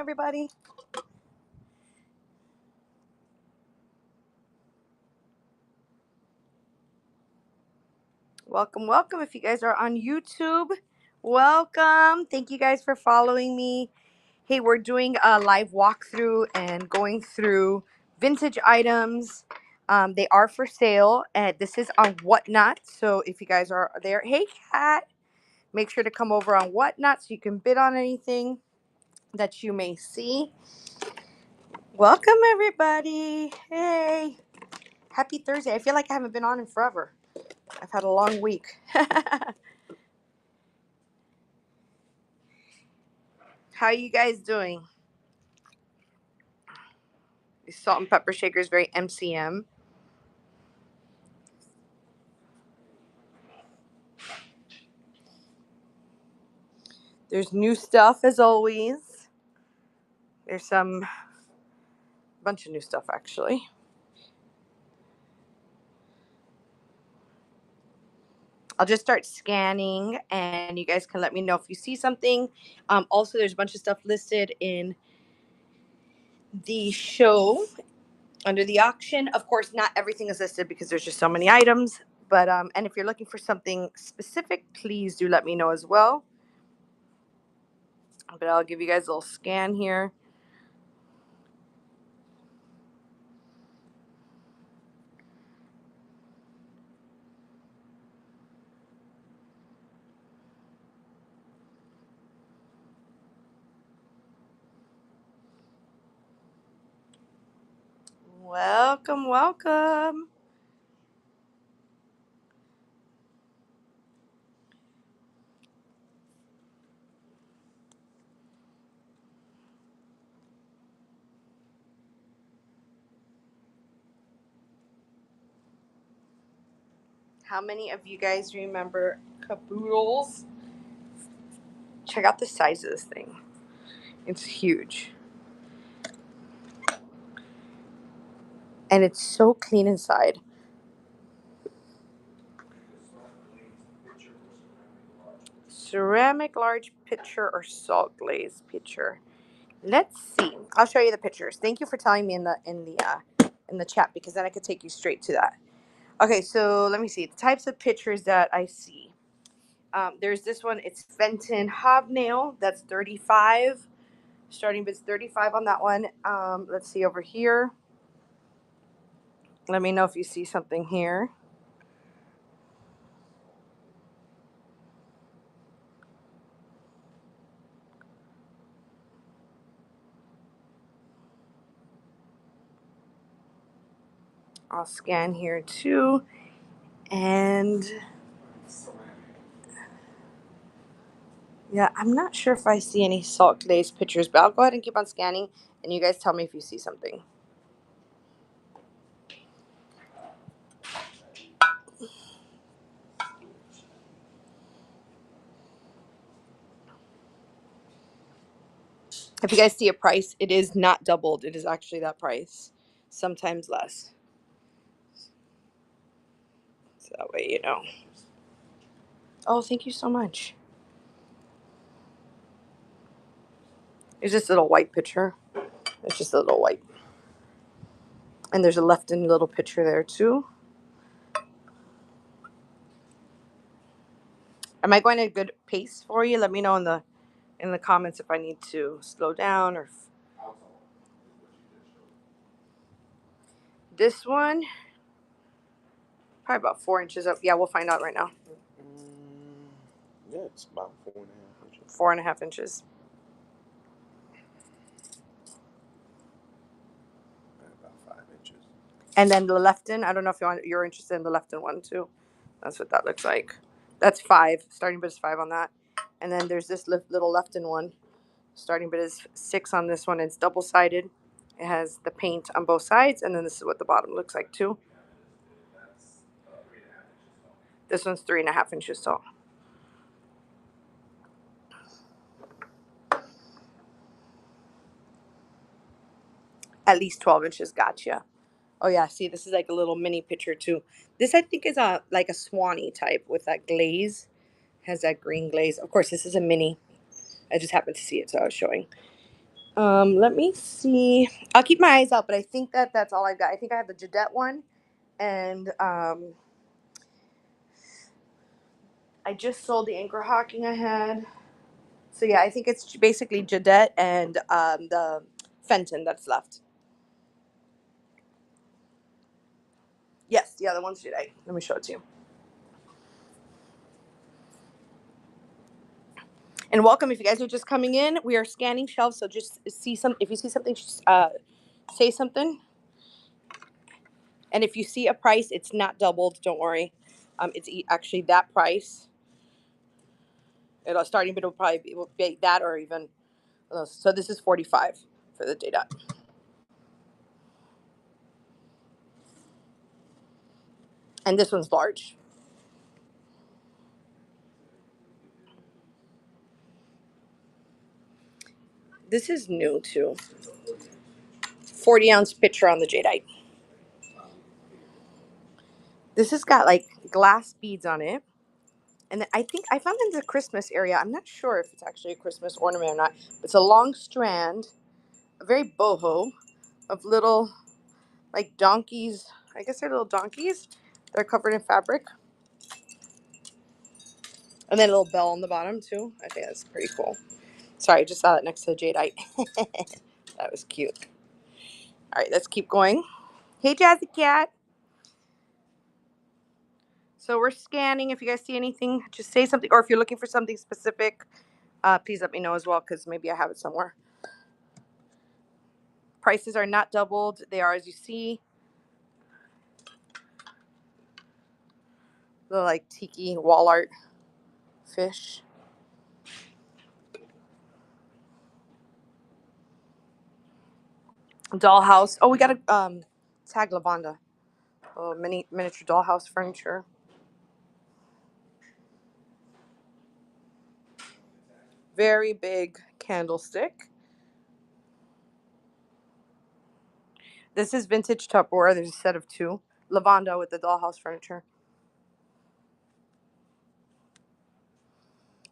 everybody. Welcome, welcome. If you guys are on YouTube, welcome. Thank you guys for following me. Hey, we're doing a live walkthrough and going through vintage items. They are for sale, and this is on Whatnot. So if you guys are there, hey, Kat, make sure to come over on Whatnot so you can bid on anything that you may see. Welcome, everybody. Hey, happy Thursday. I feel like I haven't been on in forever. I've had a long week. How are you guys doing? The salt and pepper shaker is very MCM. There's new stuff as always. There's bunch of new stuff actually. I'll just start scanning and you guys can let me know if you see something. Also, there's a bunch of stuff listed in the show under the auction. Of course, not everything is listed because there's just so many items. But and if you're looking for something specific, please do let me know as well. But I'll give you guys a little scan here. Welcome, welcome. How many of you guys remember Kaboodles? Check out the size of this thing. It's huge. And it's so clean inside. Ceramic large pitcher or salt glaze pitcher. Let's see. I'll show you the pictures. Thank you for telling me in the chat because then I could take you straight to that. Okay, so let me see the types of pictures that I see. There's this one. It's Fenton Hobnail. That's 35. Starting bid's 35 on that one. Let's see over here. Let me know if you see something here. I'll scan here too. And yeah, I'm not sure if I see any salt glaze pictures, but I'll go ahead and keep on scanning and you guys tell me if you see something. If you guys see a price, it is not doubled. It is actually that price, sometimes less. So that way you know. Oh, thank you so much. It's just a little white picture. It's just a little white. And there's a left-in little picture there too. Am I going at a good pace for you? Let me know in the comments if I need to slow down or. This one, probably about 4 inches up. Yeah, we'll find out right now. Yeah, it's about 4.5 inches. 4.5 inches. About 5 inches. And then the left-in, I don't know if you're interested in the left-in one too. That's what that looks like. That's 5. Starting bid is 5 on that. And then there's this little left-in one. Starting bid is 6 on this one. It's double-sided. It has the paint on both sides, and then this is what the bottom looks like too. This one's 3.5 inches tall. At least 12 inches. Gotcha. Oh yeah, see, this is like a little mini picture too. This I think is like a Swanee type with that glaze. Has that green glaze. Of course, this is a mini. I just happened to see it, so I was showing. Let me see. I'll keep my eyes out, but I think that's all I got. I think I have the Jadeite one, and I just sold the anchor hocking I had. So yeah, I think it's basically Jadeite and the Fenton that's left. Yes, the other one's Jadeite. Let me show it to you. And welcome if you guys are just coming in. We are scanning shelves, so just see some. If you see something, just, say something. And if you see a price, it's not doubled. Don't worry. It's actually that price. It'll starting bid will probably be that or even. So this is 45 for the data. And this one's large. This is new too. 40-ounce pitcher on the Jadeite. This has got like glass beads on it. And I think I found in the Christmas area. I'm not sure if it's actually a Christmas ornament or not. It's a long strand, a very boho, of little like donkeys. I guess they're little donkeys. They're covered in fabric. And then a little bell on the bottom too. I think that's pretty cool. Sorry, I just saw that next to the Jadeite. That was cute. All right, let's keep going. Hey, Jazzy Cat. So we're scanning. If you guys see anything, just say something. Or if you're looking for something specific, please let me know as well, because maybe I have it somewhere. Prices are not doubled. They are, as you see, the like Tiki wall art fish. Dollhouse. Oh, we got a tag lavanda. Oh, miniature dollhouse furniture. Very big candlestick. This is vintage Tupperware. There's a set of two. Lavanda with the dollhouse furniture.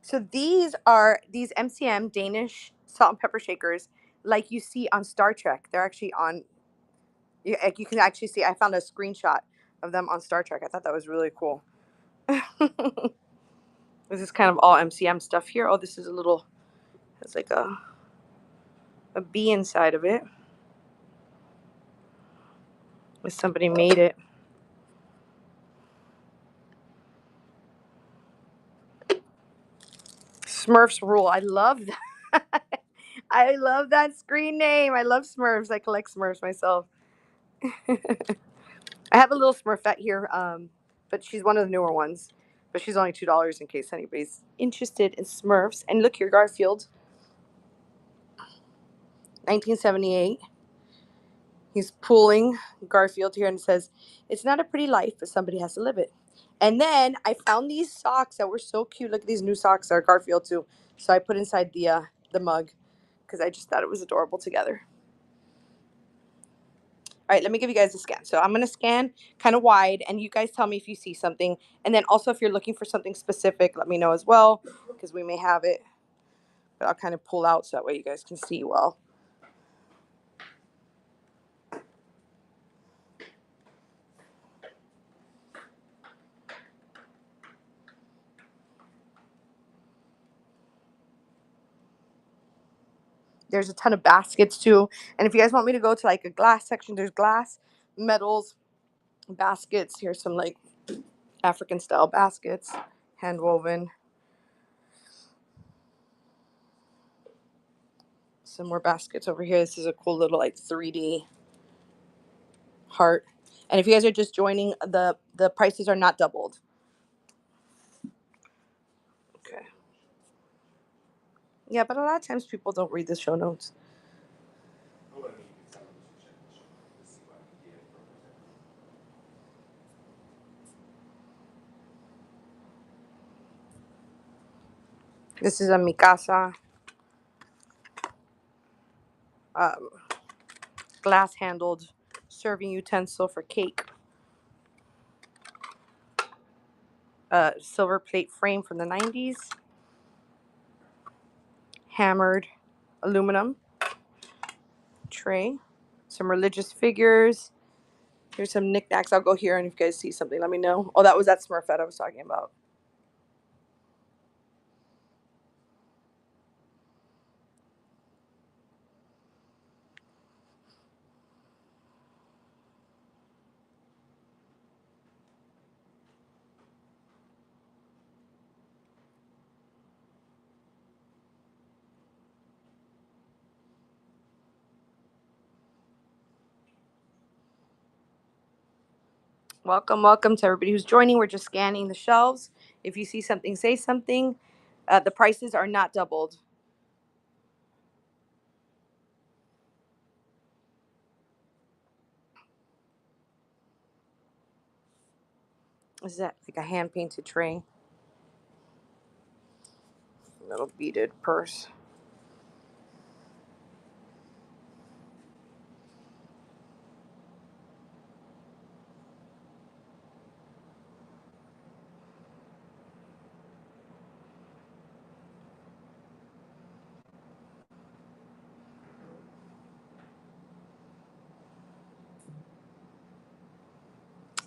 So these are these MCM Danish salt and pepper shakers, like you see on Star Trek. They're actually on. You can actually see. I found a screenshot of them on Star Trek. I thought that was really cool. This is kind of all MCM stuff here. Oh, this is a little. It's like a bee inside of it. Somebody made it. Smurfs rule. I love that. I love that screen name. I love Smurfs. I collect Smurfs myself. I have a little Smurfette here, but she's one of the newer ones. But she's only $2 in case anybody's interested in Smurfs. And look here, Garfield, 1978. He's pulling Garfield here and says, "It's not a pretty life, but somebody has to live it." And then I found these socks that were so cute. Look at these new socks that are Garfield too. So I put inside the mug because I just thought it was adorable together. All right, let me give you guys a scan. So I'm going to scan kind of wide, and you guys tell me if you see something. And then also if you're looking for something specific, let me know as well, because we may have it. But I'll kind of pull out so that way you guys can see well. There's a ton of baskets too. And if you guys want me to go to like a glass section, there's glass, metals, baskets. Here's some like African style baskets, hand woven. Some more baskets over here. This is a cool little like 3D heart. And if you guys are just joining, the prices are not doubled. Okay. Yeah, but a lot of times people don't read the show notes. This is a Mikasa um, glass handled serving utensil for cake. Silver plate frame from the 90s. Hammered aluminum. tray. Some religious figures. Here's some knickknacks. I'll go here, and if you guys see something, let me know. Oh, that was that Smurfette I was talking about. Welcome to everybody who's joining. We're just scanning the shelves. If you see something, say something. The prices are not doubled. Is that like a hand painted tray? Little beaded purse.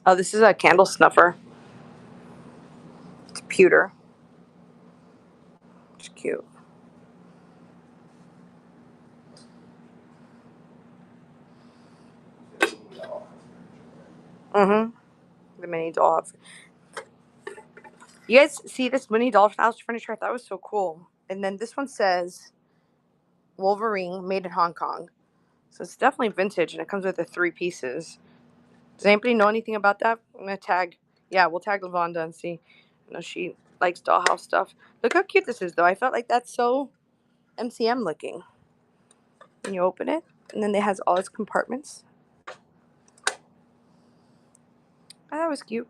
Oh, this is a candle snuffer. It's pewter. It's cute. Mm-hmm. The mini doll. You guys see this mini dollhouse furniture? I thought it was so cool. And then this one says Wolverine, made in Hong Kong. So it's definitely vintage, and it comes with the 3 pieces. Does anybody know anything about that? I'm gonna tag. Yeah, we'll tag Lavonda and see. I know she likes dollhouse stuff. Look how cute this is, though. I felt like that's so MCM looking. And you open it, and then it has all its compartments. Oh, that was cute.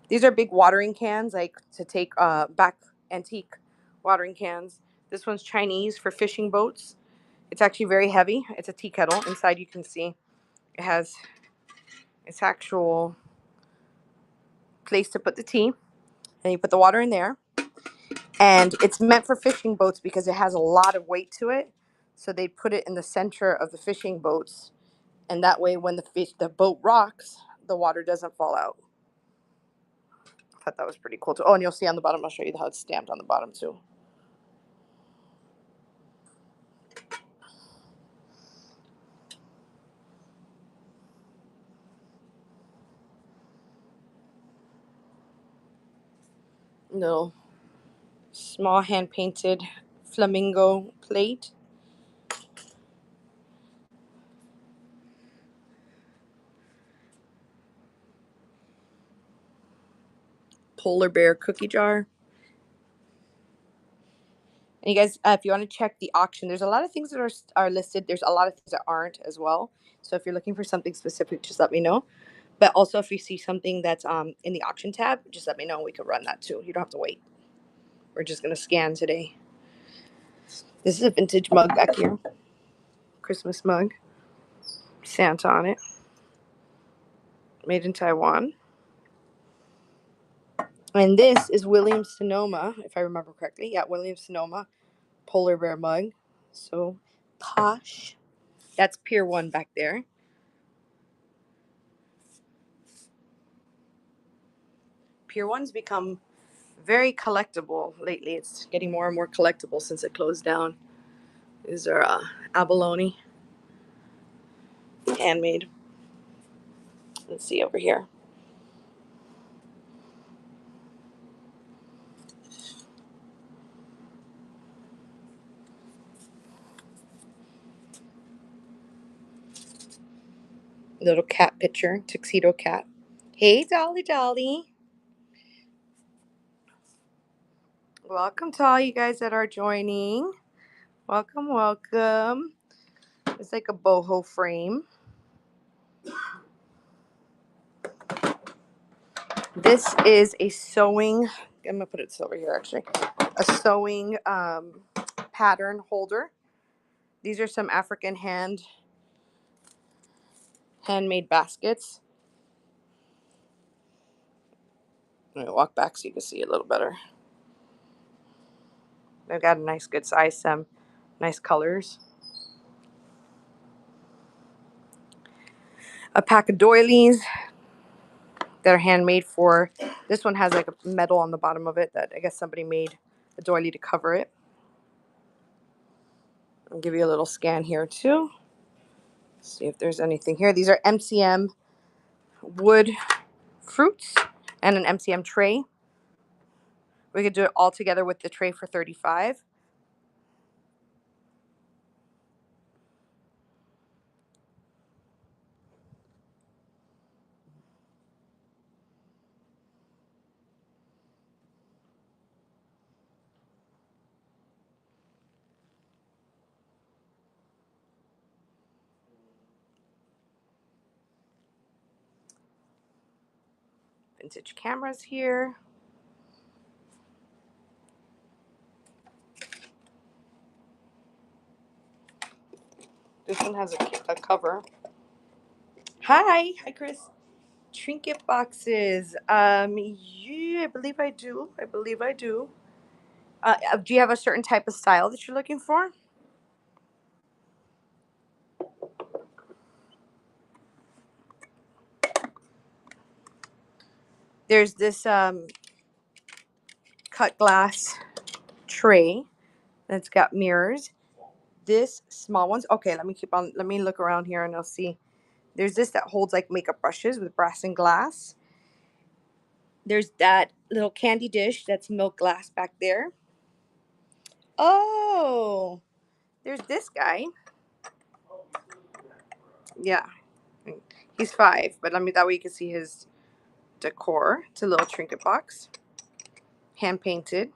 These are big watering cans, like to take back antique watering cans. This one's Chinese for fishing boats. It's actually very heavy. It's a tea kettle. Inside you can see it has its actual place to put the tea. And you put the water in there. And it's meant for fishing boats because it has a lot of weight to it. So they put it in the center of the fishing boats. And that way when the boat rocks, the water doesn't fall out. I thought that was pretty cool too. Oh, and you'll see on the bottom, I'll show you how it's stamped on the bottom too. Little small hand painted flamingo plate. Polar bear cookie jar. And you guys, if you want to check the auction, there's a lot of things that are listed. There's a lot of things that aren't as well. So if you're looking for something specific, just let me know. But also, if you see something that's in the auction tab, just let me know. We could run that too. You don't have to wait. We're just gonna scan today. This is a vintage mug back here. Christmas mug. Santa on it. Made in Taiwan. And this is William Sonoma, if I remember correctly. Yeah, William Sonoma polar bear mug. So posh. That's Pier 1 back there. Pier 1's become very collectible lately. It's getting more and more collectible since it closed down. These are abalone. Handmade. Let's see over here. Little cat picture. Tuxedo cat. Hey, Dolly Dolly. Welcome to all you guys that are joining. Welcome. It's like a boho frame. This is a sewing. I'm gonna put it over here actually. A sewing pattern holder. These are some African handmade baskets. Let me walk back so you can see a little better. They've got a nice good size, some Nice colors. A pack of doilies that are handmade for. This one has like a metal on the bottom of it that I guess somebody made a doily to cover it. I'll give you a little scan here too. See if there's anything here. These are MCM wood fruits and an MCM tray. We could do it all together with the tray for $35. Vintage cameras here. This one has a cover. Hi, Chris. Trinket boxes. Yeah, I believe I do. Do you have a certain type of style that you're looking for? There's this cut glass tray that's got mirrors. This small ones. Okay, let me look around here and I'll see. There's this that holds like makeup brushes with brass and glass. There's that little candy dish that's milk glass back there. Oh, there's this guy. Yeah, he's 5, but that way you can see his decor. It's a little trinket box, hand painted.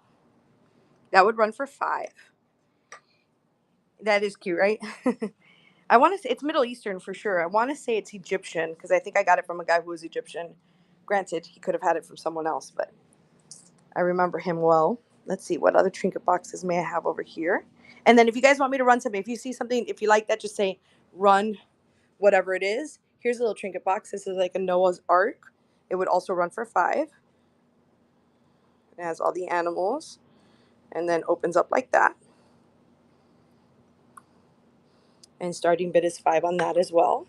That would run for 5. That is cute, right? I want to say it's Middle Eastern for sure. I want to say it's Egyptian because I think I got it from a guy who was Egyptian. Granted, he could have had it from someone else, but I remember him well. Let's see, what other trinket boxes may I have over here? And then if you guys want me to run something, if you see something, if you like that, just say run whatever it is. Here's a little trinket box. This is like a Noah's Ark. It would also run for 5. It has all the animals and then opens up like that. And starting bid is 5 on that as well.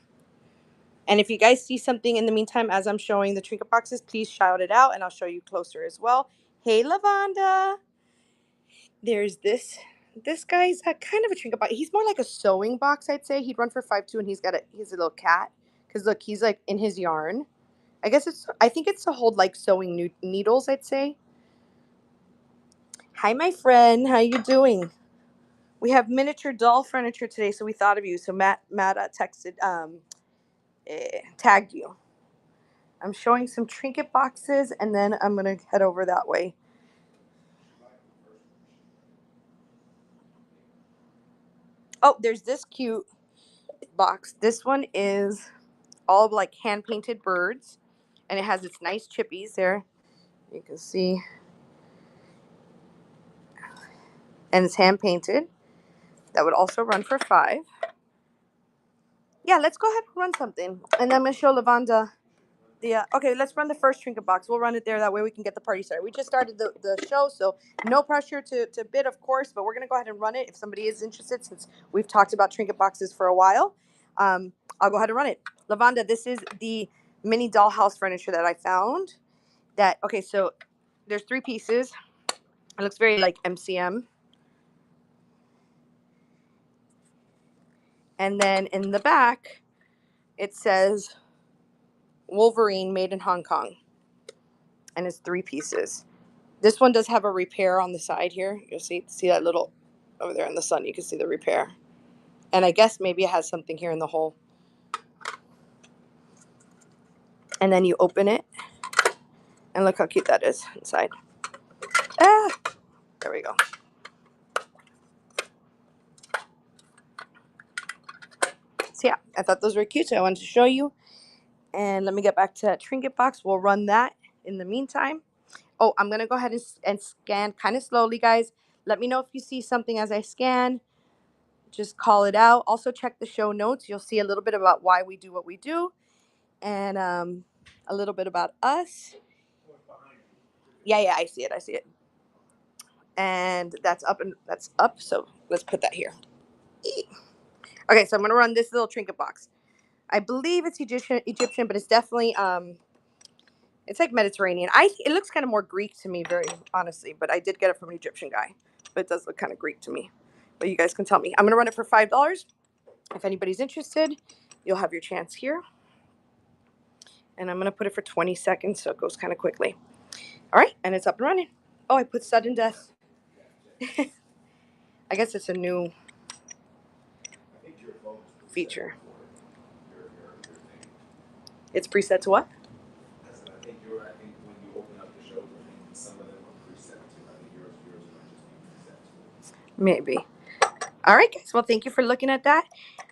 And if you guys see something in the meantime as I'm showing the trinket boxes, please shout it out and I'll show you closer as well. Hey, Lavanda. There's this guy's kind of a trinket box. He's more like a sewing box, I'd say. He'd run for 5 too, and he's a little cat. Because look, he's like in his yarn. I think it's to hold like sewing needles, I'd say. Hi, my friend. How you doing? We have miniature doll furniture today, so we thought of you. So Matt texted, tagged you. I'm showing some trinket boxes, and then I'm gonna head over that way. Oh, there's this cute box. This one is all like hand painted birds, and it has its nice chippies there. You can see, and it's hand painted. That would also run for 5. Yeah, let's go ahead and run something, and I'm gonna show Lavanda. Okay, let's run the first trinket box. We'll run it there. That way we can get the party started. We just started the show, so no pressure to bid, of course, but we're going to go ahead and run it if somebody is interested, since we've talked about trinket boxes for a while. I'll go ahead and run it. Lavanda, this is the mini dollhouse furniture that I found. Okay, so there's 3 pieces. It looks very like MCM. And then in the back, it says Wolverine made in Hong Kong. And it's 3 pieces. This one does have a repair on the side here. You'll see that little over there in the sun. You can see the repair. And I guess maybe it has something here in the hole. And then you open it. And look how cute that is inside. Ah, there we go. So yeah, I thought those were cute, so I wanted to show you. And let me get back to that trinket box. We'll run that in the meantime. Oh, I'm going to go ahead and scan kind of slowly, guys. Let me know if you see something as I scan. Just call it out. Also check the show notes. You'll see a little bit about why we do what we do. And a little bit about us. Yeah, I see it. and that's up, so let's put that here. Okay, so I'm gonna run this little trinket box. I believe it's Egyptian, but it's definitely it's like Mediterranean. It looks kind of more Greek to me, very honestly, but I did get it from an Egyptian guy. But it does look kind of Greek to me. But you guys can tell me. I'm gonna run it for $5. If anybody's interested, you'll have your chance here. And I'm gonna put it for 20 seconds, so it goes kind of quickly. All right, and it's up and running. Oh, I put sudden death. I guess it's a new feature. It's preset to what? I think when you open up the shows, I think some of them are preset to. I think yours might just be preset to. Maybe. All right, guys. Well, thank you for looking at that.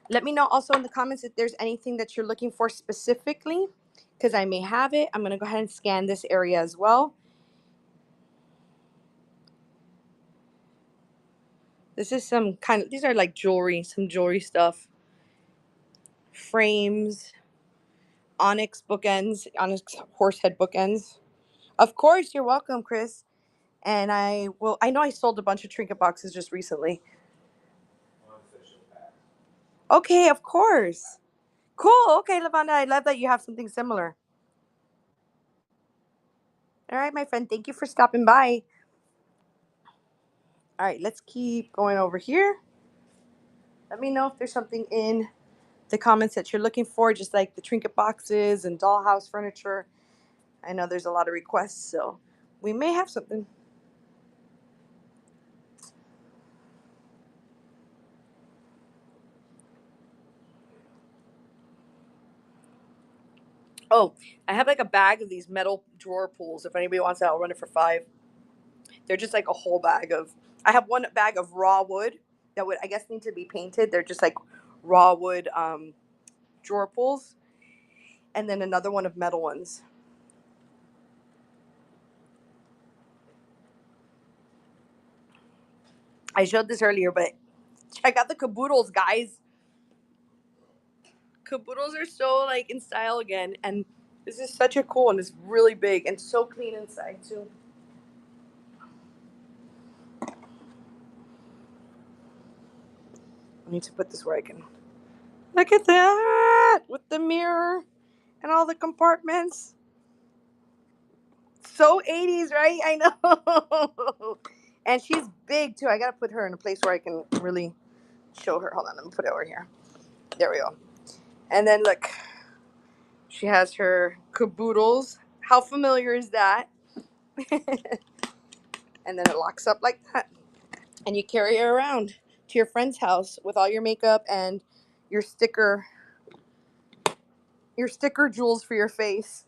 Let me know also in the comments if there's anything that you're looking for specifically, because I may have it. I'm going to go ahead and scan this area as well. This is some kind of, these are like jewelry, some jewelry stuff. Frames, onyx bookends, onyx horsehead bookends. Of course, you're welcome, Chris. And I know I sold a bunch of trinket boxes just recently. Okay, of course. Cool. Okay, Lavanda, I love that you have something similar. All right, my friend, thank you for stopping by. All right, let's keep going over here. Let me know if there's something in the comments that you're looking for, just like the trinket boxes and dollhouse furniture. I know there's a lot of requests, so we may have something. Oh, I have like a bag of these metal drawer pulls. If anybody wants that, I'll run it for $5. They're just like a whole bag of. I have one bag of raw wood that would, I guess, need to be painted. They're just like raw wood drawer pulls, and then another one of metal ones. I showed this earlier, but check out the Kaboodles, guys. Kaboodles are so like in style again, and this is such a cool one. It's really big and so clean inside too. I need to put this where I can. Look at that with the mirror and all the compartments. So 80s, right? I know. And she's big too. I gotta put her in a place where I can really show her. Hold on, let me put it over here. There we go. And then look, she has her Kaboodles. How familiar is that? And then it locks up like that. And you carry it around to your friend's house with all your makeup and your sticker jewels for your face.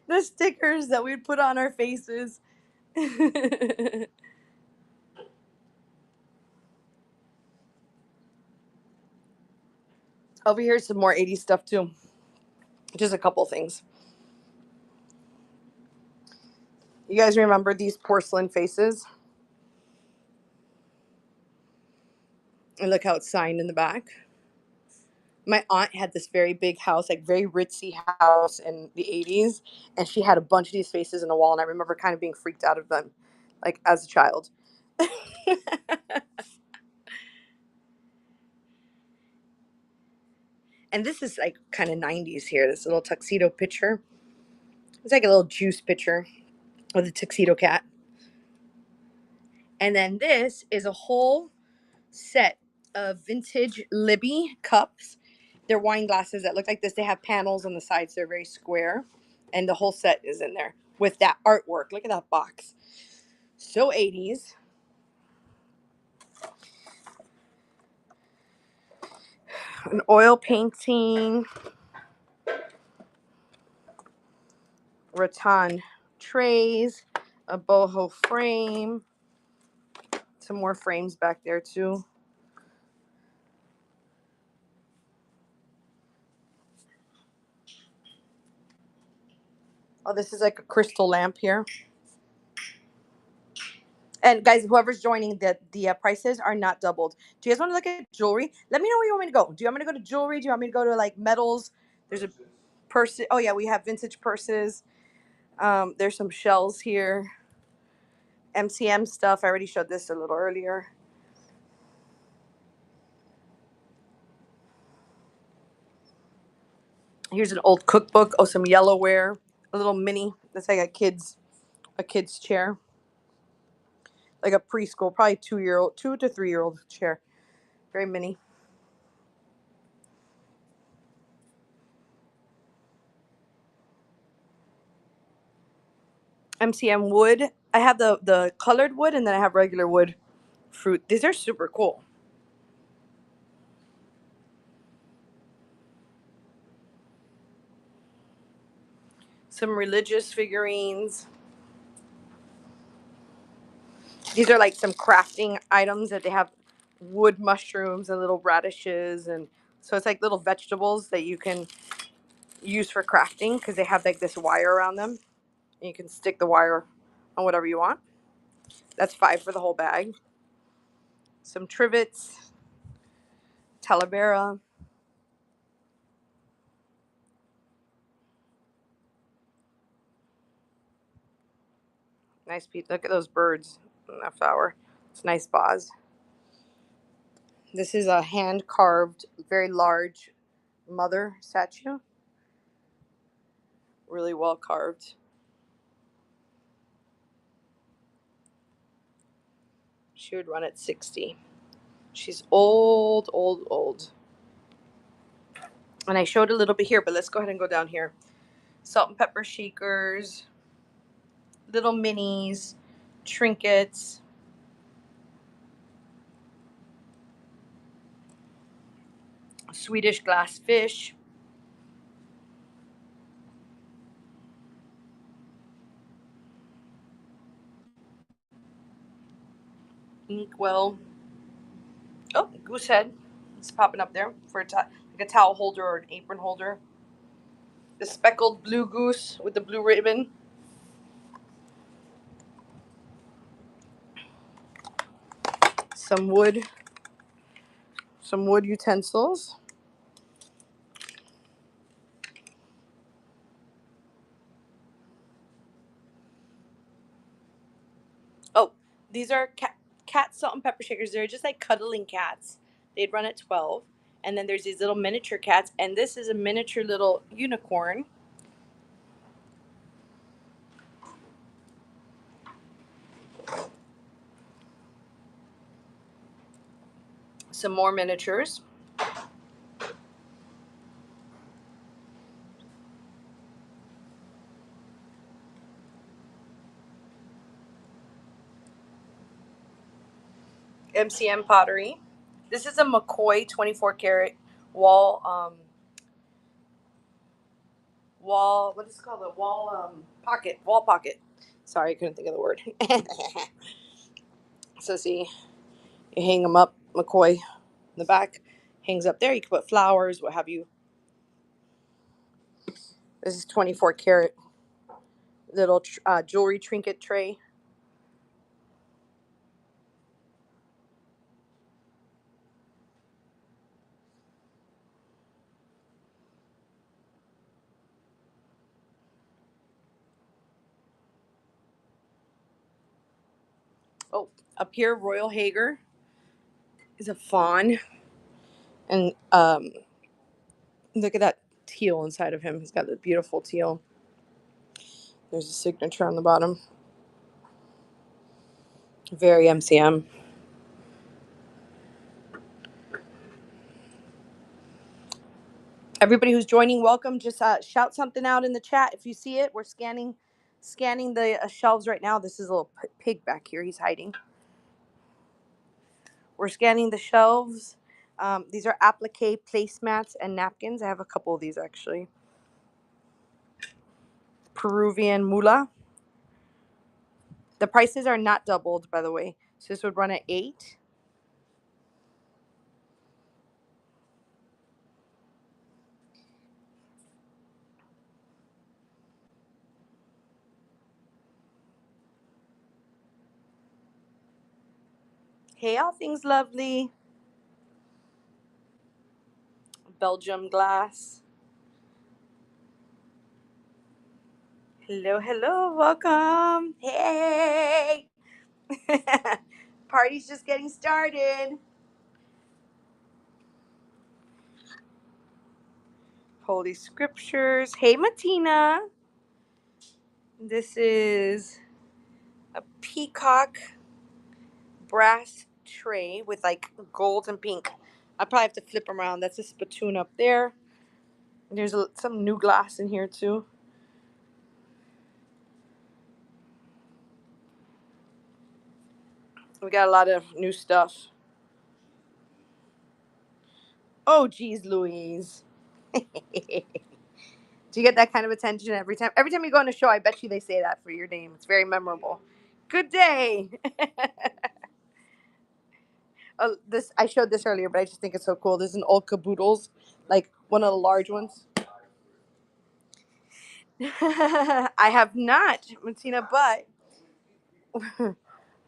The stickers that we'd put on our faces. Over here is some more 80s stuff too. Just a couple things. You guys remember these porcelain faces? And look how it's signed in the back. My aunt had this very big house, like very ritzy house in the 80s, and she had a bunch of these faces in the wall, and I remember kind of being freaked out of them, like as a child. And this is like kind of 90s here, this little tuxedo picture. It's like a little juice picture of the tuxedo cat. And then this is a whole set of vintage Libby cups. They're wine glasses that look like this. They have panels on the sides. They're very square. And the whole set is in there with that artwork. Look at that box. So 80s. An oil painting. Rattan trays. A boho frame. Some more frames back there too. Oh, this is like a crystal lamp here. And guys, whoever's joining, the prices are not doubled. Do you guys want to look at jewelry? Let me know where you want me to go. Do you want me to go to jewelry? Do you want me to go to like metals? There's a purse. Oh yeah, we have vintage purses. There's some shells here. MCM stuff. I already showed this a little earlier. Here's an old cookbook. Oh, some yellowware. A little mini. That's like a kid's chair. Like a preschool, probably 2 to 3 year old chair. Very mini. MCM wood. I have the colored wood, and then I have regular wood fruit. These are super cool. Some religious figurines. These are like some crafting items that they have wood mushrooms and little radishes, and so it's like little vegetables that you can use for crafting because they have like this wire around them. And you can stick the wire on whatever you want. That's $5 for the whole bag. Some trivets, talavera. Nice piece. Look at those birds in that flower. It's a nice vase. This is a hand carved, very large mother statue. Really well carved. She would run at 60. She's old, old, old. And I showed a little bit here, but let's go ahead and go down here. Salt and pepper shakers, little minis, trinkets. Swedish glass fish. Inkwell. Oh, goose head. It's popping up there for like a towel holder or an apron holder. The speckled blue goose with the blue ribbon. Some wood utensils. Oh, these are cat salt and pepper shakers. They're just like cuddling cats. They'd run at 12. And then there's these little miniature cats, and this is a miniature little unicorn. Some more miniatures. MCM pottery. This is a McCoy 24 karat wall what is it called? A wall pocket. Sorry, I couldn't think of the word. So see, you hang them up, McCoy in the back hangs up there. You can put flowers, what have you. This is 24 karat little jewelry trinket tray. Oh, up here, Royal Hager is a fawn. And look at that teal inside of him. He's got the beautiful teal. There's a signature on the bottom. Very MCM. Everybody who's joining, welcome. Just shout something out in the chat if you see it. We're scanning the shelves right now. This is a little pig back here. He's hiding. We're scanning the shelves. These are applique placemats and napkins. I have a couple of these actually. Peruvian mula. The prices are not doubled, by the way. So this would run at 8. Hey, all things lovely. Belgium glass. Hello, hello, welcome. Hey. Party's just getting started. Holy Scriptures. Hey, Matina. This is a peacock brass tray with like gold and pink. I probably have to flip them around. That's a spittoon up there. There's some new glass in here too. We got a lot of new stuff. Oh, geez, Louise. Do you get that kind of attention every time? Every time you go on a show, I bet you they say that for your name. It's very memorable. Good day. This I showed this earlier, but I just think it's so cool. This is an old Kaboodles, like one of the large ones. I have not, Martina, but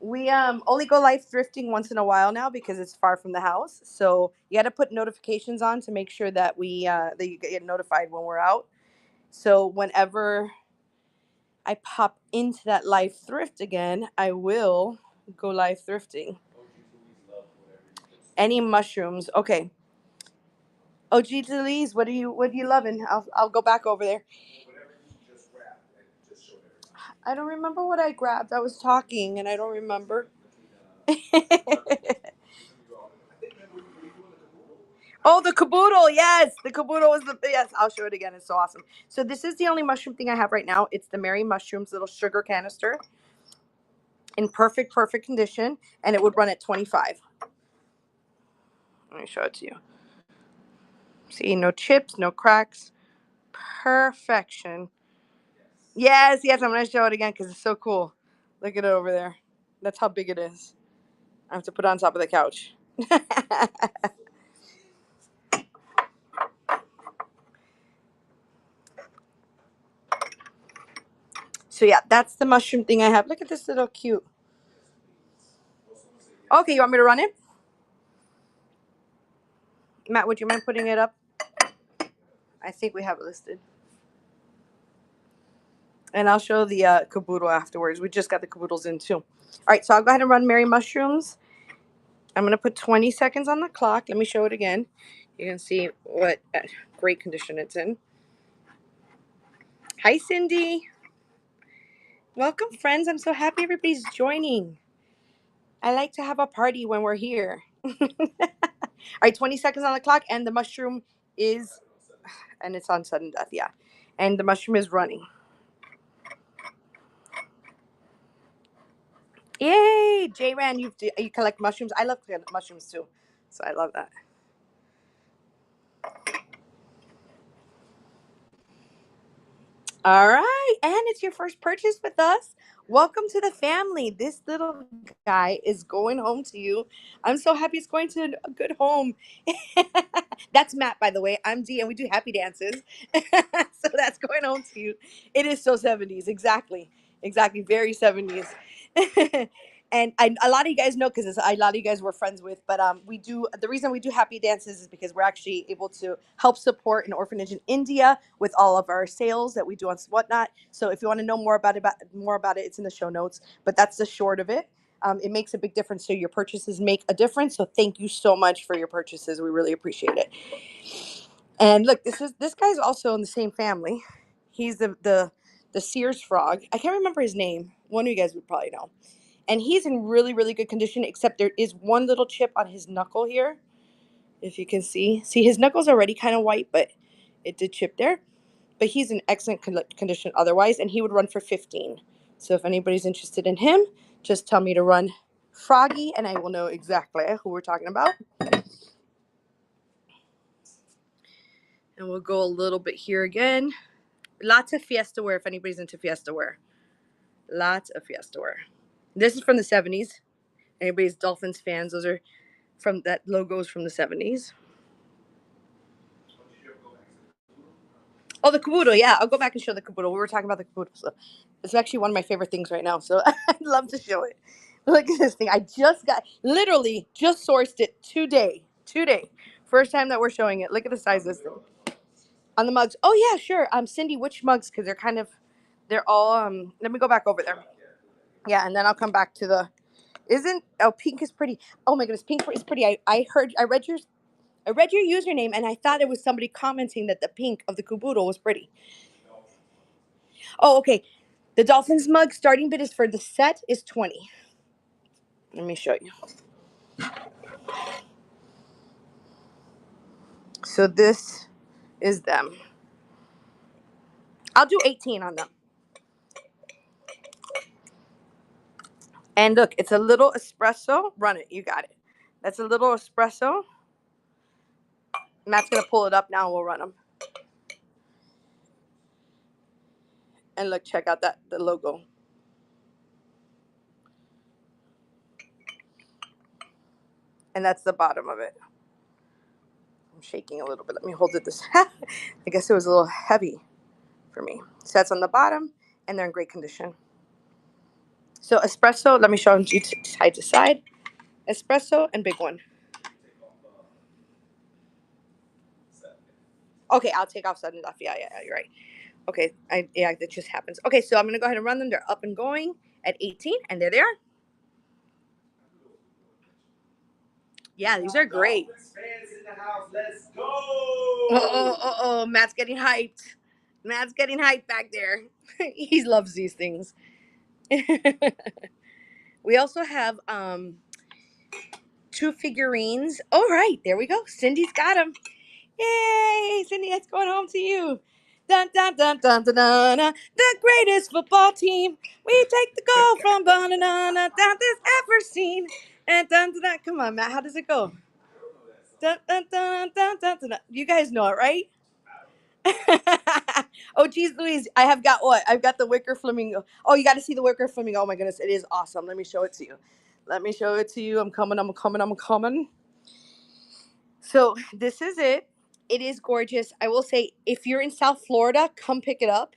we only go live thrifting once in a while now because it's far from the house. So you got to put notifications on to make sure that that you get notified when we're out. So whenever I pop into that live thrift again, I will go live thrifting. Any mushrooms? Okay. Oh, gee, Louise, what are you loving? I'll go back over there. I don't remember what I grabbed. I was talking and I don't remember. Oh, the caboodle. Yes, the caboodle was the yes. I'll show it again. It's so awesome. So this is the only mushroom thing I have right now. It's the Merry Mushrooms little sugar canister in perfect condition, and it would run at 25. Let me show it to you. See, no chips, no cracks. Perfection. Yes, yes, I'm going to show it again because it's so cool. Look at it over there. That's how big it is. I have to put it on top of the couch. So yeah, that's the mushroom thing I have. Look at this little cute. Okay, you want me to run it? Matt, would you mind putting it up? I think we have it listed. And I'll show the caboodle afterwards. We just got the caboodles in too. All right, so I'll go ahead and run Merry Mushrooms. I'm going to put 20 seconds on the clock. Let me show it again. You can see what great condition it's in. Hi, Cindy. Welcome, friends. I'm so happy everybody's joining. I like to have a party when we're here. All right, 20 seconds on the clock, and the mushroom is, and it's on sudden death, yeah. And the mushroom is running. Yay, J-Ran, you collect mushrooms. I love mushrooms too, so I love that. All right, and it's your first purchase with us. Welcome to the family. This little guy is going home to you. I'm so happy it's going to a good home. That's Matt, by the way. I'm Dee, and we do happy dances. So that's going home to you. It is so 70s, exactly. Exactly, very 70s. And a lot of you guys know because a lot of you guys we're friends with, but we do the reason we do happy dances is because we're actually able to help support an orphanage in India with all of our sales that we do on whatnot. So if you want to know more about it, it's in the show notes. But that's the short of it. It makes a big difference. So your purchases make a difference. So thank you so much for your purchases. We really appreciate it. And look, this guy's also in the same family. He's the Sears frog. I can't remember his name. One of you guys would probably know. And he's in really, really good condition, except there is one little chip on his knuckle here. If you can see. See, his knuckle's already kind of white, but it did chip there. But he's in excellent condition otherwise, and he would run for 15. So if anybody's interested in him, just tell me to run Froggy, and I will know exactly who we're talking about. And we'll go a little bit here again. Lots of Fiesta wear if anybody's into Fiesta wear. Lots of Fiesta wear. This is from the 70s. Anybody's Dolphins fans, those are from that logo's from the 70s. Oh, the caboodle, yeah. I'll go back and show the caboodle. We were talking about the caboodle. So it's actually one of my favorite things right now. So I'd love to show it. Look at this thing. I literally just sourced it today. First time that we're showing it. Look at the size of this thing. On the mugs. Oh, yeah, sure. Cindy, which mugs? Because they're all, let me go back over there. Yeah, and then I'll come back to Isn't pink is pretty? Oh my goodness, pink is pretty. I read your username and I thought it was somebody commenting that the pink of the Kaboodle was pretty. Oh, okay. The Dolphins mug starting bid is for the set is 20. Let me show you. So this is them. I'll do 18 on them. And look, it's a little espresso. Run it. You got it. That's a little espresso. Matt's going to pull it up now and we'll run them. And look, check out the logo. And that's the bottom of it. I'm shaking a little bit. Let me hold it this. I guess it was a little heavy for me. So that's on the bottom, and they're in great condition. So espresso, let me show you side to side. Espresso and big one. Okay, I'll take off sudden stuff. Yeah, you're right. Okay, that just happens. Okay, so I'm gonna go ahead and run them. They're up and going at 18, and there they are. Yeah, these are great. Fans in the house, let's go! Matt's getting hyped. Matt's getting hyped back there. He loves these things. We also have 2 figurines. All right, there we go. Cindy's got them. Yay, Cindy, it's going home to you. Dun, dun, dun, dun, dun, dun, dun. The greatest football team. We take the goal from banana that there's ever seen. And dun, dun, dun. Come on, Matt, how does it go? Dun, dun, dun, dun, dun, dun, dun. You guys know it, right? Oh, geez, Louise, I have got what? I've got the wicker flamingo. Oh, you got to see the wicker flamingo. Oh, my goodness, it is awesome. Let me show it to you. I'm coming. So this is it. It is gorgeous. I will say, if you're in South Florida, come pick it up.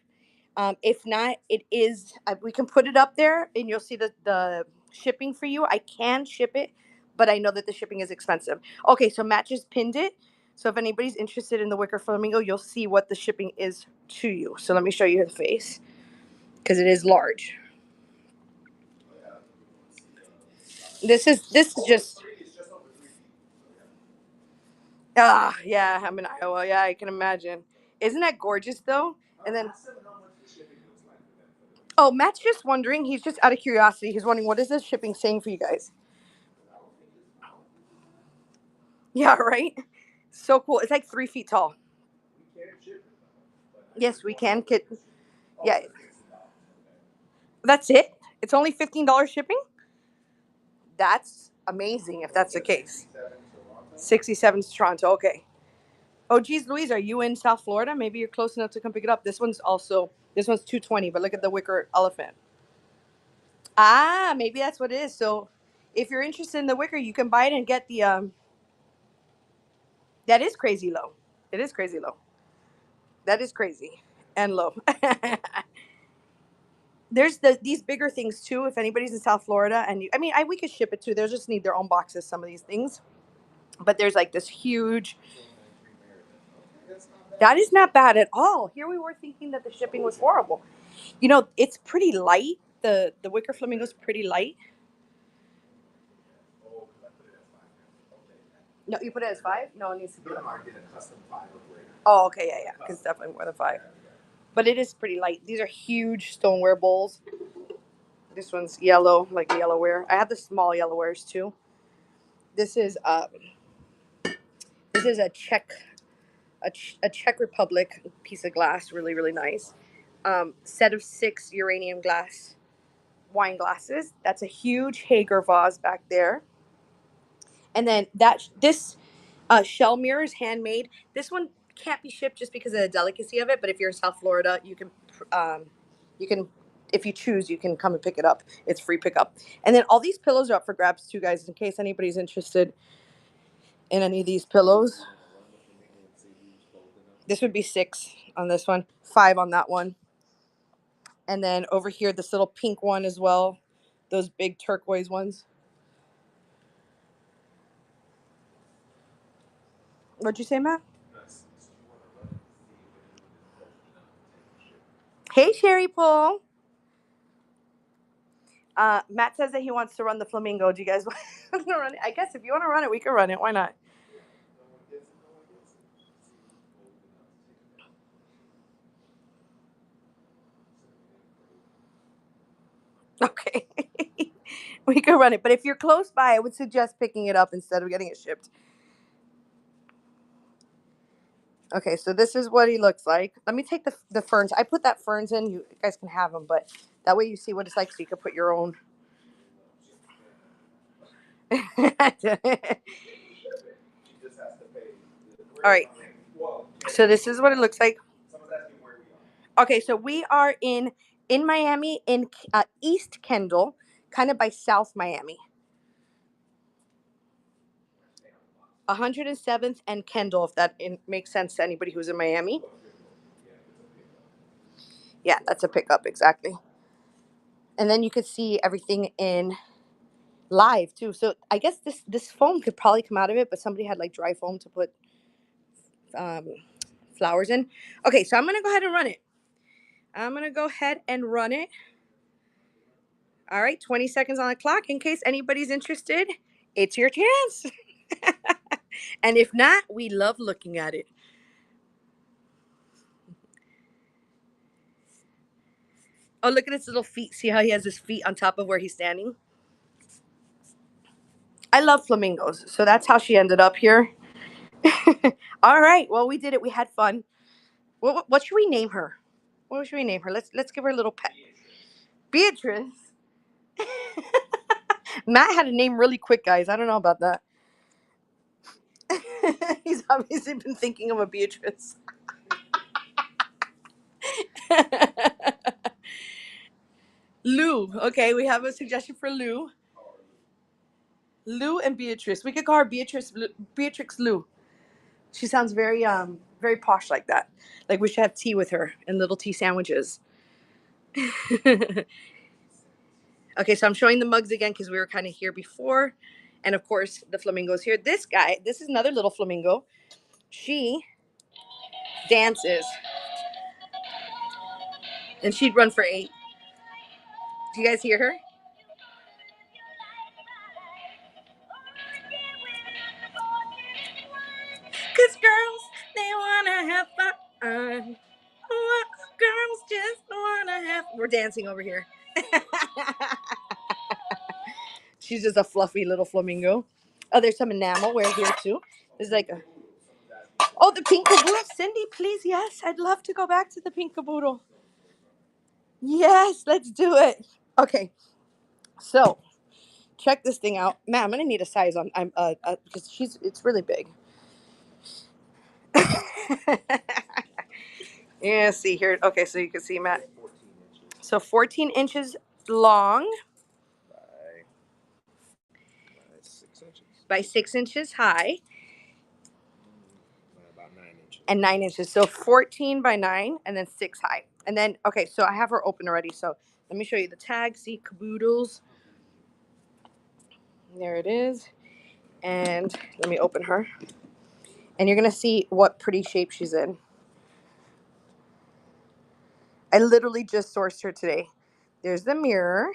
If not, it is. We can put it up there, and you'll see the shipping for you. I can ship it, but I know that the shipping is expensive. Okay, so Matt just pinned it. So if anybody's interested in the wicker flamingo, you'll see what the shipping is to you. So let me show you the face, because it is large. This is just. Yeah, I'm in Iowa. Yeah, I can imagine. Isn't that gorgeous though? And then. Oh, Matt's just wondering. He's just out of curiosity. He's wondering, what is this shipping saying for you guys? Yeah, right? So cool. It's like 3 feet tall. Yes, we can. Yeah. That's it? It's only $15 shipping? That's amazing if that's the case. 67 to Toronto. Okay. Oh, geez, Louise, are you in South Florida? Maybe you're close enough to come pick it up. This one's $220, but look at the wicker elephant. Ah, maybe that's what it is. So if you're interested in the wicker, you can buy it and get the that is crazy low. It is crazy low. That is crazy and low. There's these bigger things too. If anybody's in South Florida, and we could ship it too. They'll just need their own boxes. Some of these things, but there's like this huge. That is not bad at all. Here we were thinking that the shipping was horrible. It's pretty light. The wicker flamingo is pretty light. No, you put it as 5. No, it needs to be. Oh, okay, yeah, because it's definitely more than 5. But it is pretty light. These are huge stoneware bowls. This one's yellow, like yellowware. I have the small yellowwares too. This is a Czech Republic piece of glass, really really nice. Set of 6 uranium glass wine glasses. That's a huge Hager vase back there. And then this shell mirror is handmade. This one can't be shipped just because of the delicacy of it. But if you're in South Florida, you can, if you choose, you can come and pick it up. It's free pickup. And then all these pillows are up for grabs too, guys, in case anybody's interested in any of these pillows. This would be 6 on this one, 5 on that one. And then over here, this little pink one as well. Those big turquoise ones. What'd you say, Matt? Hey, Sherry Paul. Matt says that he wants to run the flamingo. Do you guys want to run it? I guess if you want to run it, we can run it. Why not? Okay. We can run it. But if you're close by, I would suggest picking it up instead of getting it shipped. Okay, so this is what he looks like. Let me take the ferns. I put that ferns in. You guys can have them, but that way you see what it's like so you can put your own. All right. So this is what it looks like. Okay, so we are in Miami, in East Kendall, kind of by South Miami. 107th and Kendall, if that makes sense to anybody who's in Miami. Yeah, that's a pickup, exactly. And then you could see everything in live too. So I guess this foam could probably come out of it, but somebody had like dry foam to put flowers in. Okay, so I'm gonna go ahead and run it. All right, 20 seconds on the clock in case anybody's interested. It's your chance. And if not, we love looking at it. Oh, look at his little feet. See how he has his feet on top of where he's standing? I love flamingos, so that's how she ended up here. All right, well, we did it. We had fun. What should we name her? What should we name her? Let's give her a little pet. Beatrice. Matt had a name really quick, guys. I don't know about that. He's obviously been thinking of a Beatrice. Lou. Okay, we have a suggestion for Lou. Lou and Beatrice. We could call her Beatrix Lou. She sounds very posh like that. Like we should have tea with her and little tea sandwiches. Okay, so I'm showing the mugs again because we were kind of here before. And of course, the flamingo's here. This is another little flamingo. She dances. And she'd run for 8. Do you guys hear her? Because girls, they want to have fun. Girls just want to have... We're dancing over here. She's just a fluffy little flamingo. Oh, there's some enamelware here too. There's like a... Oh, the pink caboodle. Cindy, please, yes. I'd love to go back to the pink caboodle. Yes, let's do it. Okay, so check this thing out. Man, I'm gonna need a size on. Because it's really big. Yeah, see here. Okay, so you can see, Matt. So 14 inches long by 6 inches high. About 9 inches. And 9 inches. So 14 by 9 and then 6 high. And then, okay, so I have her open already. So let me show you the tag. See, Kaboodles. There it is. And let me open her. And you're going to see what pretty shape she's in. I literally just sourced her today. There's the mirror.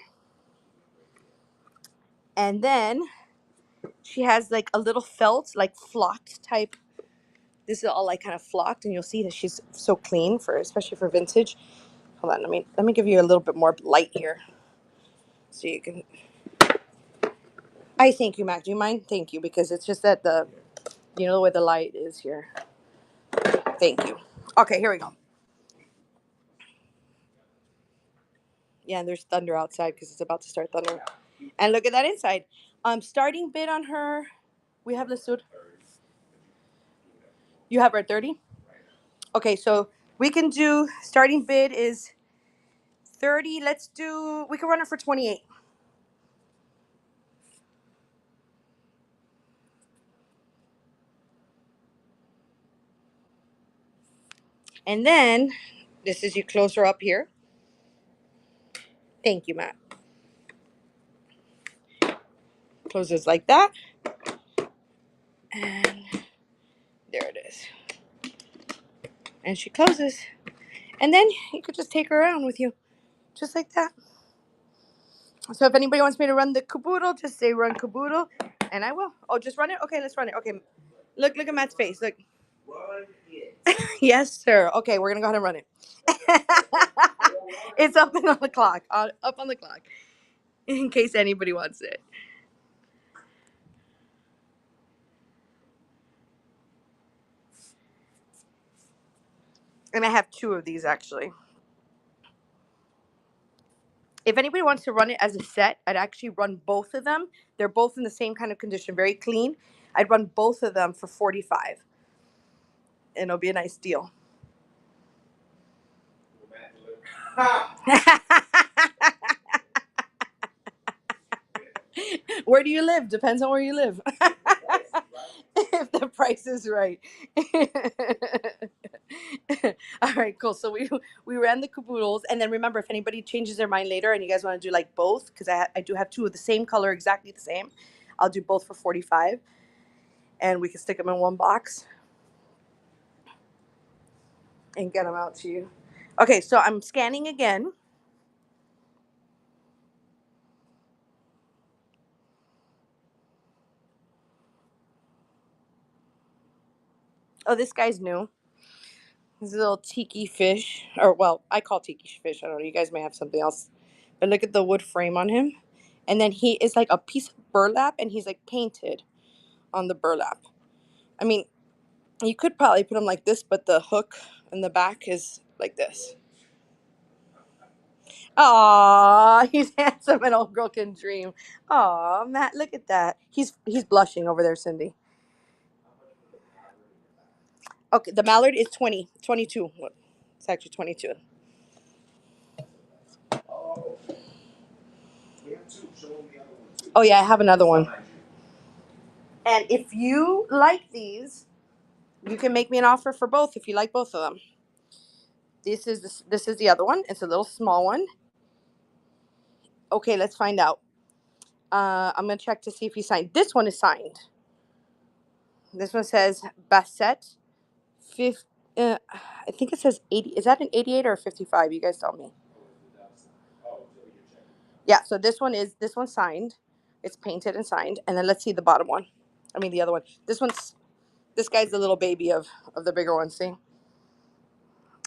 And then she has like a little felt, like flocked type. This is all like kind of flocked, and you'll see that she's so clean especially for vintage. Hold on, let me give you a little bit more light here. So you can... I thank you, Mac. Do you mind? Thank you, because it's just that the way the light is here. Thank you. Okay, here we go. Yeah, and there's thunder outside because it's about to start thunder. And look at that inside. Starting bid on her, we have listed. You have her at 30? Okay, so we can do, starting bid is 30. We can run her for 28. And then, this is you close her up here. Thank you, Matt. Closes like that. And there it is. And she closes. And then you could just take her around with you. Just like that. So if anybody wants me to run the Kaboodle, just say run Kaboodle, and I will. Oh, just run it? Okay, let's run it. Okay. Look at Matt's face. Look. Run it. Yes, sir. Okay, we're going to go ahead and run it. It's up on the clock. Up on the clock. In case anybody wants it. And I have 2 of these, actually. If anybody wants to run it as a set, I'd actually run both of them. They're both in the same kind of condition, very clean. I'd run both of them for $45, and it'll be a nice deal. Where do you live? Depends on where you live. If the price is right. All right, cool. So we ran the Kaboodles, and then remember, if anybody changes their mind later and you guys want to do like both, because I do have 2 of the same color, exactly the same, I'll do both for $45, and we can stick them in one box and get them out to you. Okay, so I'm scanning again. Oh, this guy's new. This is a little tiki fish, or well, I call tiki fish. I don't know. You guys may have something else, but look at the wood frame on him, and then he is like a piece of burlap, and he's like painted on the burlap. I mean, you could probably put him like this, but the hook in the back is like this. Aw, he's handsome, an old girl can dream. Aw, Matt, look at that. He's blushing over there, Cindy. Okay, the mallard is 22. It's actually 22. Oh, we have 2. Show them the other one too. Oh yeah, I have another one. And if you like these, you can make me an offer for both if you like both of them. This is the other one. It's a little small one. Okay, let's find out. I'm gonna check to see if he signed. This one is signed. This one says Bassett. I think it says 80. Is that an 88 or a 55? You guys tell me. Yeah. So this one's signed. It's painted and signed. And then let's see the bottom one. I mean the other one. This guy's the little baby of the bigger one. See.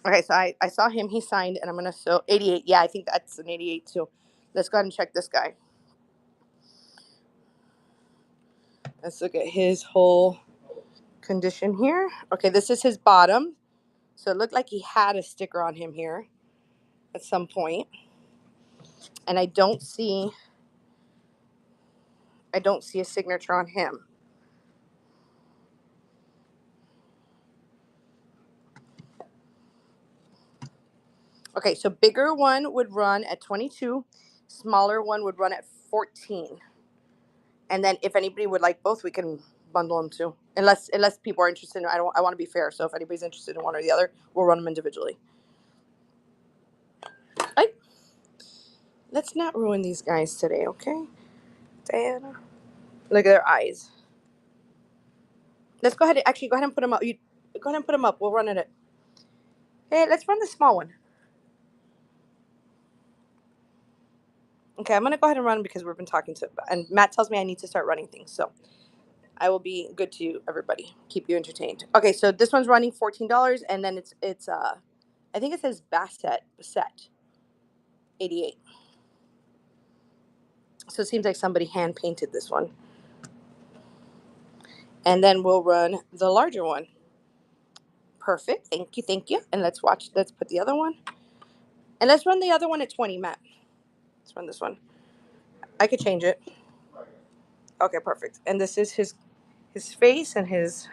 Okay, so I saw him. He signed, and I'm gonna show 88. Yeah, I think that's an 88 too. Let's go ahead and check this guy. Let's look at his whole condition here. Okay, this is his bottom. So it looked like he had a sticker on him here at some point. And I don't see a signature on him. Okay, so bigger one would run at 22, smaller one would run at 14. And then if anybody would like both, we can bundle them too. Unless people are interested in, I want to be fair. So if anybody's interested in one or the other, we'll run them individually. Right? Let's not ruin these guys today, okay? Diana. Look at their eyes. Let's go ahead and put them up. You go ahead and put them up. We'll run it. Hey, let's run the small one. Okay, I'm gonna go ahead and run because we've been talking to, and Matt tells me I need to start running things, so I will be good to you, everybody. Keep you entertained. Okay, so this one's running $14, and then it's I think it says Bassett 88. So it seems like somebody hand painted this one. And then we'll run the larger one. Perfect. Thank you. And let's put the other one. And let's run the other one at 20, Matt. Let's run this one. I could change it. Okay, perfect. And this is his face and his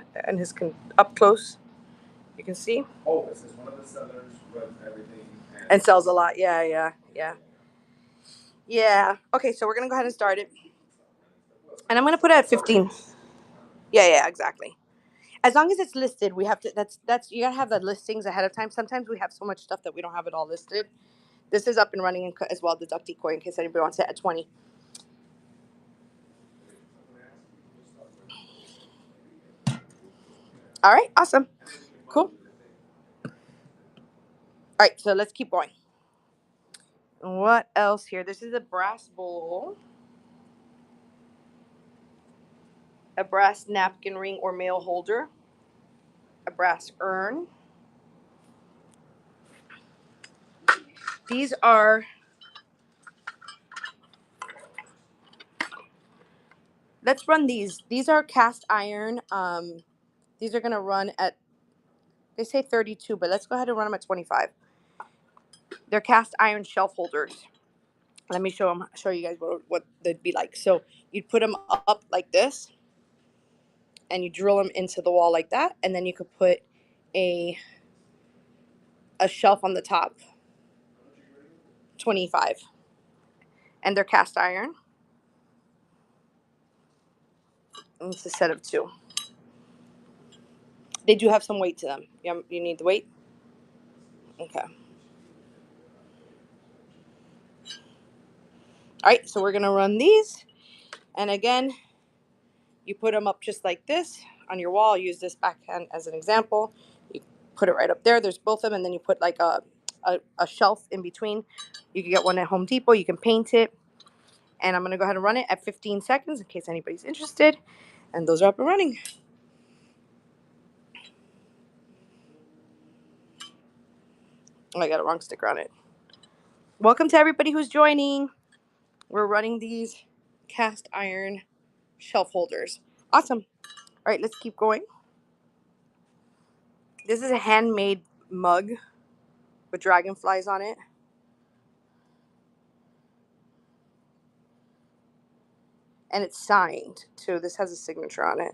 up close. You can see. Oh, this is one of the sellers runs everything and sells a lot. Yeah. Okay, so we're gonna go ahead and start it. And I'm gonna put it at 15. Yeah, exactly. As long as it's listed, we have to. That's you gotta have the listings ahead of time. Sometimes we have so much stuff that we don't have it all listed. This is up and running as well. The duck decoy, in case anybody wants it at 20. All right, awesome, cool. All right, so let's keep going. What else here? This is a brass bowl, a brass napkin ring or mail holder, a brass urn. These are, let's run these. These are cast iron. These are going to run at, they say 32, but let's go ahead and run them at 25. They're cast iron shelf holders. Let me show you guys what they'd be like. So you'd put them up like this, and you drill them into the wall like that, and then you could put a shelf on the top. 25. And they're cast iron. And it's a set of 2. They do have some weight to them. You need the weight? Okay. All right, so we're going to run these. And again, you put them up just like this on your wall. Use this backhand as an example. You put it right up there. There's both of them. And then you put like a shelf in between. You can get one at Home Depot. You can paint it. And I'm going to go ahead and run it at 15 seconds in case anybody's interested. And those are up and running. Oh, I got a wrong sticker on it. Welcome to everybody who's joining. We're running these cast iron shelf holders. Awesome. All right, let's keep going. This is a handmade mug with dragonflies on it. And it's signed too. This has a signature on it.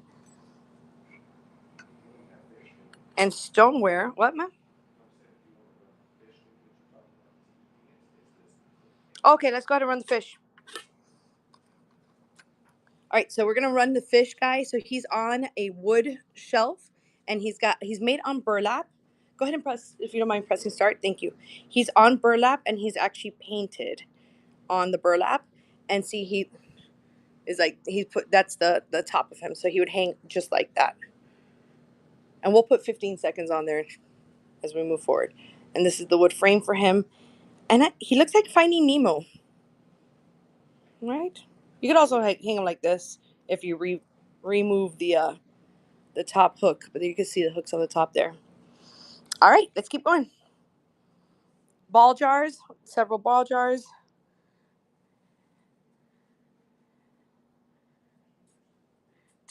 And stoneware. What, ma'am? Okay, let's go ahead and run the fish. All right, so we're gonna run the fish guy. So he's on a wood shelf, and he's made on burlap. Go ahead and press, if you don't mind pressing start. Thank you. He's on burlap, and he's actually painted on the burlap. And see, he is like, he's put, that's the top of him. So he would hang just like that. And we'll put 15 seconds on there as we move forward. And this is the wood frame for him. And he looks like Finding Nemo. Right? You could also hang him like this if you remove the top hook. But you can see the hooks on the top there. All right, let's keep going. Ball jars, several ball jars.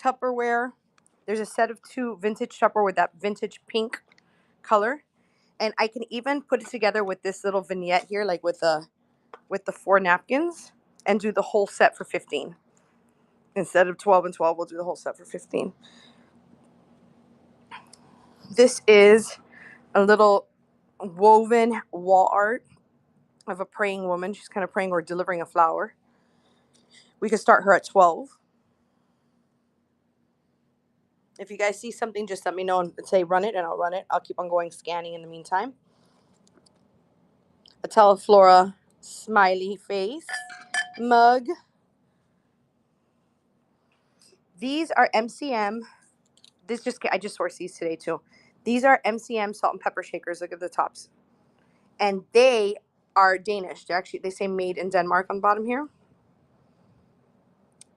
Tupperware. There's a set of 2 vintage Tupperware with that vintage pink color. And I can even put it together with this little vignette here, like with the 4 napkins, and do the whole set for 15. Instead of 12 and 12, we'll do the whole set for 15. This is a little woven wall art of a praying woman. She's kind of praying or delivering a flower. We could start her at 12. If you guys see something, just let me know and say run it, and I'll run it. I'll keep on going scanning in the meantime. A Teleflora smiley face mug. These are MCM. I just sourced these today too. These are MCM salt and pepper shakers. Look at the tops. And they are Danish. They say made in Denmark on the bottom here.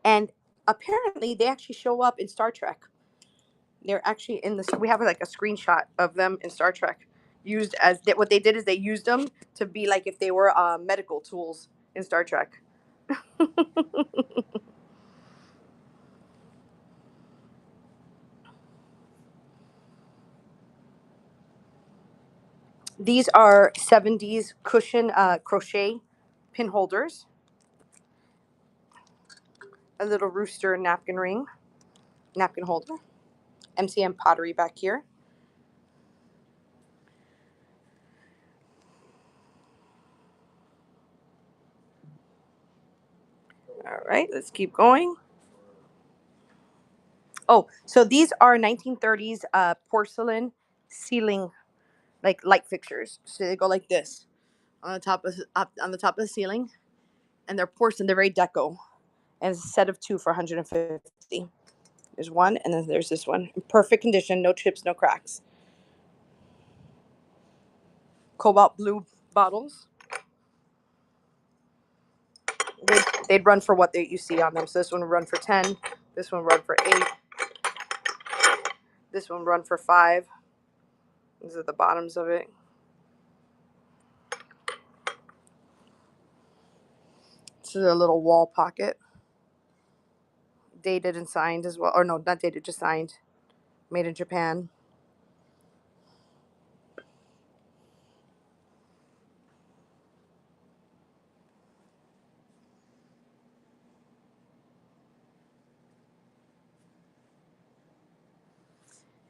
And apparently they actually show up in Star Trek. They're actually in this. We have like a screenshot of them in Star Trek. What they did is they used them to be like if they were medical tools in Star Trek. These are 70s cushion crochet pin holders. A little rooster napkin holder. MCM pottery back here. All right, let's keep going. Oh, so these are 1930s porcelain ceiling, like light fixtures. So they go like this on the top of the ceiling, and they're porcelain. They're very deco, and it's a set of 2 for 150. There's one, and then there's this one in perfect condition, no chips, no cracks. Cobalt blue bottles. they'd run for what you see on them. So this one would run for 10. This one would run for 8. This one would run for 5. These are the bottoms of it. This is a little wall pocket. Dated and signed as well. Or no, not dated, just signed. Made in Japan.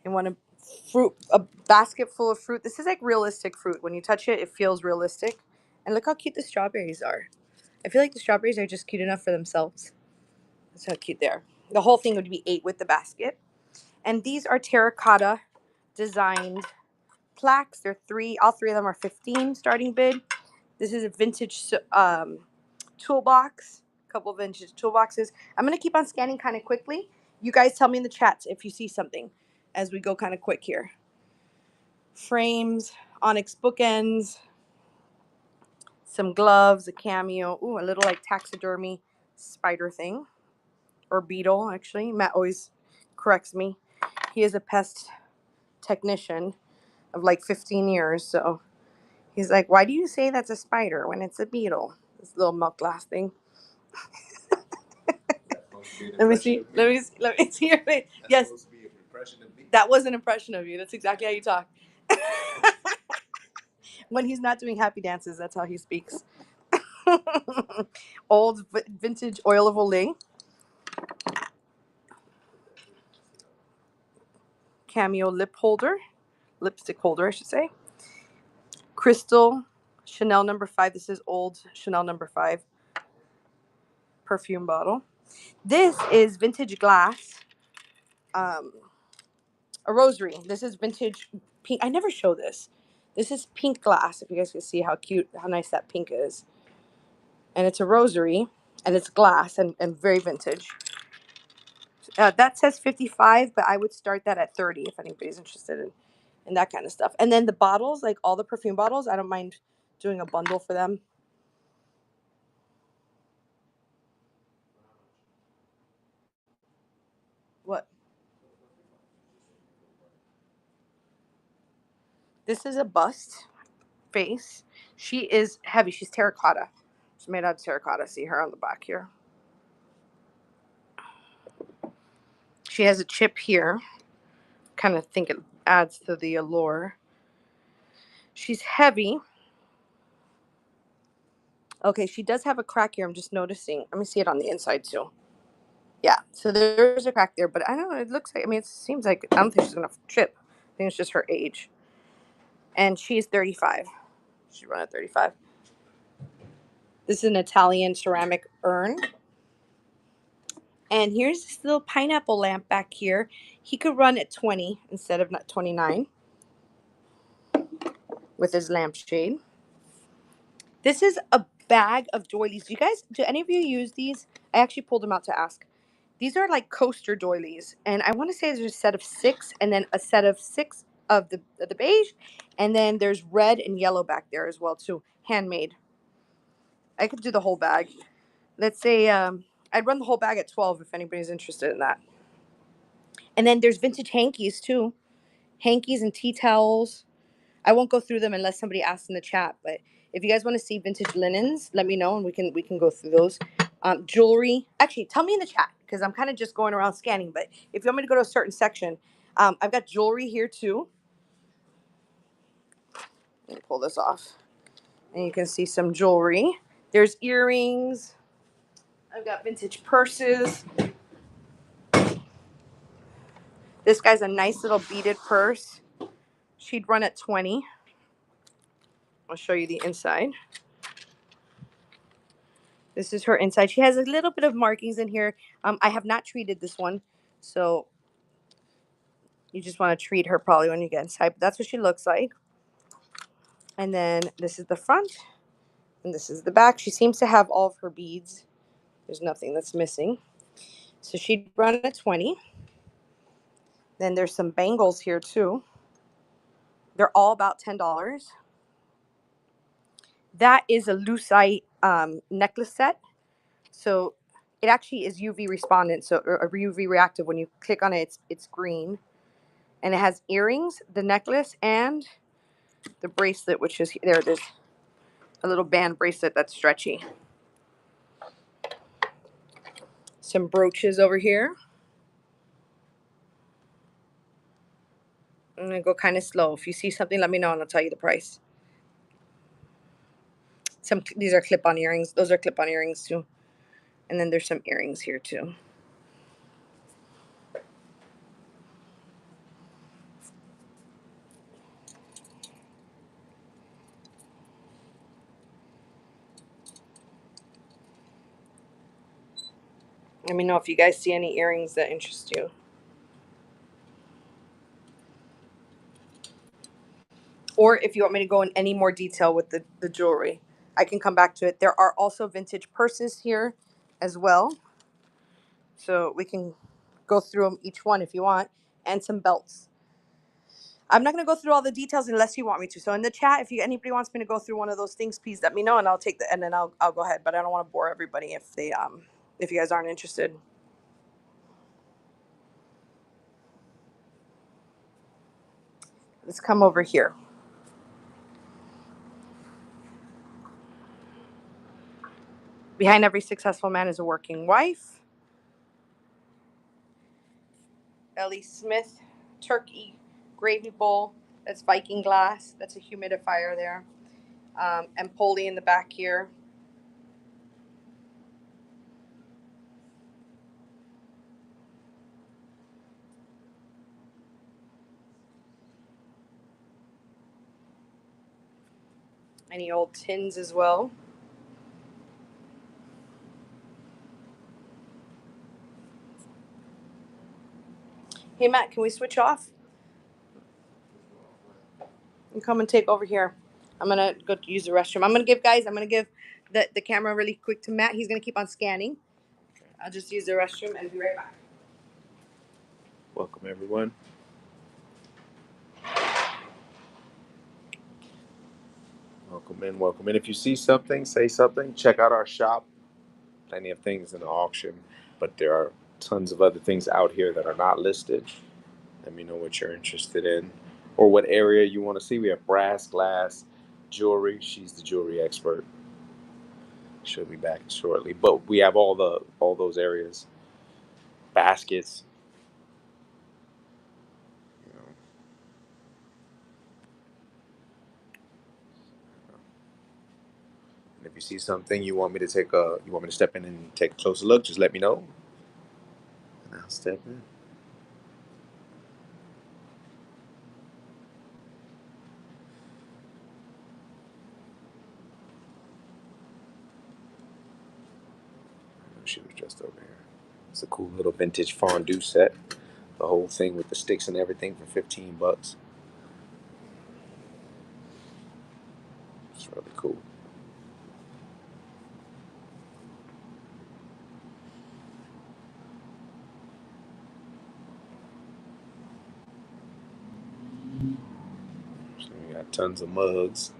And want a basket full of fruit. This is like realistic fruit. When you touch it, it feels realistic. And look how cute the strawberries are. I feel like the strawberries are just cute enough for themselves. That's how cute they are. The whole thing would be 8 with the basket. And these are terracotta designed plaques. They're all three of them are 15 starting bid. This is a vintage toolbox, a couple of vintage toolboxes. I'm going to keep on scanning kind of quickly. You guys tell me in the chats if you see something as we go kind of quick here. Frames, onyx bookends, some gloves, a cameo. Ooh, a little like taxidermy spider thing. Or beetle, actually. Matt always corrects me. He is a pest technician of like 15 years, so he's like, why do you say that's a spider when it's a beetle? This little milk glass thing. Let me see. Let me see your face. Yes. That was an impression of you. That's exactly how you talk. When he's not doing happy dances, that's how he speaks. Old vintage oil of Olay. Cameo lipstick holder, I should say. Crystal Chanel number 5. This is old Chanel number 5 perfume bottle. This is vintage glass. A rosary. This is vintage pink. I never show this. This is pink glass. If you guys can see how cute, how nice that pink is. And it's a rosary, and it's glass and very vintage. That says 55, but I would start that at 30 if anybody's interested in that kind of stuff. And then the bottles, like all the perfume bottles, I don't mind doing a bundle for them. What? This is a bust face. She is heavy. She's terracotta. She's made out of terracotta. See her on the back here. She has a chip here. Kind of think it adds to the allure. She's heavy. Okay, she does have a crack here. I'm just noticing. Let me see it on the inside too. Yeah, so there's a crack there, but I don't know. It looks like, I mean, it seems like, I don't think she's going to chip. I think it's just her age. And she's 35. She's run at 35. This is an Italian ceramic urn. And here's this little pineapple lamp back here. He could run at 20 instead of not 29 with his lampshade. This is a bag of doilies. Do any of you use these? I actually pulled them out to ask. These are like coaster doilies, and I want to say there's a set of 6, and then a set of 6 of the beige, and then there's red and yellow back there as well too. Handmade. I could do the whole bag. Let's say I'd run the whole bag at 12 if anybody's interested in that. And then there's vintage hankies too, hankies and tea towels. I won't go through them unless somebody asks in the chat. But if you guys want to see vintage linens, let me know and we can go through those. Jewelry. Actually, tell me in the chat because I'm kind of just going around scanning. But if you want me to go to a certain section, I've got jewelry here too. Let me pull this off, and you can see some jewelry. There's earrings. I've got vintage purses. This guy's a nice little beaded purse. She'd run at 20. I'll show you the inside. This is her inside. She has a little bit of markings in here. I have not treated this one, so you just want to treat her probably when you get inside. But that's what she looks like. And then this is the front, and this is the back. She seems to have all of her beads. There's nothing that's missing. So she'd run at 20. Then there's some bangles here too. They're all about $10. That is a lucite necklace set. So it actually is UV respondent, so or UV reactive. When you click on it, it's green, and it has earrings, the necklace, and the bracelet, which is there. It is a little band bracelet that's stretchy. Some brooches over here. I'm gonna go kind of slow. If you see something, let me know and I'll tell you the price. These are clip-on earrings. Those are clip-on earrings too. And then there's some earrings here too. Let me know if you guys see any earrings that interest you. Or if you want me to go in any more detail with the jewelry, I can come back to it. There are also vintage purses here as well. So we can go through them each one if you want. And some belts. I'm not going to go through all the details unless you want me to. So in the chat, if anybody wants me to go through one of those things, please let me know and I'll take and then I'll go ahead. But I don't want to bore everybody if you guys aren't interested. Let's come over here. Behind every successful man is a working wife. Ellie Smith, turkey gravy bowl. That's Viking glass. That's a humidifier there. And Polly in the back here. Any old tins as well. Hey Matt, can we switch off? You come and take over here. I'm gonna go use the restroom. I'm gonna give the camera really quick to Matt. He's gonna keep on scanning. I'll just use the restroom and be right back. Welcome, everyone. Welcome in, welcome in. If you see something, say something. Check out our shop. Plenty of things in the auction, but there are tons of other things out here that are not listed. Let me know what you're interested in or what area you want to see. We have brass, glass, jewelry. She's the jewelry expert. She'll be back shortly. But we have all those areas. Baskets. You know. And if you see something you want me to step in and take a closer look, just let me know. And I'll step in. She was just over here. It's a cool little vintage fondue set. The whole thing with the sticks and everything for $15. It's really cool. So we got tons of mugs.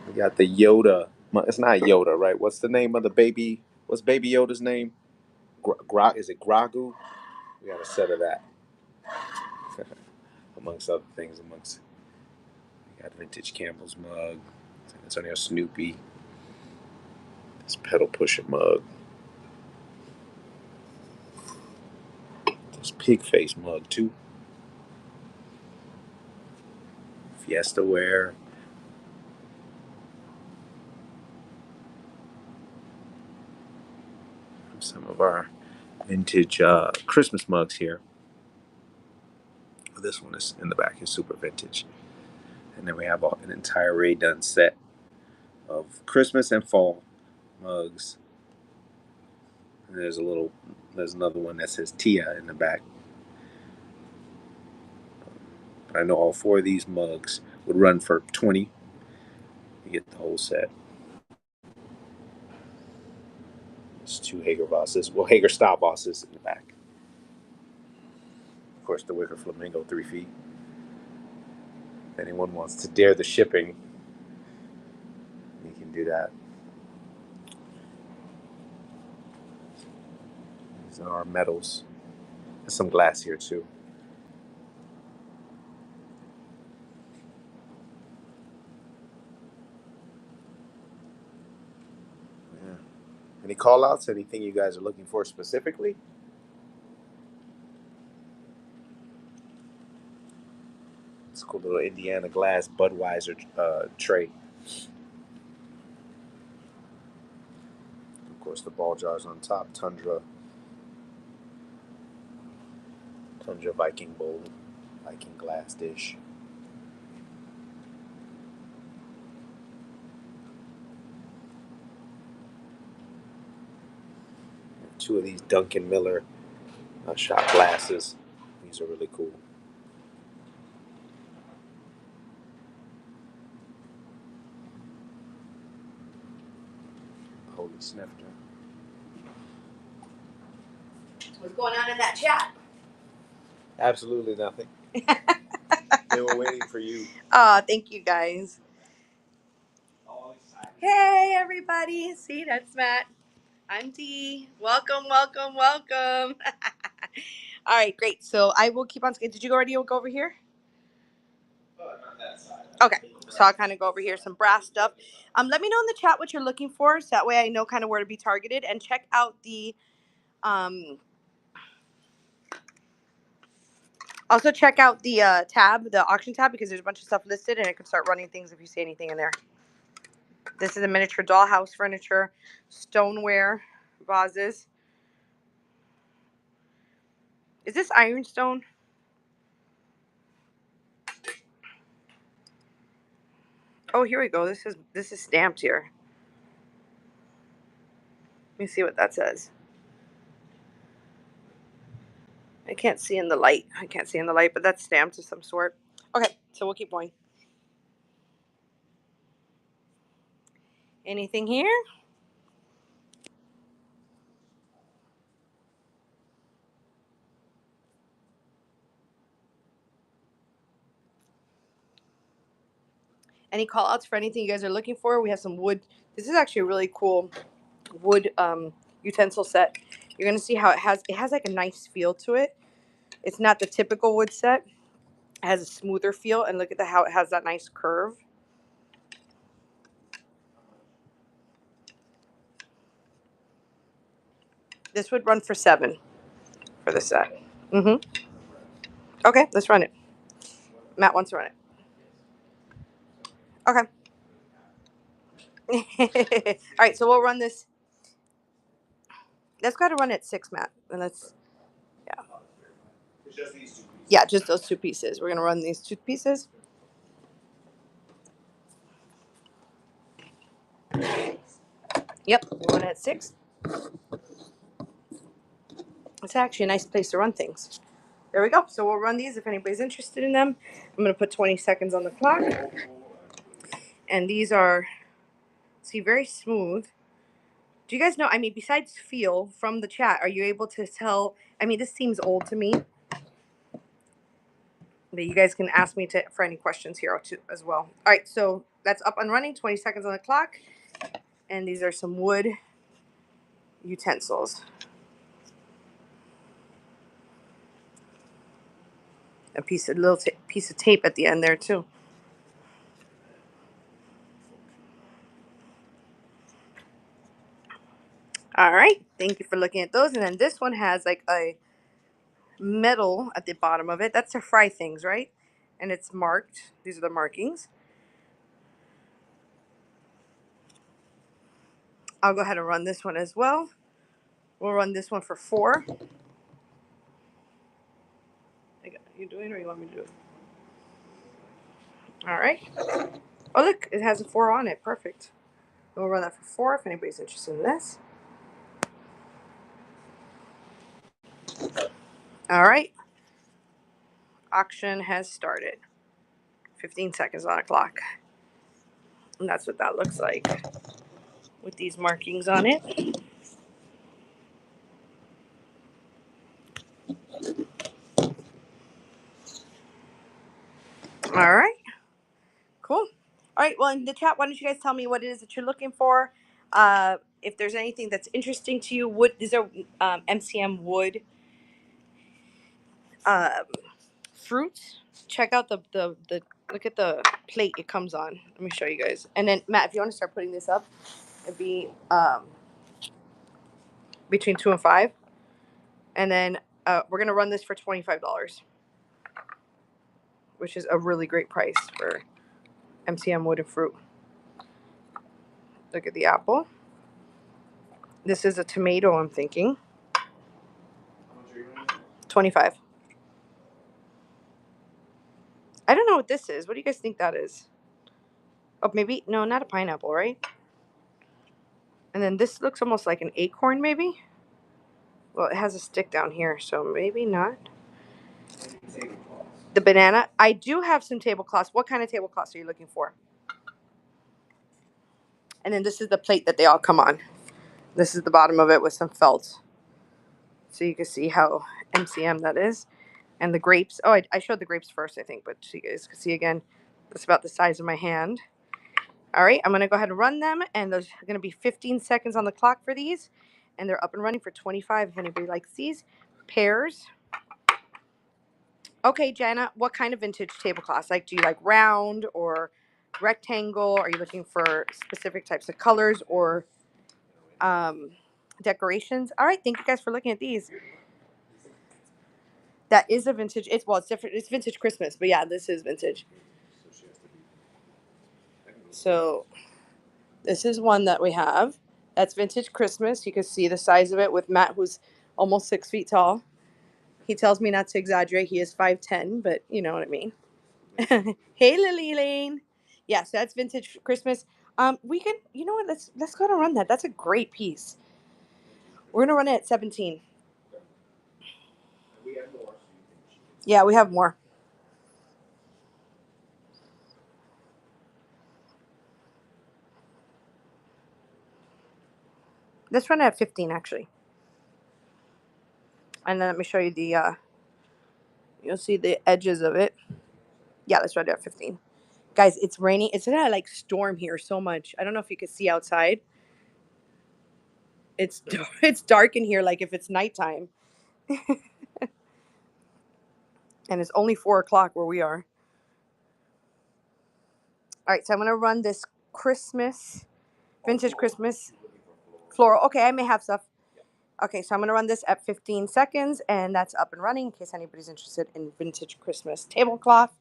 We got the Yoda. It's not Yoda, right? What's the name of the baby? What's Baby Yoda's name? Is it Gragu? We got a set of that. Amongst other things. We got vintage Campbell's mug. It's on your Snoopy. This pedal pusher mug. This pig face mug too. Fiesta ware. Some of our vintage Christmas mugs here. This one is in the back is super vintage. And then we have an entire Ray Dunn set of Christmas and fall mugs. And there's another one that says Tia in the back. But I know all four of these mugs would run for $20. You get the whole set. There's two Hager bosses. Well, Hager style bosses in the back. Of course, the wicker flamingo 3 feet. If anyone wants to dare the shipping, you can do that. These are our metals. There's some glass here too. Yeah. Any call outs? Anything you guys are looking for specifically? It's a cool little Indiana glass Budweiser tray. Of course, the ball jars on top. Tundra Viking bowl, Viking glass dish. Two of these Duncan Miller shot glasses. These are really cool. Holy snifter. What's going on in that chat? Absolutely nothing. They were waiting for you. Thank you guys. Hey everybody. See, that's Matt. I'm Dee. Welcome, welcome, welcome. All right, great. So I will keep on. Did you already go over here? Okay, so I'll kind of go over here, some brass stuff. Let me know in the chat what you're looking for, so that way I know kind of where to be targeted. And check out the, also check out the tab, the auction tab, because there's a bunch of stuff listed, and it can start running things if you see anything in there. This is a miniature dollhouse furniture, stoneware, vases. Is this ironstone? Oh, here we go. This is stamped here. Let me see what that says. I can't see in the light. But that's stamped of some sort. Okay, so we'll keep going. Anything here? Any call outs for anything you guys are looking for? We have some wood. This is actually a really cool wood utensil set. You're gonna see how it has like a nice feel to it. It's not the typical wood set. It has a smoother feel, and look at how it has that nice curve. This would run for $7 for the set. Okay, let's run it. Matt wants to run it. Okay. All right, so we'll run this. That's got to run at 6, Matt. And let's, yeah. It's just these 2 pieces. Yeah, just those 2 pieces. We're going to run these 2 pieces. Yep, we run it at 6. It's actually a nice place to run things. There we go. So we'll run these if anybody's interested in them. I'm going to put 20 seconds on the clock. And these are, see, very smooth. Do you guys know, I mean, besides feel from the chat, are you able to tell? I mean, this seems old to me. But you guys can ask me for any questions here too, as well. All right, so that's up and running. 20 seconds on the clock. And these are some wood utensils. A piece of piece of tape at the end there too. All right, thank you for looking at those. And then this one has like a metal at the bottom of it. That's to fry things, right? And it's marked. These are the markings. I'll go ahead and run this one as well. We'll run this one for 4. You doing it or you want me to do it? All right. Oh, look, it has a 4 on it. Perfect. We'll run that for 4 if anybody's interested in this. All right. Auction has started. 15 seconds on the clock. And that's what that looks like with these markings on it. All right. Cool. All right. Well, in the chat, why don't you guys tell me what it is that you're looking for? If there's anything that's interesting to you, wood. These are MCM wood um, fruits. Check out the look at the plate it comes on. Let me show you guys. And then Matt, if you want to start putting this up, it'd be between 2 and 5. And then we're gonna run this for $25, which is a really great price for MCM wood and fruit. Look at the apple. This is a tomato, I'm thinking. How much are you running? 25. I don't know what this is. What do you guys think that is? Oh, maybe, no, not a pineapple, right? And then this looks almost like an acorn, maybe? Well, it has a stick down here, so maybe not. The banana. I do have some tablecloths. What kind of tablecloths are you looking for? And then this is the plate that they all come on. This is the bottom of it with some felt. So you can see how MCM that is. And the grapes. Oh, I showed the grapes first, I think, but so you guys can see again, that's about the size of my hand. All right, I'm going to go ahead and run them, and there's going to be 15 seconds on the clock for these, and they're up and running for 25 if anybody likes these. Pears. Okay, Jana, what kind of vintage tablecloths? Like, do you like round or rectangle? Are you looking for specific types of colors or decorations? All right, thank you guys for looking at these. That is a vintage. It's different. It's vintage Christmas, but yeah, this is vintage. So this is one that we have. That's vintage Christmas. You can see the size of it with Matt, who's almost 6 feet tall. He tells me not to exaggerate. He is 5'10", but you know what I mean. Hey, Lily Lane. Yes, that's vintage Christmas. We can, you know what? Let's go and run that. That's a great piece. We're gonna run it at 17. We have more. Yeah, we have more. Let's run it at 15, actually. And then let me show you the. You'll see the edges of it. Yeah, let's run it at 15. Guys, it's raining. It's gonna like storm here so much. I don't know if you can see outside. It's it's dark in here, like if it's nighttime. And it's only 4 o'clock where we are. All right, so I'm gonna run this Christmas, vintage Christmas floral. Okay, I may have stuff. Okay, so I'm gonna run this at 15 seconds, and that's up and running in case anybody's interested in vintage Christmas tablecloth.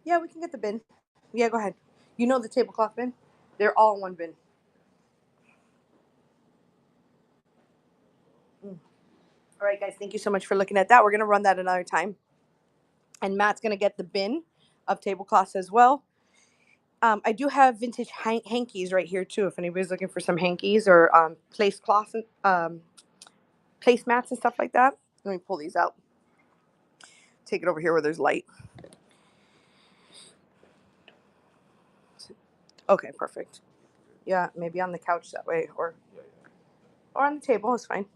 Yeah, we can get the bin. Yeah, go ahead. You know the tablecloth bin? They're all in one bin. All right, guys, thank you so much for looking at that. We're gonna run that another time. And Matt's gonna get the bin of tablecloths as well. I do have vintage hankies right here too. If anybody's looking for some hankies or place cloths, placemats and stuff like that. Let me pull these out. Take it over here where there's light. Okay, perfect. Yeah, maybe on the couch that way, or on the table is fine.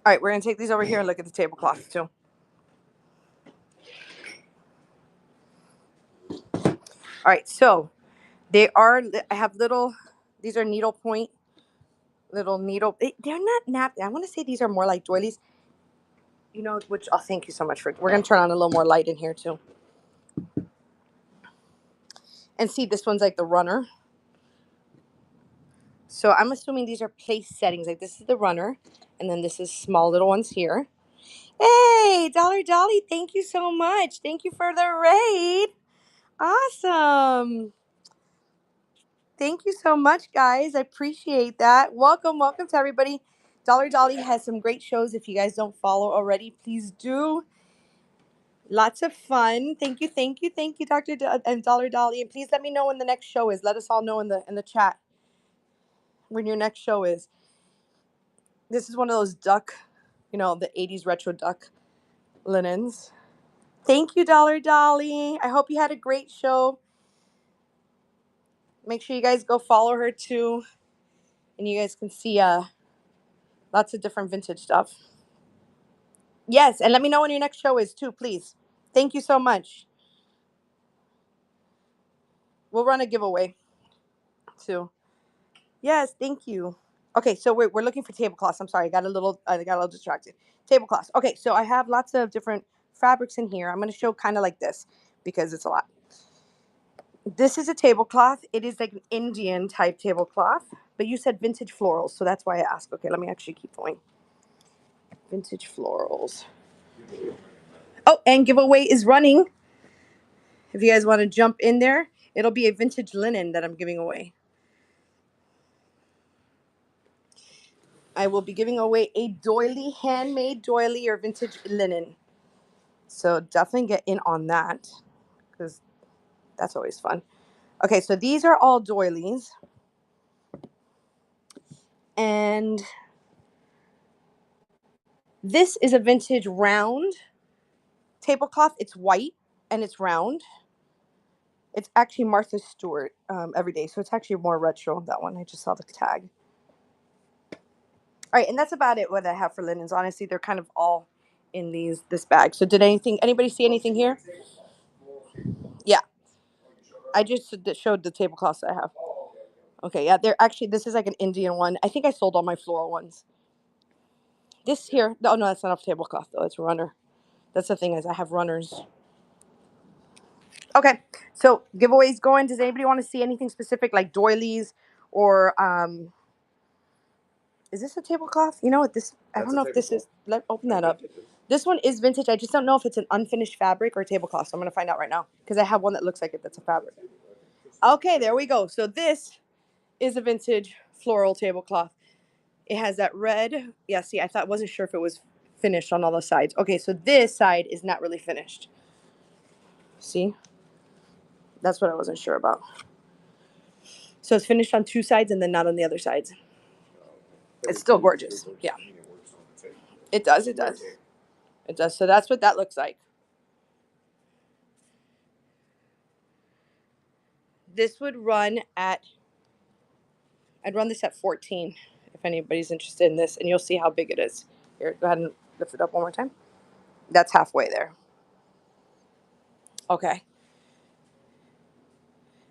All right, we're gonna take these over here and look at the tablecloths too. All right, so they are. I have little. These are needle point. Little needle. They're not napkins. I want to say these are more like doilies. You know, which oh, thank you so much for. We're gonna turn on a little more light in here too. And see, this one's like the runner. So I'm assuming these are place settings. Like this is the runner, and then this is small little ones here. Hey, Dollar Dolly, thank you so much. Thank you for the raid. Awesome. Thank you so much, guys. I appreciate that. Welcome to everybody. Dollar Dolly has some great shows. If you guys don't follow already, please do. Lots of fun. Thank you, Dr. and Dollar Dolly. And please let me know when the next show is. Let us all know in the chat when your next show is. This is one of those duck, the 80s retro duck linens. Thank you, Dollar Dolly. I hope you had a great show. Make sure you guys go follow her too. And you guys can see lots of different vintage stuff. Yes, and let me know when your next show is too, please. Thank you so much. We'll run a giveaway too. Yes, thank you. Okay, so we're looking for tablecloths. I'm sorry, I got a little distracted. Tablecloths. Okay, so I have lots of different fabrics in here. I'm going to show kind of like this because it's a lot. This is a tablecloth. It is like an Indian type tablecloth, but you said vintage florals, so that's why I asked. Okay, let me actually keep going. Vintage florals. Oh, and giveaway is running. If you guys want to jump in there, it'll be a vintage linen that I'm giving away. I will be giving away a doily, handmade doily or vintage linen. So definitely get in on that because that's always fun. Okay, so these are all doilies. And this is a vintage round tablecloth. It's white and it's round. It's actually Martha Stewart every day. So it's actually more retro, that one. I just saw the tag. All right, and that's about it what I have for linens. Honestly, they're kind of all in this bag. So did anybody see anything here? Yeah, I just showed the tablecloths I have. Okay, yeah, they're actually, this is like an Indian one. I think I sold all my floral ones. This here, oh no, that's not a tablecloth though. It's a runner. That's the thing is I have runners. Okay, so giveaways going. Does anybody want to see anything specific like doilies or is this a tablecloth? You know what this? I don't know if this is. Let open that up. This one is vintage. I just don't know if it's an unfinished fabric or tablecloth. So I'm gonna find out right now because I have one that looks like it. That's a fabric. Okay, there we go. So this is a vintage floral tablecloth. It has that red. Yeah, see, wasn't sure if it was finished on all the sides. Okay, so this side is not really finished. See? That's what I wasn't sure about. So it's finished on two sides and then not on the other sides. It's still gorgeous. Yeah. It does, it does. It does. So that's what that looks like. This would run at, I'd run this at 14 if anybody's interested in this, and you'll see how big it is. Here, go ahead and lift it up one more time. That's halfway there. Okay.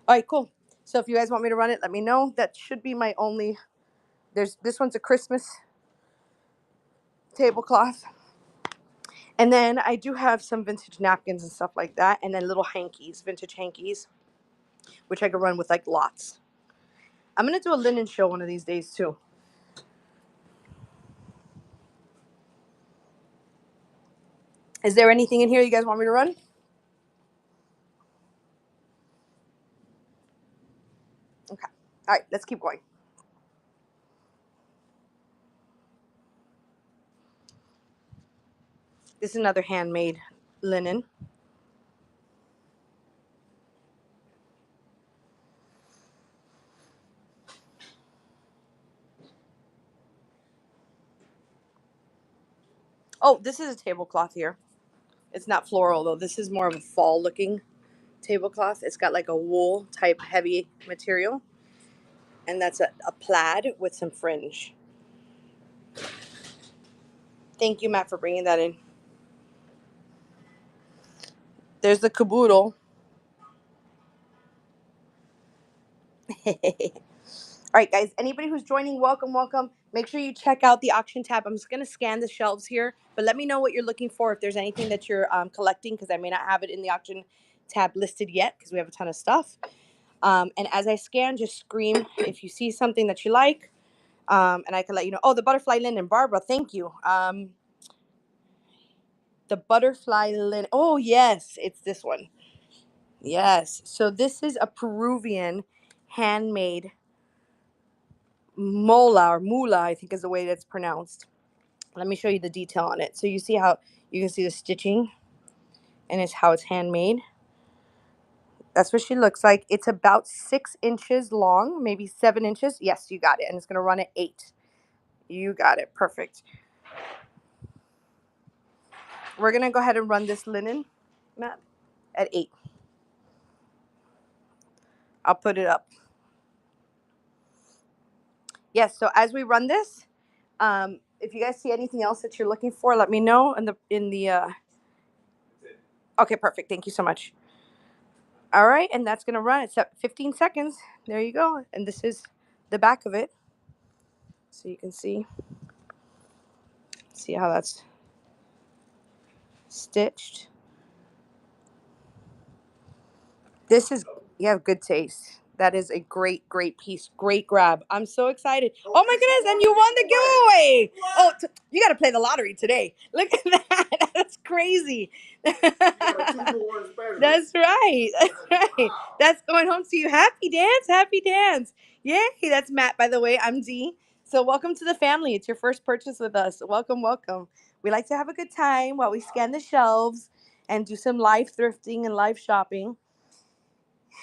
All right, cool. So if you guys want me to run it, let me know. That should be my only. This one's a Christmas tablecloth. And then I do have some vintage napkins and stuff like that, and then little hankies, vintage hankies, which I could run with like lots. I'm gonna do a linen show one of these days too. Is there anything in here you guys want me to run? Okay. All right, let's keep going. This is another handmade linen. Oh, this is a tablecloth here. It's not floral though. This is more of a fall looking tablecloth. It's got like a wool type heavy material. And that's a plaid with some fringe. Thank you, Matt, for bringing that in. There's the Kaboodle. All right, guys, anybody who's joining, welcome, welcome. Make sure you check out the auction tab. I'm just going to scan the shelves here, but let me know what you're looking for if there's anything that you're collecting, because I may not have it in the auction tab listed yet because we have a ton of stuff. And as I scan, just scream if you see something that you like, and I can let you know. Oh, the butterfly linen. Barbara, thank you. The butterfly linen. Oh, yes, it's this one. Yes. So this is a Peruvian handmade mola or mula, I think is the way that's pronounced. Let me show you the detail on it. So you see how you can see the stitching and it's how it's handmade. That's what she looks like. It's about 6 inches long, maybe 7 inches. Yes, you got it. And it's going to run at 8. You got it. Perfect. We're going to go ahead and run this linen, Matt, at 8. I'll put it up. Yes, so as we run this, if you guys see anything else that you're looking for, let me know in the Okay, perfect. Thank you so much. All right, and that's gonna run. It's at 15 seconds. There you go. And this is the back of it, so you can see how that's stitched. This is, you have good taste. That is a great, great piece. Great grab. I'm so excited. Oh my goodness, and you won the giveaway. Oh, you got to play the lottery today. Look at that. That's crazy. That's right. That's right. That's going home to you. Happy dance. Happy dance. Yay. That's Matt, by the way. I'm Dee. So welcome to the family. It's your first purchase with us. Welcome, welcome. We like to have a good time while we scan the shelves and do some live thrifting and live shopping.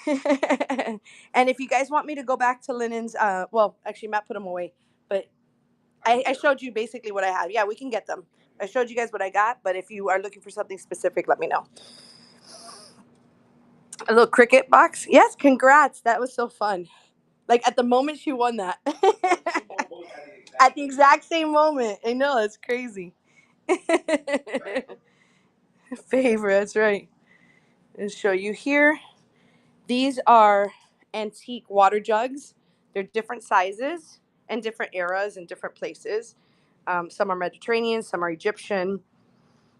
And if you guys want me to go back to linens, well, actually, Matt put them away, but I showed you basically what I have. Yeah, we can get them. I showed you guys what I got, but if you are looking for something specific, let me know. A little Cricut box. Yes, congrats. That was so fun. Like at the moment she won that. At the exact same moment. I know, it's crazy. Favorite, that's right. I'll show you here. These are antique water jugs. They're different sizes and different eras and different places. Some are Mediterranean, some are Egyptian.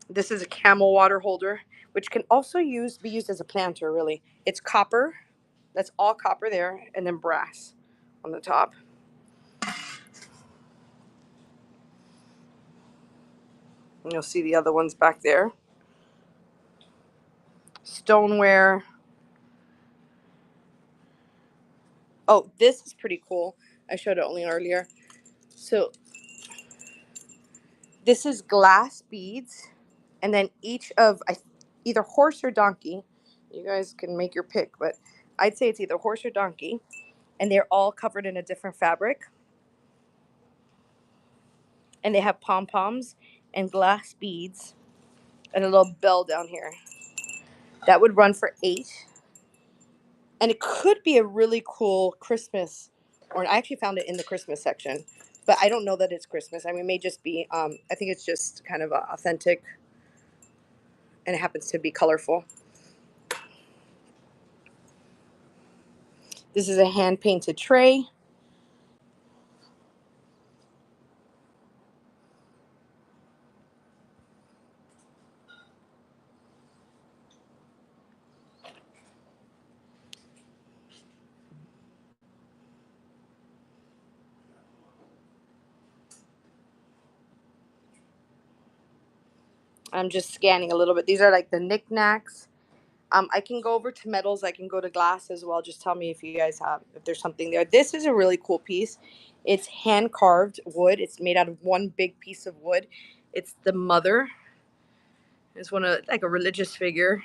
This is a camel water holder, which can also be used as a planter, really. It's copper. That's all copper there, and then brass on the top. And you'll see the other ones back there. Stoneware. Oh, this is pretty cool. I showed it only earlier. So this is glass beads, and then each of either horse or donkey. You guys can make your pick, but I'd say it's either horse or donkey, and they're all covered in a different fabric. And they have pom-poms and glass beads and a little bell down here. That would run for $8. And it could be a really cool Christmas, or I actually found it in the Christmas section, but I don't know that it's Christmas. I mean, it may just be, I think it's just kind of authentic, and it happens to be colorful. This is a hand-painted tray. I'm just scanning a little bit. These are like the knickknacks. I can go over to metals. I can go to glass as well. Just tell me if you guys have, if there's something there. This is a really cool piece. It's hand carved wood. It's made out of one big piece of wood. It's the mother. It's one of, like, a religious figure.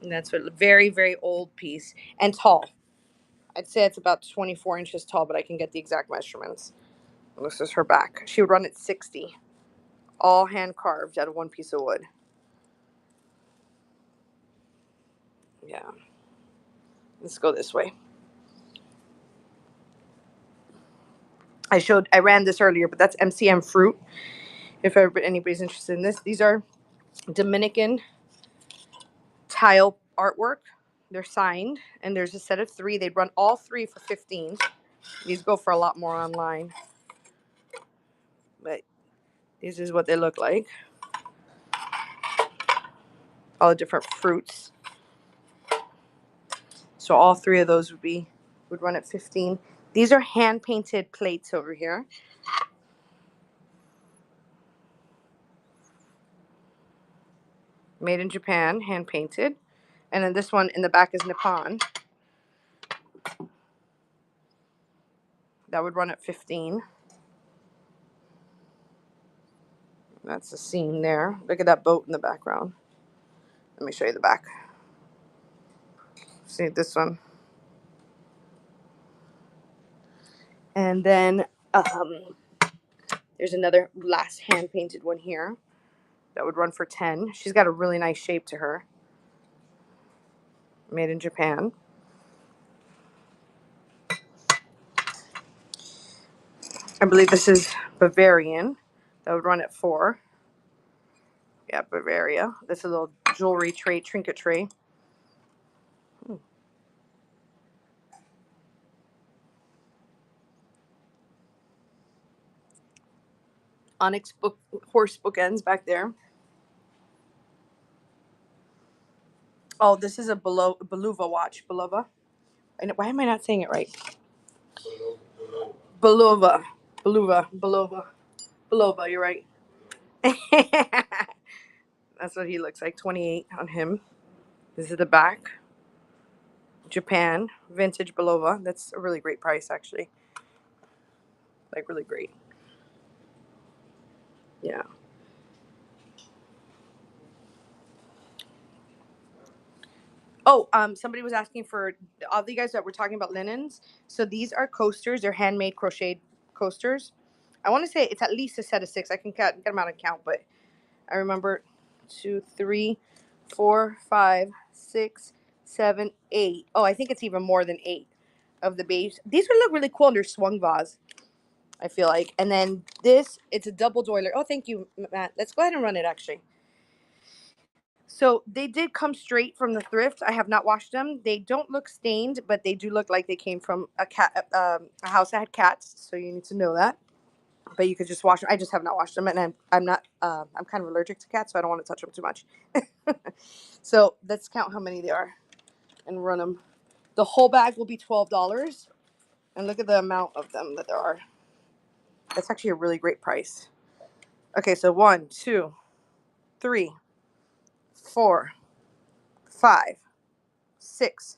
And that's a very, very old piece and tall. I'd say it's about 24 inches tall, but I can get the exact measurements. And this is her back. She would run at 60. All hand carved out of one piece of wood. Yeah. Let's go this way. I ran this earlier, but that's MCM fruit. If anybody's interested in this, these are Dominican tile artwork. They're signed, and there's a set of 3. They'd run all 3 for 15. These go for a lot more online, but this is what they look like. All the different fruits. So all 3 of those would run at 15. These are hand painted plates over here. Made in Japan, hand painted. And then this one in the back is Nippon. That would run at 15. That's the scene there. Look at that boat in the background. Let me show you the back. See this one. And then there's another last hand painted one here that would run for 10. She's got a really nice shape to her. Made in Japan. I believe this is Bavarian. That would run at 4. Yeah, Bavaria. This is a little jewelry tray, trinket tray. Onyx book, horse bookends back there. Oh, this is a Beluva watch. Beluva. Why am I not saying it right? Beluva. Beluva. Beluva. Beluva. You're right. That's what he looks like. 28 on him. This is the back. Japan. Vintage Beluva. That's a really great price, actually. Like, really great. Yeah. Oh, somebody was asking for all of you guys that were talking about linens. So these are coasters. They're handmade crocheted coasters. I want to say it's at least a set of 6. I can get them out of count, but I remember 2, 3, 4, 5, 6, 7, 8. Oh, I think it's even more than 8 of the beige. These would look really cool under swung vase, I feel like. And then this, it's a double doiler. Oh, thank you, Matt. Let's go ahead and run it, actually. So they did come straight from the thrift. I have not washed them. They don't look stained, but they do look like they came from a house that had cats. So you need to know that. But you could just wash them. I just have not washed them, and I'm not. I'm kind of allergic to cats, so I don't want to touch them too much. So let's count how many there are, and run them. The whole bag will be $12, and look at the amount of them that there are. That's actually a really great price. Okay, so 1, 2, 3, 4, 5, 6,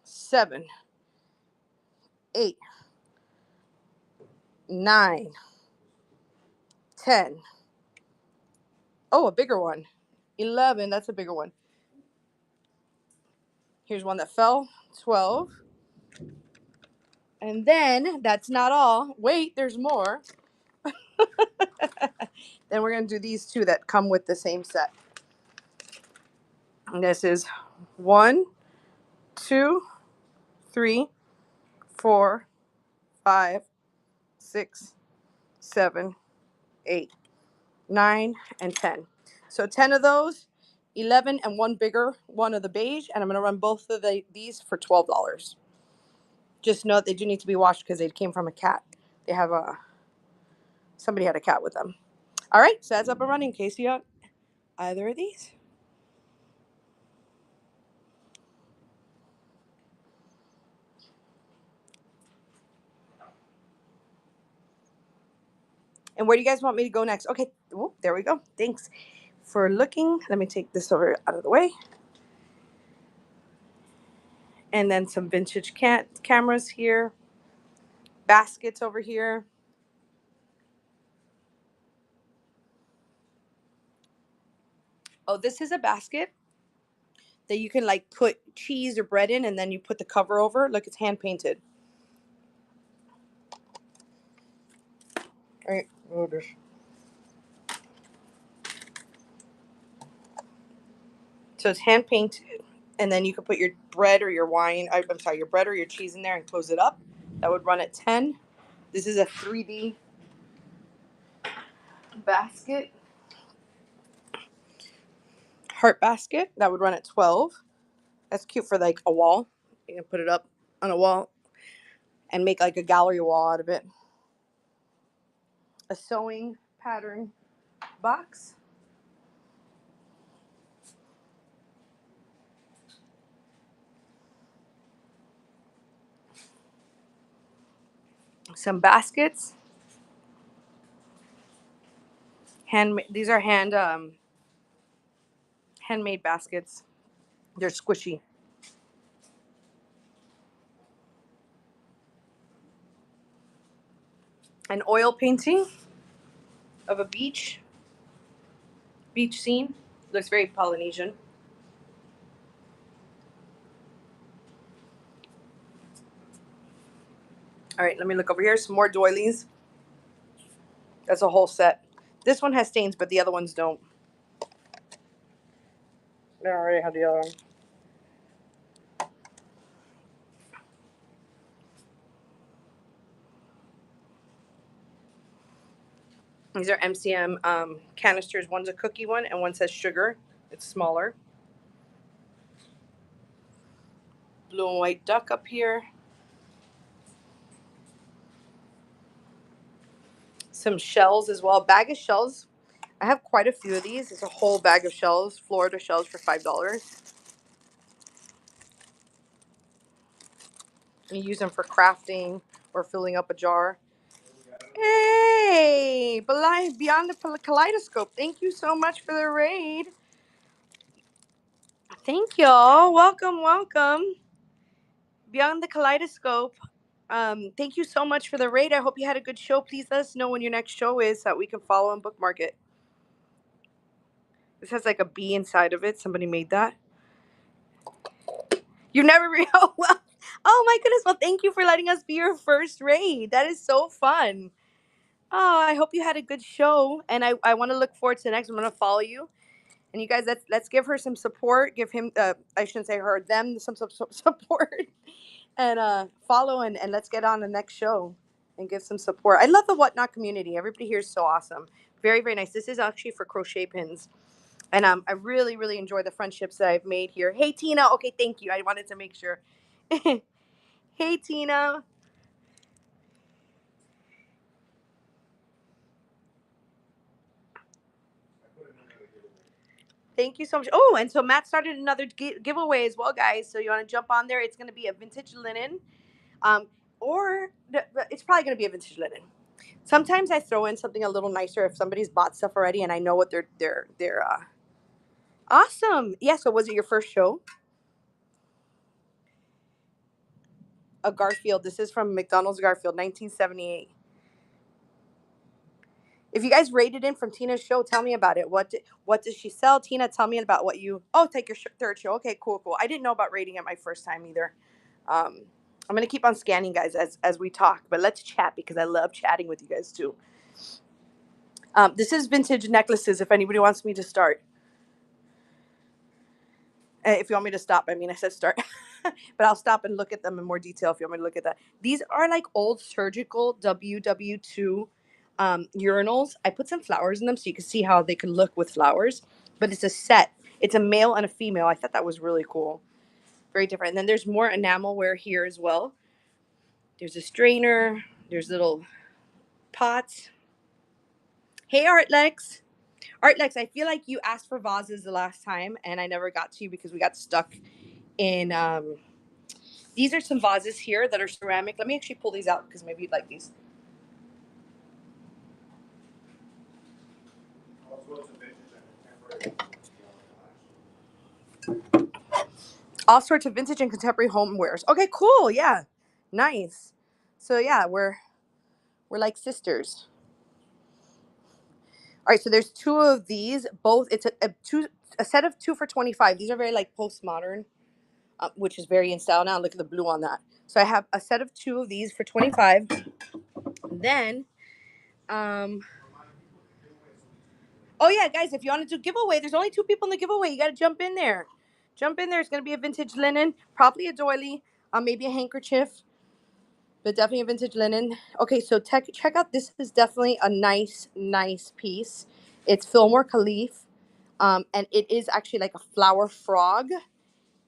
7, 8, 9, 10. Oh, a bigger one. 11. That's a bigger one. Here's one that fell. 12. And then that's not all. Wait, there's more. Then we're going to do these two that come with the same set. And this is 1, 2, 3, 4, 5, 6, 7, 8, 9, and 10. So 10 of those, 11 and one bigger one of the beige, and I'm going to run both of these for $12. Just note they do need to be washed because they came from a cat. They have somebody had a cat with them. All right, so that's up and running. Casey, you got either of these? And where do you guys want me to go next? Okay, whoop, there we go. Thanks for looking. Let me take this over out of the way. And then some vintage cameras here. Baskets over here. Oh, this is a basket that you can like put cheese or bread in, and then you put the cover over. Look, it's hand painted. All right. Oh, this. So it's hand painted, and then you can put your bread or your wine. I'm sorry, your bread or your cheese in there and close it up. That would run at 10. This is a 3D basket, heart basket. That would run at 12. That's cute for like a wall. You can put it up on a wall and make like a gallery wall out of it. A sewing pattern box. Some baskets. These are handmade baskets. They're squishy. An oil painting of a beach scene. Looks very Polynesian. All right, let me look over here. Some more doilies. That's a whole set. This one has stains, but the other ones don't. I already have the other one. These are MCM canisters. One's a cookie one and one says sugar. It's smaller. Blue and white duck up here. Some shells as well. Bag of shells. I have quite a few of these. It's a whole bag of shells. Florida shells for $5. You use them for crafting or filling up a jar. Hey, Beyond the Kaleidoscope. Thank you so much for the raid. Thank y'all. Welcome, welcome. Beyond the Kaleidoscope. Thank you so much for the raid. I hope you had a good show. Please let us know when your next show is so that we can follow and bookmark it. This has like a bee inside of it. Somebody made that. You've never oh, well, oh my goodness. Well, thank you for letting us be your first raid. That is so fun. Oh, I hope you had a good show. And I want to look forward to the next. I'm going to follow you. And you guys, let's give her some support. Give him, I shouldn't say her, them some support. And follow and let's get on the next show and give some support. I love the Whatnot community. Everybody here is so awesome. Very, very nice. This is actually for crochet pins. And I really, really enjoy the friendships that I've made here. Hey, Tina. Okay, thank you. I wanted to make sure. Hey, Tina. Thank you so much. Oh, and so Matt started another giveaway as well, guys. So you want to jump on there. It's going to be a vintage linen. Or it's probably going to be a vintage linen. Sometimes I throw in something a little nicer if somebody's bought stuff already and I know what they're awesome. Yeah, so was it your first show? A Garfield. This is from McDonald's Garfield, 1978. If you guys rated in from Tina's show, tell me about it. What does she sell? Tina, tell me about what you... Oh, take your third show. Okay, cool, cool. I didn't know about rating it my first time either. I'm going to keep on scanning, guys, as we talk. But let's chat because I love chatting with you guys, too. This is vintage necklaces, if anybody wants me to start. If you want me to stop, I mean, I said start. But I'll stop and look at them in more detail if you want me to look at that. These are like old surgical WW2 urinals. I put some flowers in them so you can see how they can look with flowers. But it's a set. It's a male and a female. I thought that was really cool. Very different. And then there's more enamelware here as well. There's a strainer. There's little pots. Hey, Artlex. Artlex, I feel like you asked for vases the last time, and I never got to you because we got stuck in... These are some vases here that are ceramic. Let me actually pull these out because maybe you'd like these. All sorts of vintage and contemporary homewares. Okay, cool. Yeah, nice. So yeah, we're like sisters. All right, so there's two of these. Both it's a set of two for 25. These are very like postmodern, which is very in style now. Look at the blue on that. So I have a set of two of these for 25. Then, oh yeah, guys, if you want to do giveaway, there's only 2 people in the giveaway. You got to jump in there. Jump in there. It's going to be a vintage linen, probably a doily, maybe a handkerchief, but definitely a vintage linen. Okay, so check out. This is definitely a nice piece. It's Fillmore Khalif, and it is actually like a flower frog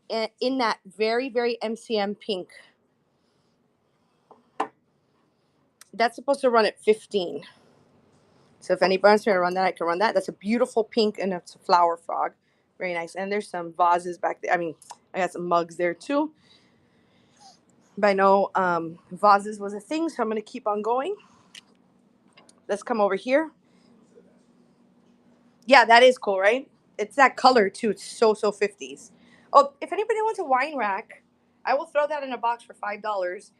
in that very, very MCM pink. That's supposed to run at 15. So if anybody wants to run that, I can run that. That's a beautiful pink and it's a flower frog. Very nice. And there's some vases back there. I mean, I got some mugs there too. But I know vases was a thing, so I'm going to keep on going. Let's come over here. Yeah, that is cool, right? It's that color too. It's so 50s. Oh, if anybody wants a wine rack, I will throw that in a box for $5.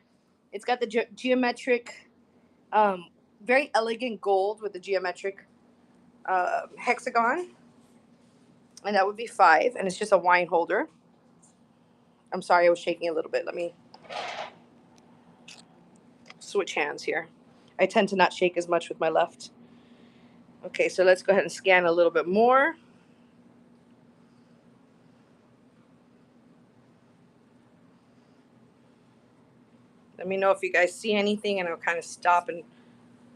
It's got the geometric, very elegant gold with the geometric hexagon. And that would be 5. And it's just a wine holder. I'm sorry, I was shaking a little bit. Let me switch hands here. I tend to not shake as much with my left. Okay, so let's go ahead and scan a little bit more. Let me know if you guys see anything, and I'll kind of stop and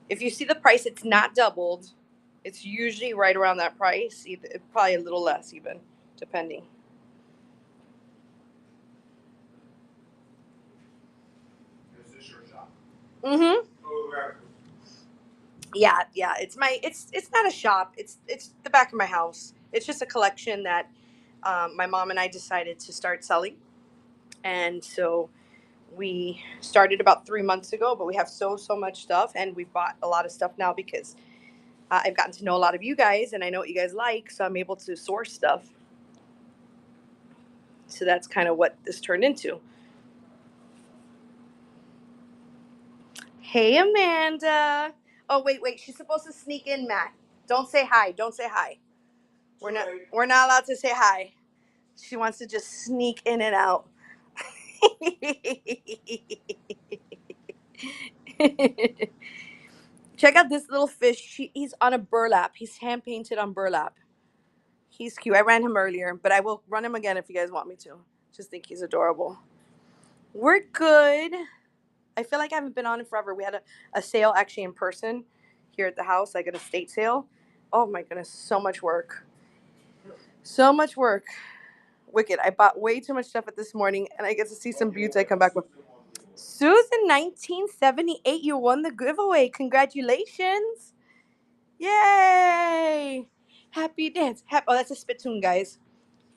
If you see the price, it's not doubled. It's usually right around that price, probably a little less even, depending. Is this your shop? Mm-hmm. Oh, right. Yeah. It's not a shop. It's the back of my house. It's just a collection that my mom and I decided to start selling, and so we started about 3 months ago. But we have so much stuff, and we've bought a lot of stuff now because I've gotten to know a lot of you guys, and I know what you guys like, so I'm able to source stuff. So that's kind of what this turned into. Hey, Amanda. Oh, wait. She's supposed to sneak in, Matt. Don't say hi. Don't say hi. We're not allowed to say hi. She wants to just sneak in and out. Check out this little fish. He's on a burlap. He's hand painted on burlap. He's cute. I ran him earlier, but I will run him again if you guys want me to. Just think he's adorable. We're good. I feel like I haven't been on in forever. We had a sale actually in person here at the house, like an estate sale. Oh my goodness, so much work. So much work. Wicked. I bought way too much stuff at this morning, and I get to see some beauties I come back with. Susan, 1978, you won the giveaway. Congratulations. Yay. Happy dance. Oh, that's a spittoon, guys.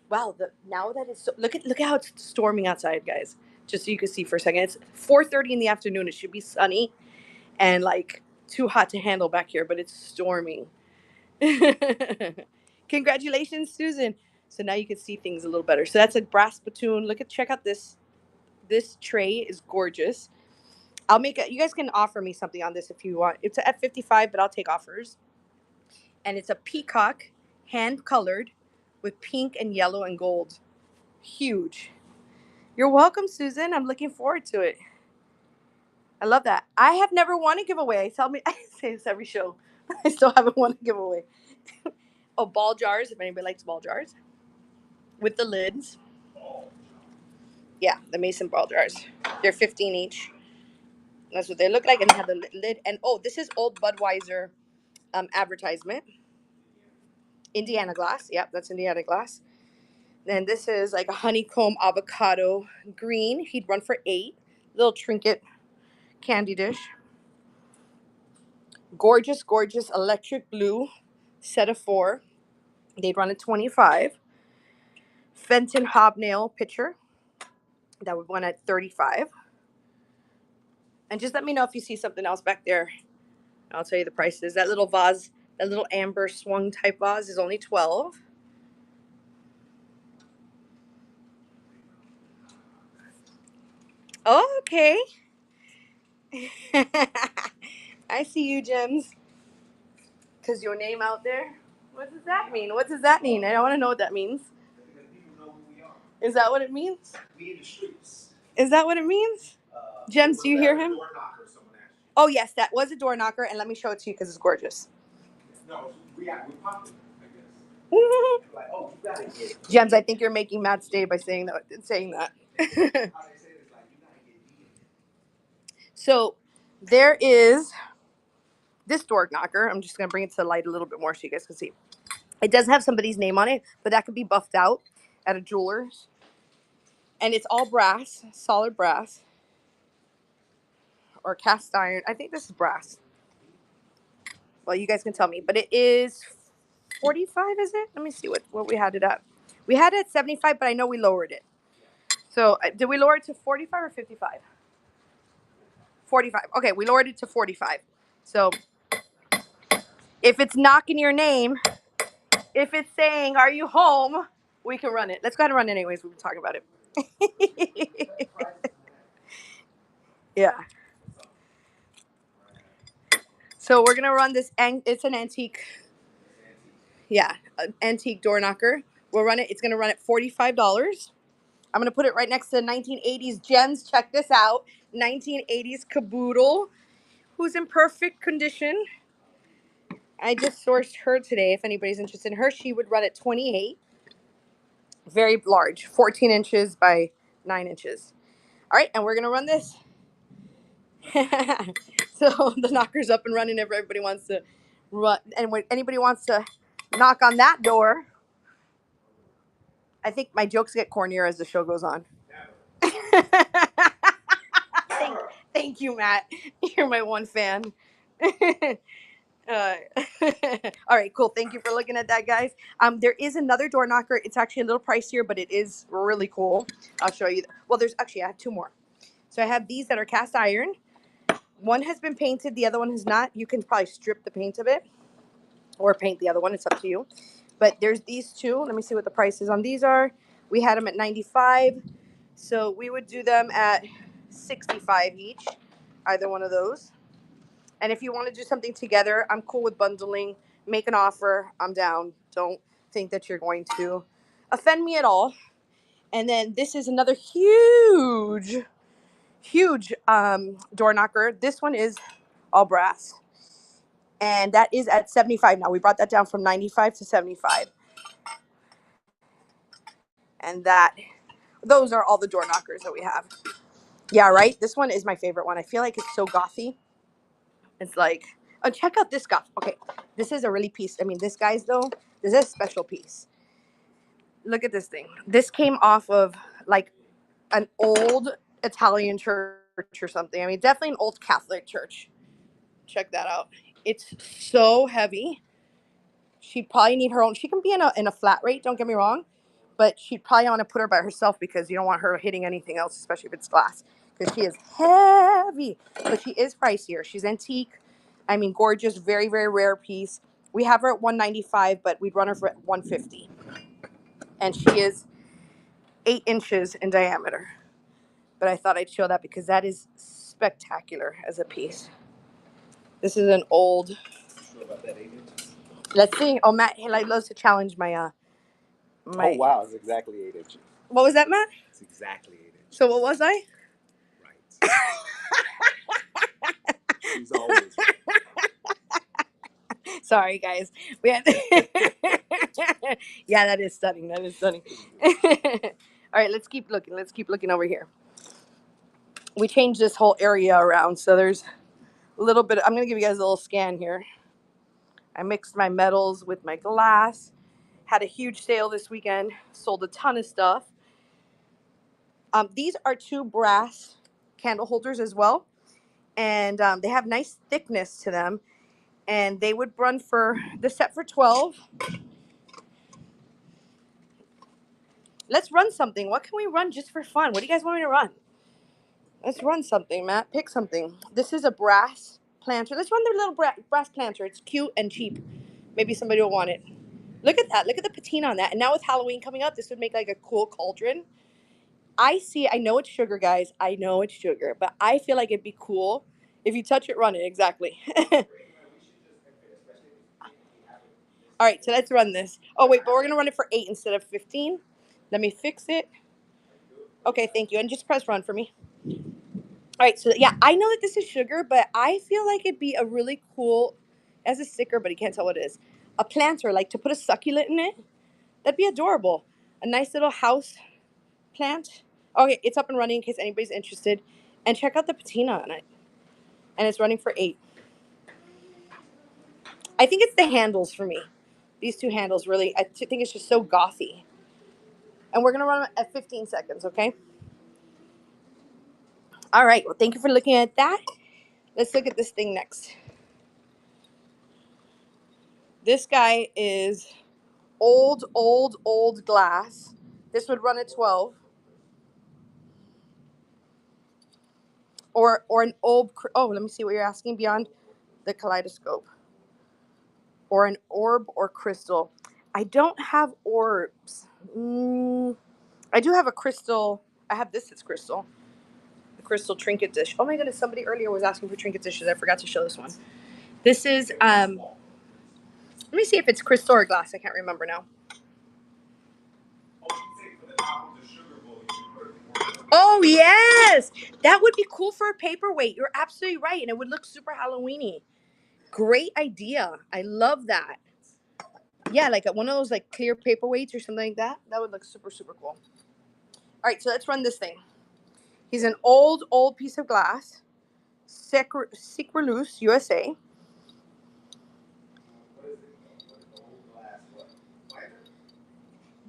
Wow, now that it's look at how it's storming outside, guys. Just so you can see for a second. It's 4:30 in the afternoon. It should be sunny and like too hot to handle back here, but it's storming. Congratulations, Susan. So now you can see things a little better. So that's a brass spittoon. Check out this. This tray is gorgeous. I'll make it. You guys can offer me something on this if you want. It's at 55, but I'll take offers. And it's a peacock, hand colored, with pink and yellow and gold. Huge. You're welcome, Susan. I'm looking forward to it. I love that. I have never won a giveaway. Tell me, I say this every show. I still haven't won a giveaway. Oh, ball jars, if anybody likes ball jars. With the lids. Yeah, the mason ball jars. They're 15 each. That's what they look like, and they have the lid. And oh, this is old Budweiser advertisement. Indiana glass. Yep, that's Indiana glass. Then this is like a honeycomb avocado green. He'd run for 8. Little trinket candy dish. Gorgeous, gorgeous electric blue set of 4. They'd run at 25. Fenton hobnail pitcher. That would run at 35. And just let me know if you see something else back there. I'll tell you the prices. That little vase, that little amber swung type vase is only 12. Oh, okay. I see you, Gems. Because your name out there. What does that mean? What does that mean? I don't want to know what that means. Because people know who we are. Is that what it means? We in the streets. Is that what it means? Gems, do you hear him? Door knocker, someone asked you. Oh, yes, that was a door knocker. And let me show it to you because it's gorgeous. No, we popped it, I guess. Like, oh, you got it. Gems, I think you're making Matt's day by saying that. How they say it is like, you gotta get So there is this door knocker. I'm just going to bring it to the light a little bit more so you guys can see. It does have somebody's name on it, but that could be buffed out at a jeweler's. And it's all brass, solid brass. Or cast iron. I think this is brass. Well, you guys can tell me. But it is 45, is it? Let me see what we had it at. We had it at 75, but I know we lowered it. So did we lower it to 45 or 55? 45. Okay, we lowered it to 45. So if it's knocking your name, if it's saying, are you home? We can run it. Let's go ahead and run it anyways. We've been talking about it. Yeah. So we're going to run this. It's an antique. Yeah, an antique door knocker. We'll run it. It's going to run at $45. I'm going to put it right next to 1980s Gems. Check this out. 1980s Kaboodle, who's in perfect condition. I just sourced her today. If anybody's interested in her, she would run at 28. Very large, 14 inches by 9 inches. All right, and we're going to run this. So the knocker's up and running if everybody wants to run. And when anybody wants to knock on that door, I think my jokes get cornier as the show goes on. Thank you, Matt. You're my one fan. Uh, all right, cool. Thank you for looking at that, guys. There is another door knocker. It's actually a little pricier, but it is really cool. I'll show you. Well, there's actually, I have two more. So I have these that are cast iron. One has been painted. The other one has not. You can probably strip the paint of it or paint the other one. It's up to you. But there's these two. Let me see what the prices on these are. We had them at $95. So we would do them at $65 each, either one of those. And if you want to do something together, I'm cool with bundling. Make an offer. I'm down. Don't think that you're going to offend me at all. And then this is another huge door knocker. This one is all brass. And that is at 75 now. We brought that down from 95 to 75. And those are all the door knockers that we have. Yeah, right? This one is my favorite one. I feel like it's so gothy. It's like, oh, check out this guy. Okay, this is a really piece. I mean, this guy's though, this is a special piece. Look at this thing. This came off of like an old Italian church or something. I mean, definitely an old Catholic church. Check that out. It's so heavy. She'd probably need her own. She can be in a flat rate, don't get me wrong, but she'd probably want to put her by herself because you don't want her hitting anything else, especially if it's glass, because she is heavy. But she is pricier. She's antique. I mean, gorgeous, very, very rare piece. We have her at $195, but we'd run her for $150. And she is 8 inches in diameter. But I thought I'd show that because that is spectacular as a piece. This is an old. Sure about that 8 inches? Let's see. Oh, Matt, he loves to challenge my. Oh wow, it's exactly 8 inches. What was that, Matt? It's exactly 8 inches. So what was I? Right. She's always right. Sorry, guys. We had. Yeah, that is stunning. That is stunning. All right, let's keep looking. Let's keep looking over here. We changed this whole area around, so there's a little bit. I'm gonna give you guys a little scan here. I mixed my metals with my glass. Had a huge sale this weekend. Sold a ton of stuff. These are 2 brass candle holders as well, and they have nice thickness to them. And they would run for the set for $12. Let's run something. What can we run just for fun? What do you guys want me to run? Let's run something, Matt. Pick something. This is a brass planter. Let's run the little brass planter. It's cute and cheap. Maybe somebody will want it. Look at that. Look at the patina on that. And now with Halloween coming up, this would make like a cool cauldron. I know it's sugar, guys. I know it's sugar. But I feel like it'd be cool if you touch it, run it. Exactly. All right, so let's run this. Oh, wait, but we're going to run it for 8 instead of 15. Let me fix it. Okay, thank you. And just press run for me. All right, so yeah, I know that this is sugar, but I feel like it'd be a really cool, as a sticker, but you can't tell what it is, a planter, like to put a succulent in it. That'd be adorable. A nice little house plant. Okay, it's up and running in case anybody's interested. And check out the patina on it. And it's running for 8. I think it's the handles for me. These 2 handles really, I think it's just so gothy. And we're going to run them at 15 seconds, okay? All right, well, thank you for looking at that. Let's look at this thing next. This guy is old glass. This would run at 12. Or an old, let me see what you're asking, beyond the kaleidoscope. Or an orb or crystal. I don't have orbs. I do have a crystal. I have this as crystal. The crystal trinket dish. Oh my goodness, somebody earlier was asking for trinket dishes. I forgot to show this one. This is, let me see if it's crystal or glass. I can't remember now. Oh, yes. That would be cool for a paperweight. You're absolutely right. And it would look super Halloween-y. Great idea. I love that. Yeah, like one of those like clear paperweights or something like that. That would look super, super cool. All right, so let's run this thing. He's an old piece of glass. Secrelus, USA.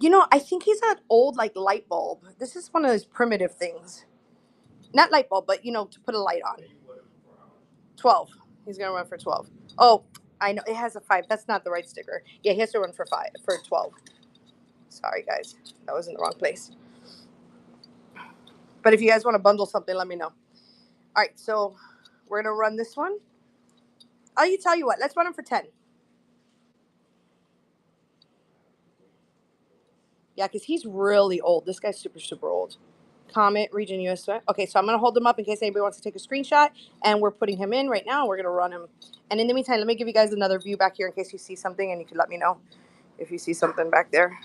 You know, I think he's an old like light bulb. This is one of those primitive things. Not light bulb, but you know, to put a light on. 12. He's gonna run for 12. Oh, I know it has a 5. That's not the right sticker. Yeah, he has to run for 12. Sorry guys, that was in the wrong place. But if you guys want to bundle something, let me know. All right, so we're gonna run this one. I'll tell you what. Let's run him for 10. Yeah, because he's really old. This guy's super, super old. Comet, region USA. Okay, so I'm going to hold him up in case anybody wants to take a screenshot. And we're putting him in right now. We're going to run him. And in the meantime, let me give you guys another view back here in case you see something. And you can let me know if you see something back there.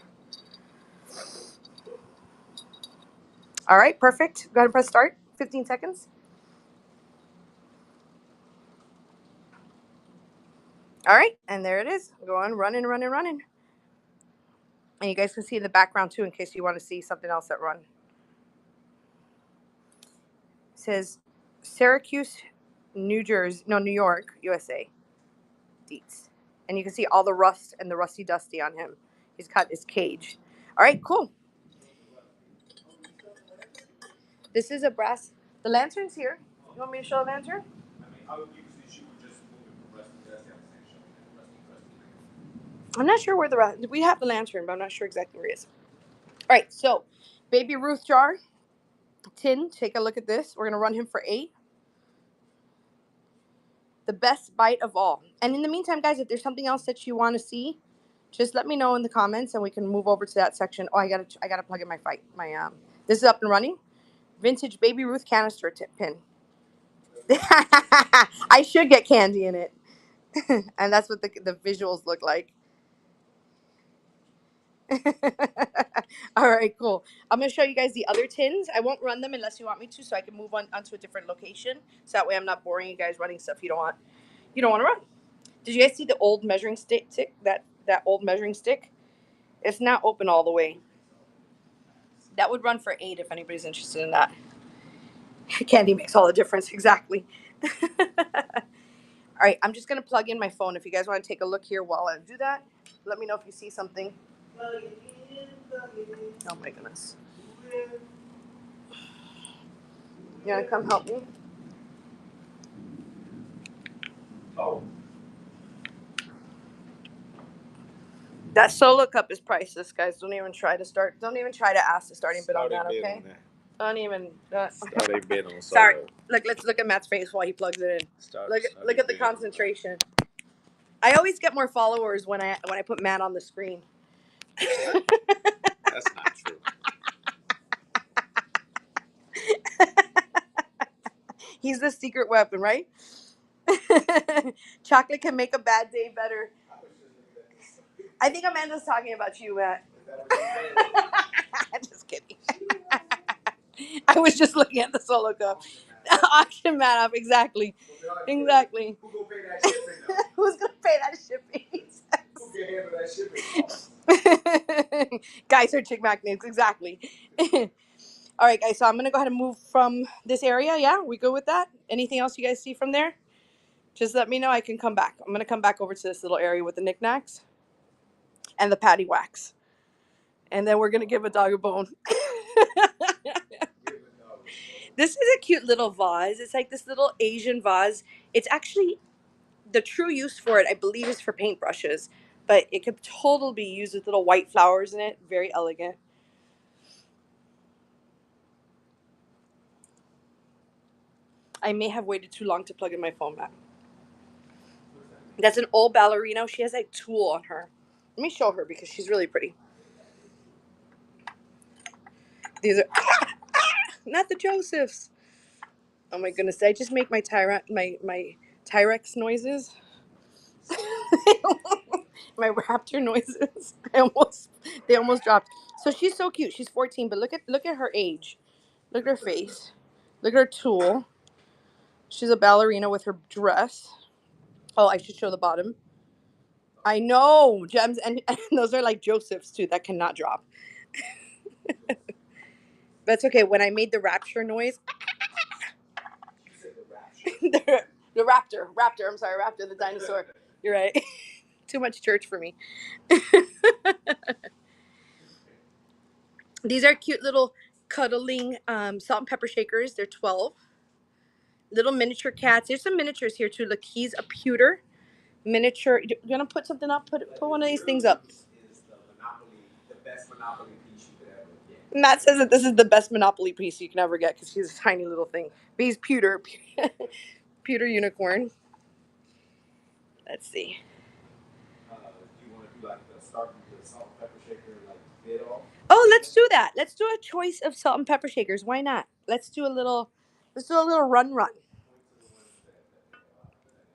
All right, perfect. Go ahead and press start. 15 seconds. All right, and there it is. Go on, running, running, running. And you guys can see in the background, too, in case you want to see something else that run. It says Syracuse, New York, USA. Deets. And you can see all the rust and the rusty dusty on him. He's got his cage. All right, cool. This is a brass. The lantern's here. You want me to show the lantern? I'm not sure where we have the lantern, but I'm not sure exactly where it is. All right, so Baby Ruth jar, tin. Take a look at this. We're gonna run him for 8. The best bite of all. And in the meantime, guys, if there's something else that you want to see, just let me know in the comments, and we can move over to that section. Oh, I gotta plug in my This is up and running. Vintage Baby Ruth canister pin. I should get candy in it. And that's what the visuals look like. All right, cool. I'm going to show you guys the other tins. I won't run them unless you want me to, so I can move onto a different location. So that way I'm not boring you guys running stuff you don't want to run. Did you guys see the old measuring stick? That old measuring stick? It's not open all the way. That would run for 8 if anybody's interested in that. Candy makes all the difference, exactly. All right, I'm just going to plug in my phone. If you guys want to take a look here while I do that, let me know if you see something. Oh my goodness. You want to come help me? Oh. That solo cup is priceless, guys. Don't even try to ask the starting bid on that, okay? Don't even. Start a bid on solo. Sorry. Let's look at Matt's face while he plugs it in. Look at the concentration. I always get more followers when I put Matt on the screen. That's not true. He's the secret weapon, right? Chocolate can make a bad day better. I think Amanda's talking about you, Matt. Just kidding. I was just looking at the solo cup. Auction Matt off, exactly. Exactly. Who's gonna pay that shipping? Who's gonna pay that shipping? Who can handle that shipping? Guys are chick magnets, exactly. All right, guys, so I'm gonna go ahead and move from this area. Yeah, we good with that? Anything else you guys see from there? Just let me know. I can come back. I'm gonna come back over to this little area with the knickknacks and the patty wax, and then we're gonna give a dog a bone. This is a cute little vase. It's like this little Asian vase. It's actually, the true use for it, I believe, is for paintbrushes, but it could totally be used with little white flowers in it. Very elegant. I may have waited too long to plug in my phone back. That's an old ballerina. She has a tulle on her. Let me show her because she's really pretty. These are not the Josephs. Oh my goodness! Did I just make my Tyrex noises? My raptor noises. They almost dropped. So she's so cute. She's 14, but look at her age. Look at her face. Look at her tulle. She's a ballerina with her dress. Oh, I should show the bottom. I know, gems, and those are like Josephs too. That cannot drop. That's okay. When I made the rapture noise, the raptor. I'm sorry, raptor, the dinosaur. You're right. Too much church for me. These are cute little cuddling salt and pepper shakers. They're 12. Little miniature cats. There's some miniatures here too. Look, he's a pewter miniature. You're gonna put something up. Put one of these things up. Is the best Monopoly piece you could ever get. Matt says that this is the best Monopoly piece you can ever get because he's a tiny little thing. But he's pewter, pewter unicorn. Let's see. Do you want to do like the start with the salt and pepper shaker, like bid off? Oh, let's do that. Let's do a choice of salt and pepper shakers. Why not? Let's do a little run.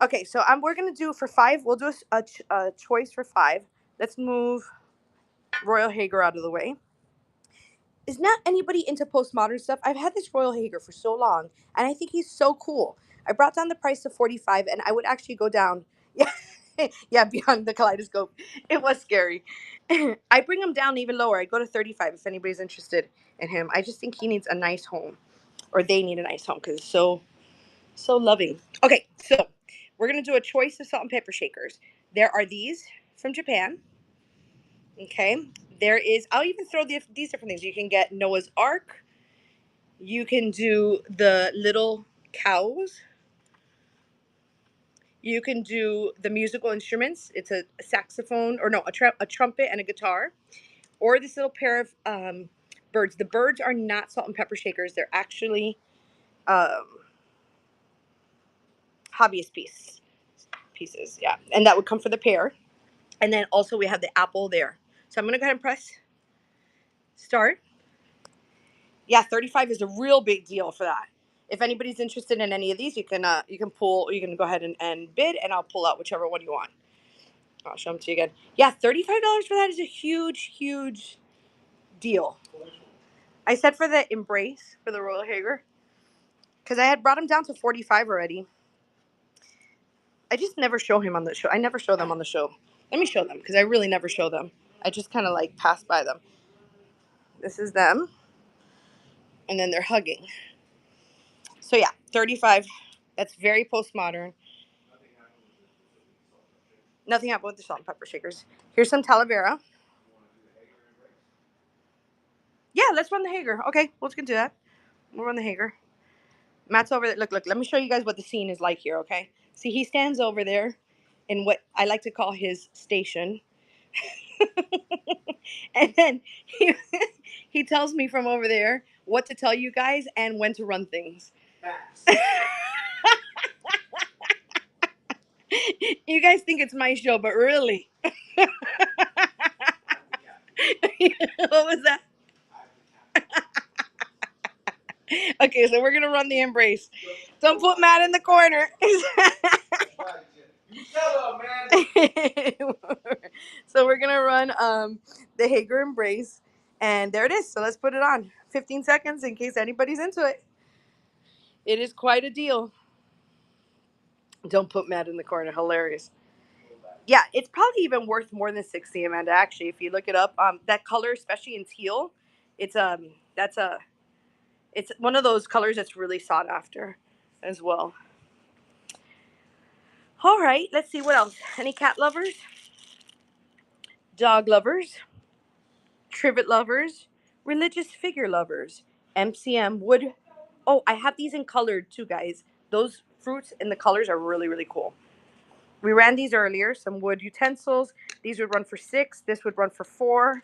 Okay, so we're gonna do for 5. We'll do a choice for 5. Let's move Royal Hager out of the way. Is not anybody into postmodern stuff? I've had this Royal Hager for so long, and I think he's so cool. I brought down the price to 45, and I would actually go down. Yeah, yeah, beyond the kaleidoscope. It was scary. I bring him down even lower. I go to 35 if anybody's interested in him. I just think he needs a nice home, or they need a nice home because it's so loving. Okay, so we're gonna do a choice of salt and pepper shakers. There are these from Japan. Okay, there is. I'll even throw these different things. You can get Noah's Ark. You can do the little cows. You can do the musical instruments. It's a saxophone, or no, a trumpet and a guitar, or this little pair of birds. The birds are not salt and pepper shakers. They're actually hobbyist pieces. Yeah, and that would come for the pair. And then also we have the apple there. So I'm gonna go ahead and press start. Yeah, 35 is a real big deal for that. If anybody's interested in any of these, you can go ahead and bid, and I'll pull out whichever one you want. I'll show them to you again. Yeah, $35 for that is a huge deal. I said for the embrace for the Royal Hager, because I had brought him down to 45 already. I just never show him on the show. I never show them on the show. Let me show them because I really never show them. I just kind of like pass by them. This is them, and then they're hugging. So yeah, 35. That's very postmodern. Nothing happened with the salt and pepper shakers. Here's some Talavera. Yeah, let's run the Hager. Okay, let's do that. We'll run the Hager. Matt's over there. Look. Let me show you guys what the scene is like here, okay? See, he stands over there in what I like to call his station. And then he tells me from over there what to tell you guys and when to run things. You guys think it's my show, but really. What was that? Okay, so we're gonna run the embrace. Don't put Matt in the corner. You tell her, man. So we're gonna run the Hager embrace, and there it is. So let's put it on. 15 seconds in case anybody's into it. It is quite a deal. Don't put Matt in the corner. Hilarious. Yeah, it's probably even worth more than 60, Amanda. Actually, if you look it up, that color, especially in teal, it's it's one of those colors that's really sought after as well. All right, let's see what else. Any cat lovers? Dog lovers? Trivet lovers? Religious figure lovers? MCM wood. Oh, I have these in colored too, guys. Those fruits and the colors are really cool. We ran these earlier. Some wood utensils. These would run for 6. This would run for 4.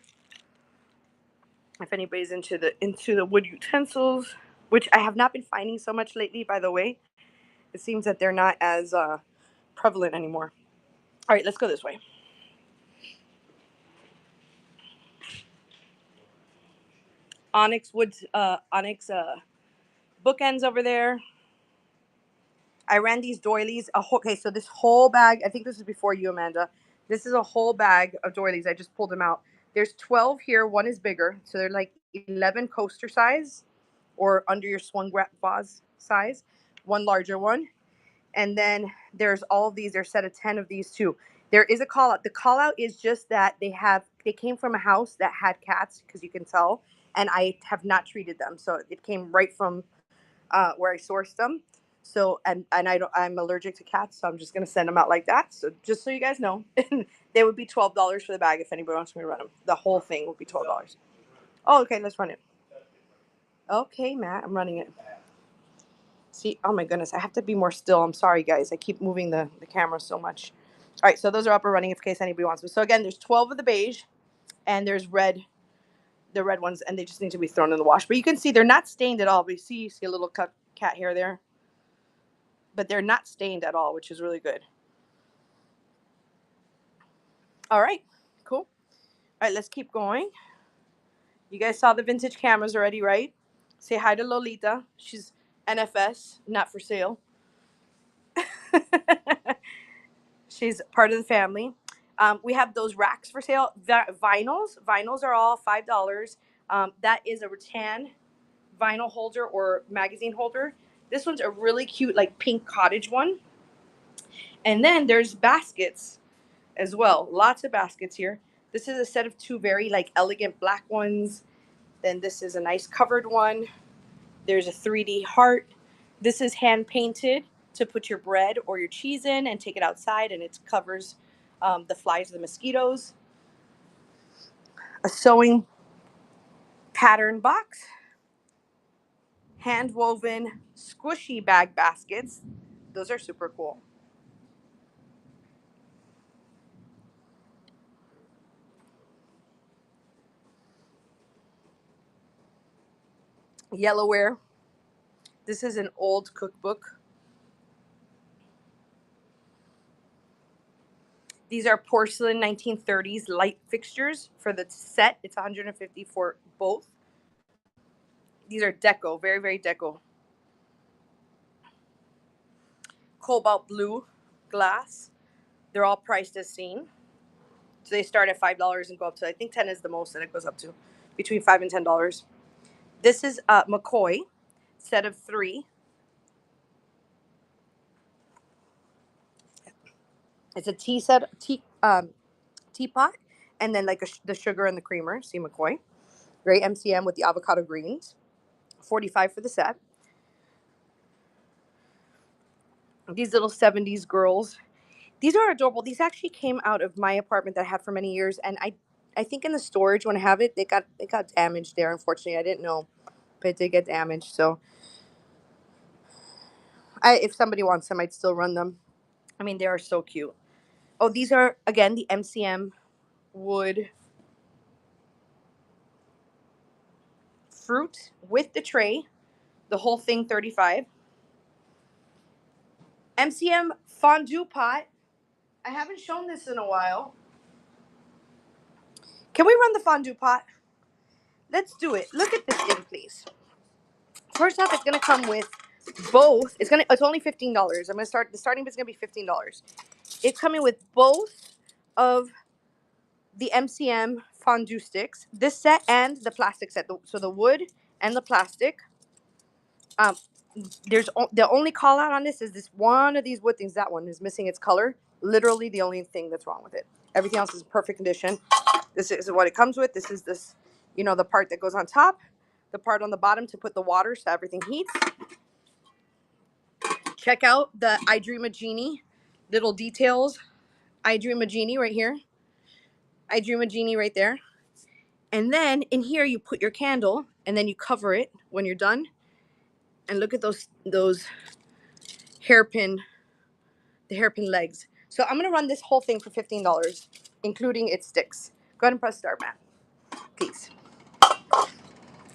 If anybody's into the wood utensils, which I have not been finding so much lately, by the way. It seems that they're not as prevalent anymore. All right, let's go this way. Onyx bookends over there. I ran these doilies. Okay, so this whole bag, I think this is before you, Amanda. This is a whole bag of doilies. I just pulled them out. There's 12 here. One is bigger. So they're like 11 coaster size or under your swung vase size. One larger one. And then there's all of these. There's a set of 10 of these too. There is a call out. The call out is just that they came from a house that had cats, because you can tell, and I have not treated them. So it came right from where I sourced them. So and I'm allergic to cats, so I'm just gonna send them out like that. So just so you guys know, they would be $12 for the bag if anybody wants me to run them. The whole thing would be $12. Oh, okay, let's run it. Okay, Matt, I'm running it. See, oh my goodness, I have to be more still. I'm sorry, guys. I keep moving the camera so much. All right, so those are up and running in case anybody wants them. So again, there's 12 of the beige, and there's red, the red ones, and they just need to be thrown in the wash. But you can see they're not stained at all. But you see a little cat hair there. But they're not stained at all, which is really good. All right, cool. All right, let's keep going. You guys saw the vintage cameras already, right? Say hi to Lolita. She's NFS, not for sale. She's part of the family. We have those racks for sale. Vinyls. Vinyls are all $5. That is a rattan vinyl holder or magazine holder. This one's a really cute, like pink cottage one. And then there's baskets as well. Lots of baskets here. This is a set of two very like elegant black ones. Then this is a nice covered one. There's a 3D heart. This is hand painted to put your bread or your cheese in and take it outside, and it covers the flies, the mosquitoes. A sewing pattern box. Hand woven squishy bag baskets. Those are super cool. Yellowware. This is an old cookbook. These are porcelain 1930s light fixtures for the set. It's $150 for both. These are deco, very, very deco. Cobalt blue glass. They're all priced as seen. So they start at $5 and go up to, I think 10 is the most that it goes up to, between $5 and $10. This is McCoy, set of 3. It's a teapot, and then like the sugar and the creamer. See McCoy, great MCM with the avocado greens. $45 for the set. These little 70s girls. These are adorable. These actually came out of my apartment that I had for many years, and I think in the storage when I have it, it got damaged there. Unfortunately, I didn't know, but it did get damaged. So, if somebody wants them, I'd still run them. I mean, they are so cute. Oh, these are again the MCM wood fruit with the tray, the whole thing 35. MCM fondue pot. I haven't shown this in a while. Can we run the fondue pot? Let's do it. Look at this thing, please. First off, it's gonna come with both. It's only $15. I'm gonna start. The starting bid's gonna be $15. It's coming with both of the MCM fondue sticks, this set and the plastic set. So the wood and the plastic. There's the only call out on this is this one of these wood things. That one is missing its color. Literally the only thing that's wrong with it. Everything else is in perfect condition. This is what it comes with. This is the part that goes on top, the part on the bottom to put the water so everything heats. Check out the I Dream a Genie little details. I Dream a Genie right here. I Dream a Genie right there. And then in here you put your candle and then you cover it when you're done. And look at those hairpin legs. So I'm gonna run this whole thing for $15, including its sticks. Go ahead and press start, Matt, please.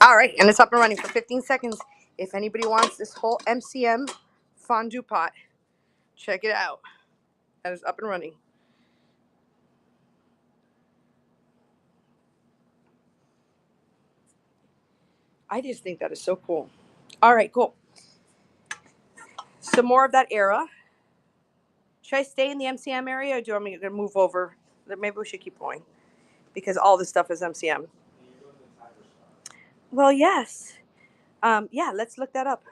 All right, and it's up and running for 15 seconds. If anybody wants this whole MCM fondue pot, check it out. That is up and running. I just think that is so cool. All right, cool. Some more of that era. Should I stay in the MCM area, or do you want me to move over? Maybe we should keep going, because all this stuff is MCM. Well, yes. Yeah, let's look that up.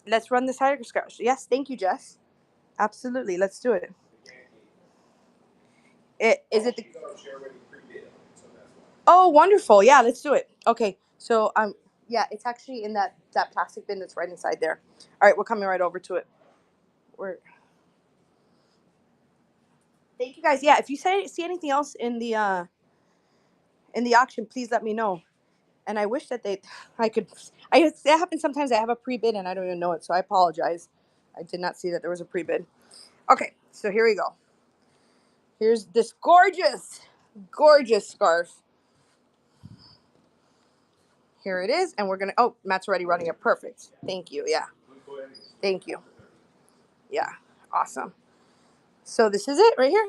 Let's run this Hager scratch. Yes, thank you, Jess. Absolutely, let's do it. Is it the... Oh, wonderful. Yeah, let's do it. Okay, so yeah, it's actually in that that plastic bin that's right inside there. All right, we're coming right over to it. Thank you guys. Yeah, if you see anything else in the auction, please let me know. And I wish that I could. That happens sometimes. I have a pre-bid and I don't even know it, so I apologize. I did not see that there was a pre-bid. Okay, so here we go. Here's this gorgeous, gorgeous scarf. Here it is, and we're gonna. Oh, Matt's already running it. Perfect. Thank you. Yeah. Thank you. Yeah. Awesome. So this is it right here,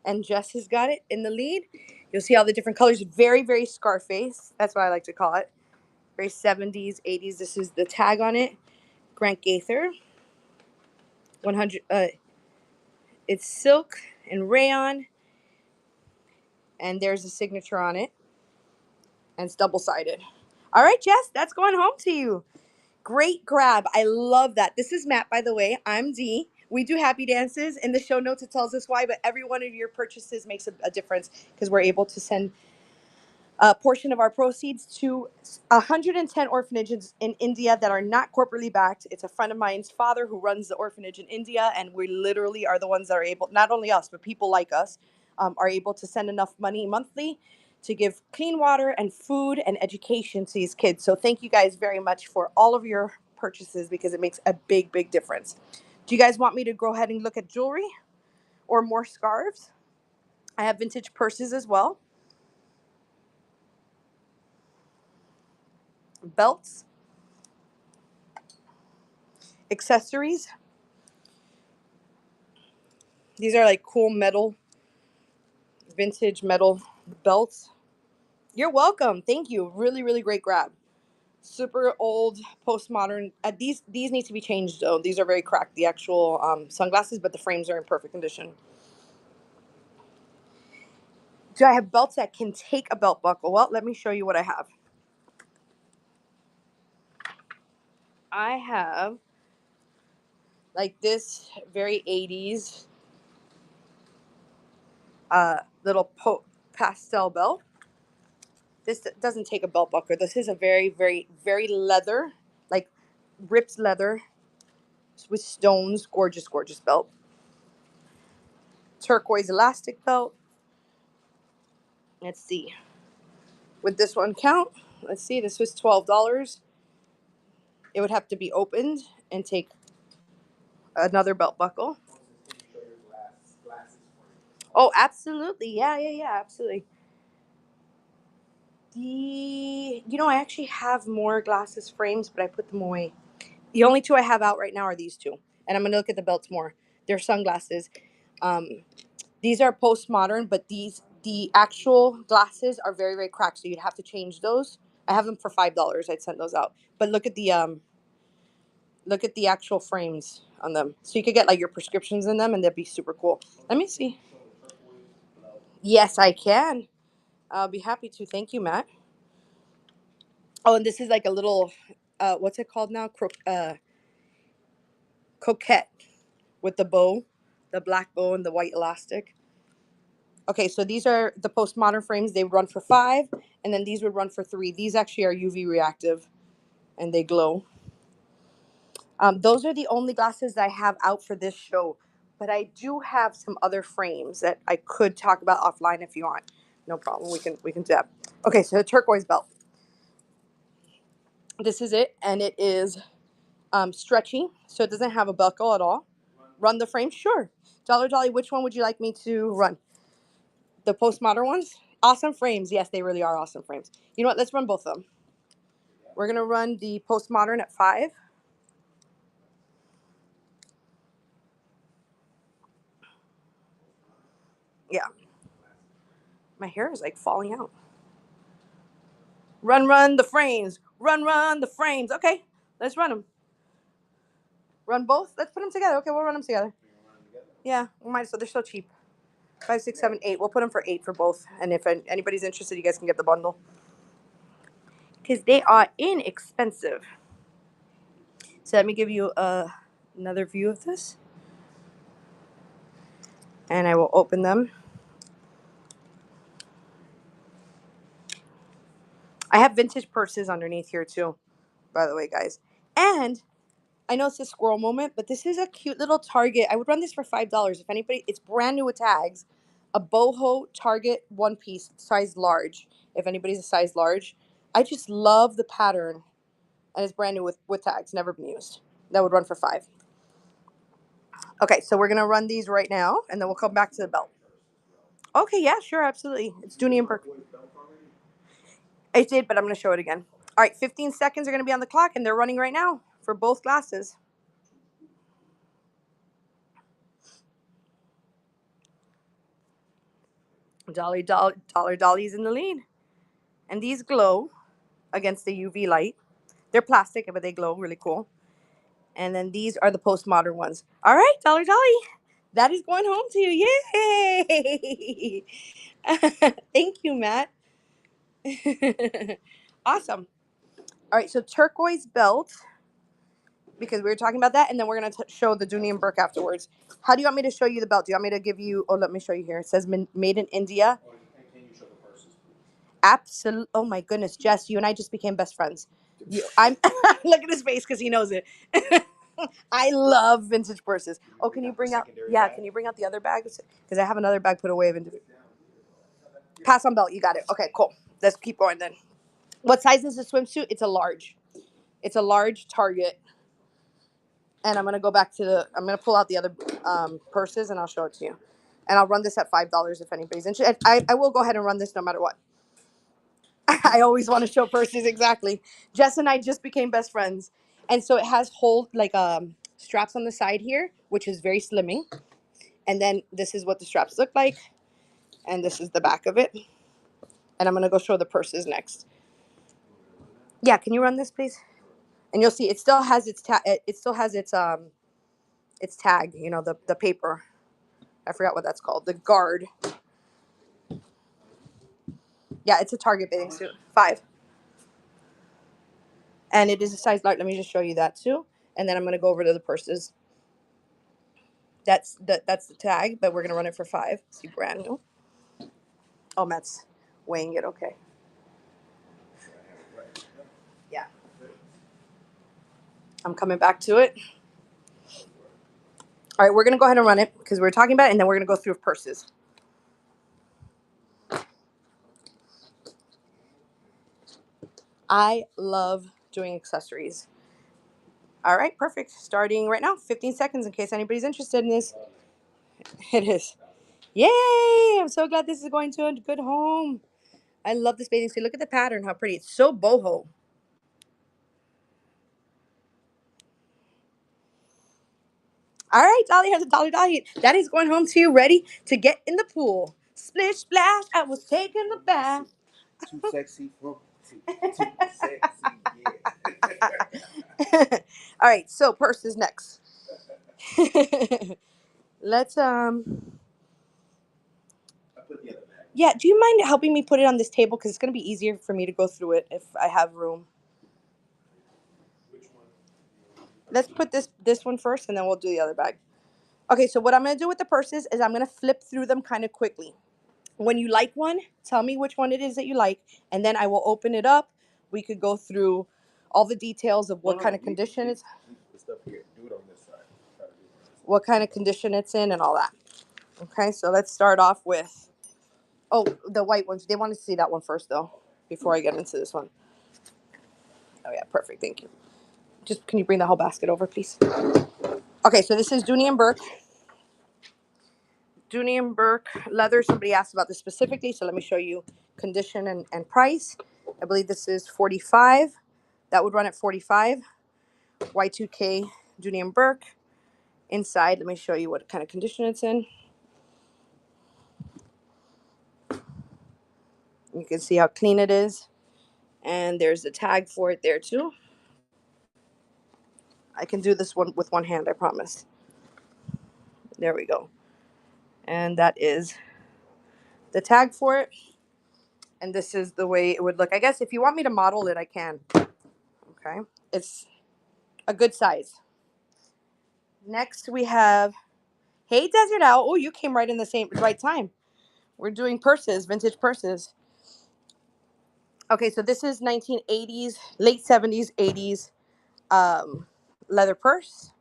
and Jess has got it in the lead. You'll see all the different colors. Very, very Scarface. That's what I like to call it. Very 70s, 80s. This is the tag on it. Grant Gaither. 100. It's silk and rayon, and there's a signature on it, and it's double-sided. All right, Jess, that's going home to you. Great grab. I love that. This is Matt, by the way. I'm Dee. We do happy dances. In the show notes, it tells us why, but every one of your purchases makes a difference because we're able to send a portion of our proceeds to 110 orphanages in India that are not corporately backed. It's a friend of mine's father who runs the orphanage in India, and we literally are the ones that are able, not only us, but people like us, are able to send enough money monthly to give clean water and food and education to these kids. So thank you guys very much for all of your purchases because it makes a big, big difference. Do you guys want me to go ahead and look at jewelry or more scarves? I have vintage purses as well. Belts. Accessories. These are like cool metal, vintage metal belts. You're welcome. Thank you. Really, really great grab. Super old, postmodern. These need to be changed though. These are very cracked. The actual sunglasses, but the frames are in perfect condition. Do I have belts that can take a belt buckle? Well, let me show you what I have. I have like this very 80s little pastel belt. This doesn't take a belt buckle. This is a very, very, very leather, like ripped leather with stones. Gorgeous, gorgeous belt. Turquoise elastic belt. Let's see. Would this one count? Let's see. This was $12. It would have to be opened and take another belt buckle. Oh, absolutely. Yeah, yeah, yeah, absolutely. I actually have more glasses frames, but I put them away. The only two I have out right now are these two. And I'm going to look at the belts more. They're sunglasses. These are postmodern, but the actual glasses are very, very cracked, so you'd have to change those. I have them for $5. I'd send those out. But look at the actual frames on them. So you could get like your prescriptions in them, and they'd be super cool. Let me see. Yes, I can. I'll be happy to. Thank you, Matt. Oh, and this is like a little, what's it called now? Coquette with the bow, the black bow and the white elastic. Okay, so these are the postmodern frames. They run for $5, and then these would run for $3. These actually are UV reactive, and they glow. Those are the only glasses that I have out for this show, but I do have some other frames that I could talk about offline if you want. No problem. We can do that. Okay, so the turquoise belt. This is it, and it is stretchy, so it doesn't have a buckle at all. Run the frame, sure. Dollar Dolly, which one would you like me to run? The postmodern ones? Awesome frames. Yes, they really are awesome frames. You know what? Let's run both of them. We're going to run the postmodern at $5. Yeah. My hair is like falling out. Run the frames. Run the frames. Okay, let's run them. Run both? Let's put them together. Okay, we'll run them together. Yeah, we might as well. They're so cheap. 5, 6, 7, 8. We'll put them for 8 for both. And if anybody's interested, you guys can get the bundle. Because they are inexpensive. So let me give you another view of this. And I will open them. I have vintage purses underneath here too, by the way, guys. And I know it's a squirrel moment, but this is a cute little Target. I would run this for $5 if anybody. It's brand new with tags. A Boho Target one piece, size large. If anybody's a size large, I just love the pattern, and it's brand new with tags, never been used. That would run for $5. Okay, so we're gonna run these right now, and then we'll come back to the belt. Okay, yeah, sure, absolutely. It's Dooney and Burke. I did, but I'm gonna show it again. All right, 15 seconds are gonna be on the clock, and they're running right now for both glasses. Dolly's in the lead. And these glow against the UV light. They're plastic, but they glow really cool. And then these are the postmodern ones. All right, Dolly. That is going home to you. Yay! Thank you, Matt. Awesome. All right, so turquoise belt, because we were talking about that, and then we're going to show the Dooney and Burke afterwards. How do you want me to show you the belt? Do you want me to give you... Oh, let me show you here. It says made in India. Can you show the purses, please? Absolutely. Oh, my goodness, Jess, you and I just became best friends. I'm look at his face because he knows it. I love vintage purses. Oh, can you bring out? Yeah, can you bring out the other bags? Because I have another bag put away. Pass on belt. You got it. Okay, cool. Let's keep going then. What size is the swimsuit? It's a large. It's a large Target. And I'm gonna go back to the. I'm gonna pull out the other purses and I'll show it to you. And I'll run this at $5 if anybody's interested. I will go ahead and run this no matter what. I always want to show purses, exactly. Jess and I just became best friends. And so it has straps on the side here, which is very slimming. And then this is what the straps look like. And this is the back of it. And I'm going to go show the purses next. Yeah, can you run this, please? And you'll see it still has its its tag, you know, the paper. I forgot what that's called. The guard. Yeah, it's a Target bathing suit. $5. And it is a size large. Let me just show you that too. And then I'm going to go over to the purses. That's the tag, but we're going to run it for $5. See, brand new. Oh, Matt's weighing it. Okay. Yeah. I'm coming back to it. All right, we're going to go ahead and run it because we're talking about it, and then we're going to go through purses. I love doing accessories. All right, perfect. Starting right now, 15 seconds in case anybody's interested in this. It is. Yay! I'm so glad this is going to a good home. I love this bathing suit. Look at the pattern, how pretty. It's so boho. All right, Dolly has a Dolly diet. That is going home to you, ready to get in the pool. Splish splash, I was taking the bath. Too sexy for too sexy, yeah. All right, so purses next. Let's I put the other bag. Yeah, do you mind helping me put it on this table because it's going to be easier for me to go through it if I have room. Which one? Let's put this one first and then we'll do the other bag. Okay, so what I'm going to do with the purses is I'm going to flip through them kind of quickly. When you like one, tell me which one it is that you like, and then I will open it up. We could go through all the details of what kind of condition it's. The stuff here. Do it on this side. What kind of condition it's in and all that. Okay, so let's start off with, the white ones. They want to see that one first, though, before I get into this one. Oh, yeah, perfect. Thank you. Just, can you bring the whole basket over, please? Okay, so this is Dooney and Burke. Dooney and Burke leather. Somebody asked about this specifically, so let me show you condition and price. I believe this is $45. That would run at $45. Y2K Dooney and Burke. Inside, let me show you what kind of condition it's in. You can see how clean it is. And there's a tag for it there too. I can do this one with one hand, I promise. There we go. And that is the tag for it. And this is the way it would look. I guess if you want me to model it, I can. Okay. It's a good size. Next we have, hey Desert Owl. Oh, you came right in the right time. We're doing purses, vintage purses. Okay, so this is 1980s, late 70s, 80s leather purse.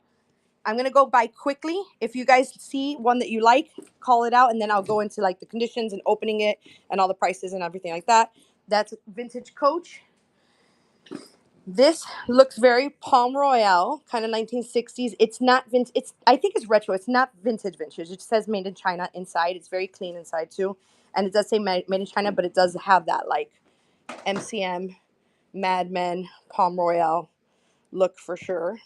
I'm gonna go by quickly. If you guys see one that you like, call it out, and then I'll go into like the conditions and opening it and all the prices and everything like that. That's vintage Coach. This looks very Palm Royale, kind of 1960s. It's not vintage. I think it's retro. It's not vintage vintage. It says made in China inside. It's very clean inside too, and it does say made in China, but it does have that like MCM, Mad Men, Palm Royale look for sure.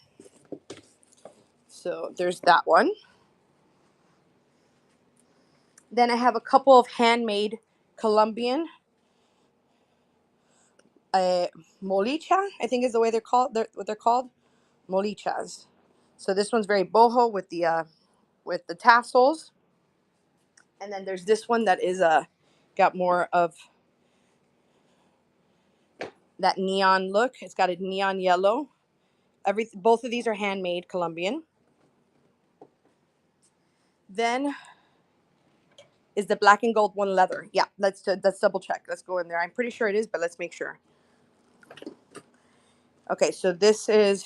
So there's that one. Then I have a couple of handmade Colombian molicha, I think is the way they're called. What they're called, molichas. So this one's very boho with the tassels, and then there's this one that is got more of that neon look. It's got a neon yellow. Both of these are handmade Colombian. Then is the black and gold one leather. Yeah, let's double check. Let's go in there. I'm pretty sure it is, but let's make sure. Okay, so this is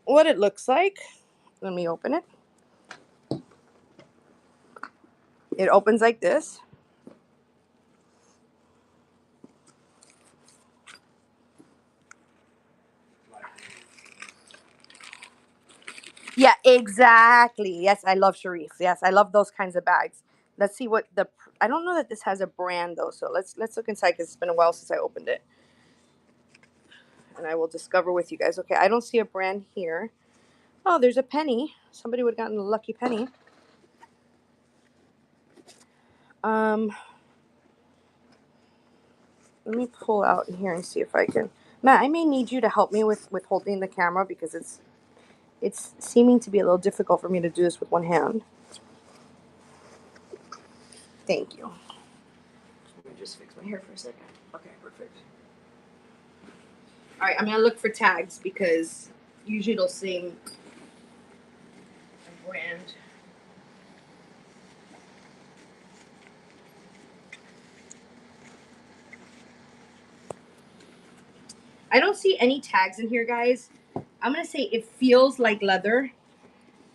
what it looks like. Let me open it. It opens like this. Yeah, exactly. Yes, I love Sharif. Yes, I love those kinds of bags. Let's see what the. I don't know that this has a brand though, so let's look inside because it's been a while since I opened it, and I will discover with you guys. Okay, I don't see a brand here. Oh, there's a penny. Somebody would have gotten a lucky penny. Let me pull out in here and see if I can. Matt, I may need you to help me with holding the camera because it's seeming to be a little difficult for me to do this with one hand. Thank you. Let me just fix my hair for a second. Okay, perfect. All right, I'm gonna look for tags because usually it'll sing a brand. I don't see any tags in here, guys. I'm gonna say it feels like leather,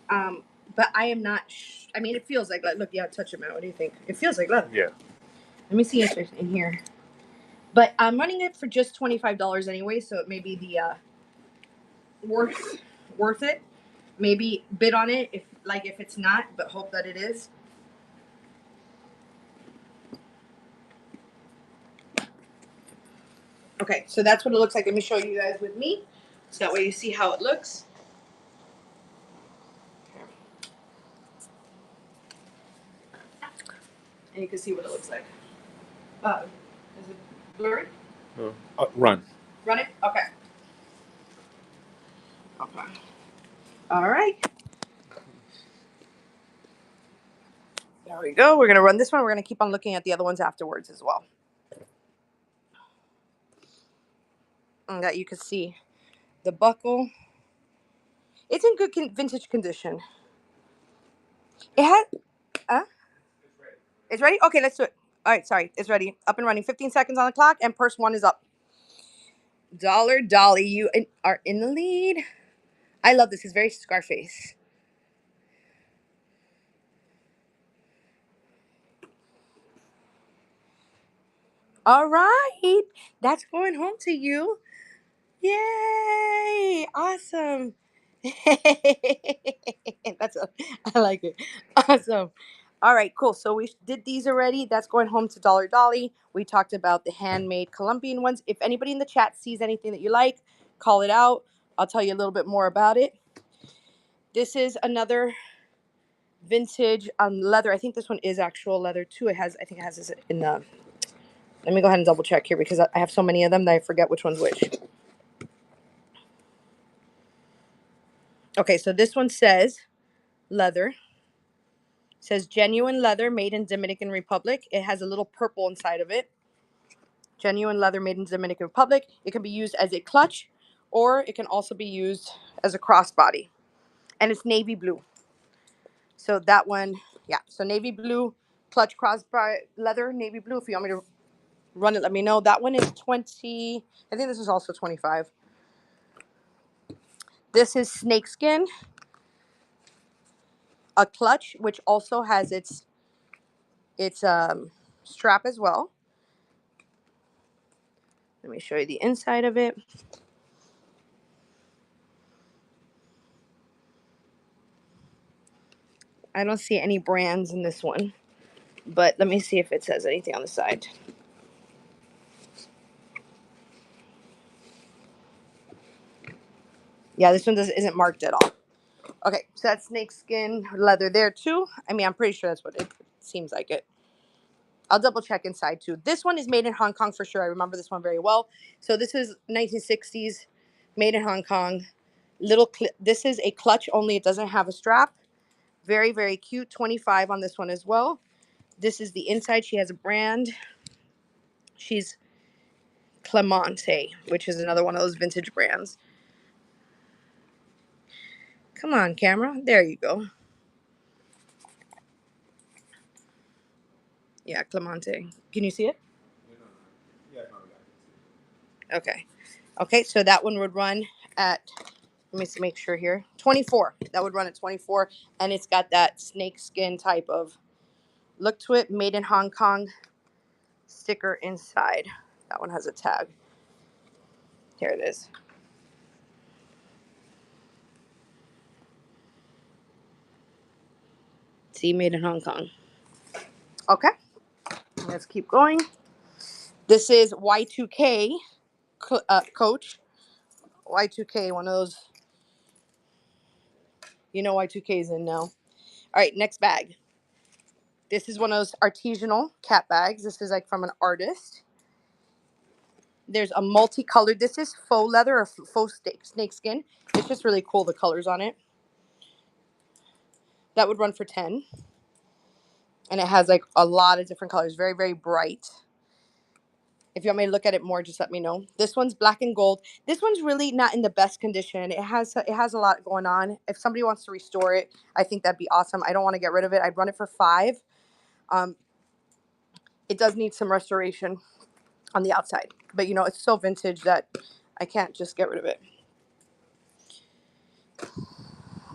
but I am not. I mean, it feels like leather. Look, yeah, touch it, Matt. What do you think? It feels like leather. Yeah. Let me see if there's in here. But I'm running it for just $25 anyway, so it may be the worth it. Maybe bid on it if it's not, but hope that it is. Okay, so that's what it looks like. Let me show you guys with me, so that way you see how it looks. And you can see what it looks like. Is it blurry? Run. Run it? Okay. Okay. All right. There we go. We're going to run this one. We're going to keep on looking at the other ones afterwards as well. And that you can see the buckle. It's in good vintage condition. It has... It's ready? Okay, let's do it. All right, sorry. It's ready. Up and running. 15 seconds on the clock, and purse one is up. Dollar Dolly, you are in the lead. I love this. It's very Scarface. All right. That's going home to you. Yay. Awesome. I like it. Awesome. All right, cool. So we did these already. That's going home to Dollar Dolly. We talked about the handmade Colombian ones. If anybody in the chat sees anything that you like, call it out. I'll tell you a little bit more about it. This is another vintage leather. I think this one is actual leather too. I think it has this in the. Let me go ahead and double check here because I have so many of them that I forget which one's which. Okay, so this one says leather. It says genuine leather made in Dominican Republic. It has a little purple inside of it. Genuine leather made in Dominican Republic. It can be used as a clutch, or it can also be used as a crossbody. And it's navy blue. So that one, yeah. So navy blue, clutch crossbody, leather, navy blue. If you want me to Run it, let me know. That one is 20. I think this is also 25. This is snakeskin, a clutch, which also has its strap as well. Let me show you the inside of it. I don't see any brands in this one, but let me see if it says anything on the side. Yeah, this one isn't marked at all. Okay, so that's snakeskin leather there too. I mean, I'm pretty sure that's what it seems like it. I'll double check inside too. This one is made in Hong Kong for sure. I remember this one very well. So this is 1960s, made in Hong Kong. This is a clutch only. It doesn't have a strap. Very, very cute. 25 on this one as well. This is the inside. She has a brand. She's Clemente, which is another one of those vintage brands. Come on, camera. There you go. Yeah, Clemente. Can you see it? Okay. Okay, so that one would run at, let me make sure here, 24. That would run at 24, and it's got that snake skin type of look to it, made in Hong Kong sticker inside. That one has a tag. Here it is. See, made in Hong Kong. Okay, let's keep going. This is Y2K Coach. Y2K, one of those, you know Y2K is in now. All right, next bag. This is one of those artisanal cat bags. This is like from an artist. There's a multicolored. This is faux leather or faux snake skin. It's just really cool, the colors on it. That would run for 10. And it has like a lot of different colors. Very, very bright. If you want me to look at it more, just let me know. This one's black and gold. This one's really not in the best condition. It has a lot going on. If somebody wants to restore it, I think that'd be awesome. I don't want to get rid of it. I'd run it for 5. It does need some restoration on the outside. But, you know, it's so vintage that I can't just get rid of it.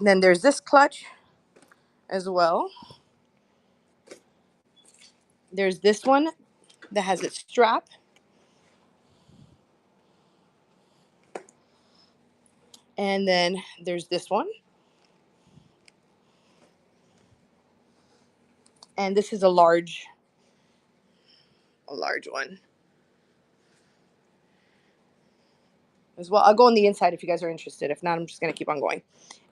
Then there's this clutch as well. There's this one that has its strap. And then there's this one. And this is a large one as well. I'll go on the inside if you guys are interested. If not, I'm just going to keep on going.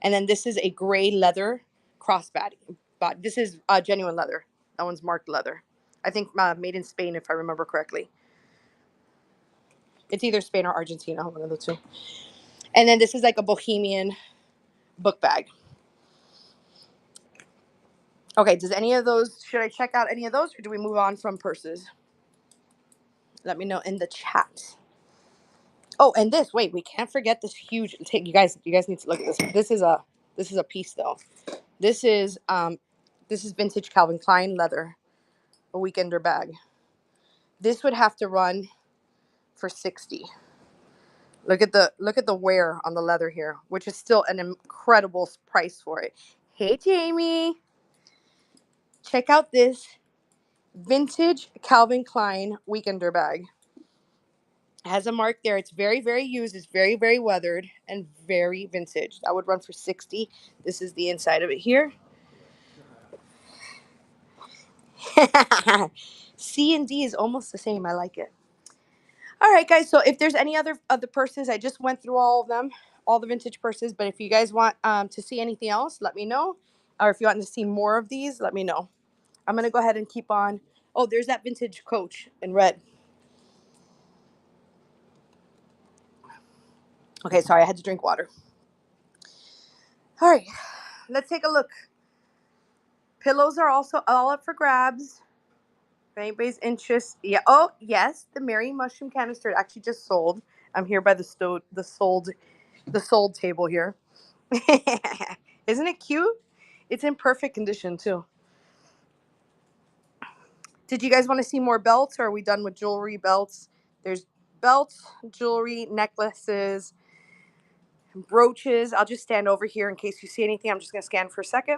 And then this is a gray leather crossbody. But this is genuine leather. That one's marked leather. I think made in Spain, if I remember correctly. It's either Spain or Argentina, one of the two. And then this is like a bohemian book bag. Okay, does any of those, should I check out any of those, or do we move on from purses? Let me know in the chat. Oh, and this, wait, we can't forget this huge, you guys need to look at this. This is a piece though. This is vintage Calvin Klein leather, a weekender bag. This would have to run for 60. Look at the wear on the leather here, which is still an incredible price for it. Hey Jamie, check out this vintage Calvin Klein weekender bag. It has a mark there. It's very, very used. It's very, very weathered and very vintage. That would run for 60. This is the inside of it here. C and D is almost the same. I like it. All right, guys. So if there's any other of the purses, I just went through all of them, all the vintage purses. But if you guys want to see anything else, let me know. Or if you want to see more of these, let me know. I'm going to go ahead and keep on. Oh, there's that vintage Coach in red. Okay, sorry. I had to drink water. All right. Let's take a look. Pillows are also all up for grabs. If anybody's interested, yeah. Oh, yes, the Mary Mushroom canister actually just sold. I'm here by the sold table here. Isn't it cute? It's in perfect condition too. Did you guys want to see more belts, or are we done with jewelry, belts? There's belts, jewelry, necklaces, brooches. I'll just stand over here in case you see anything. I'm just going to scan for a second.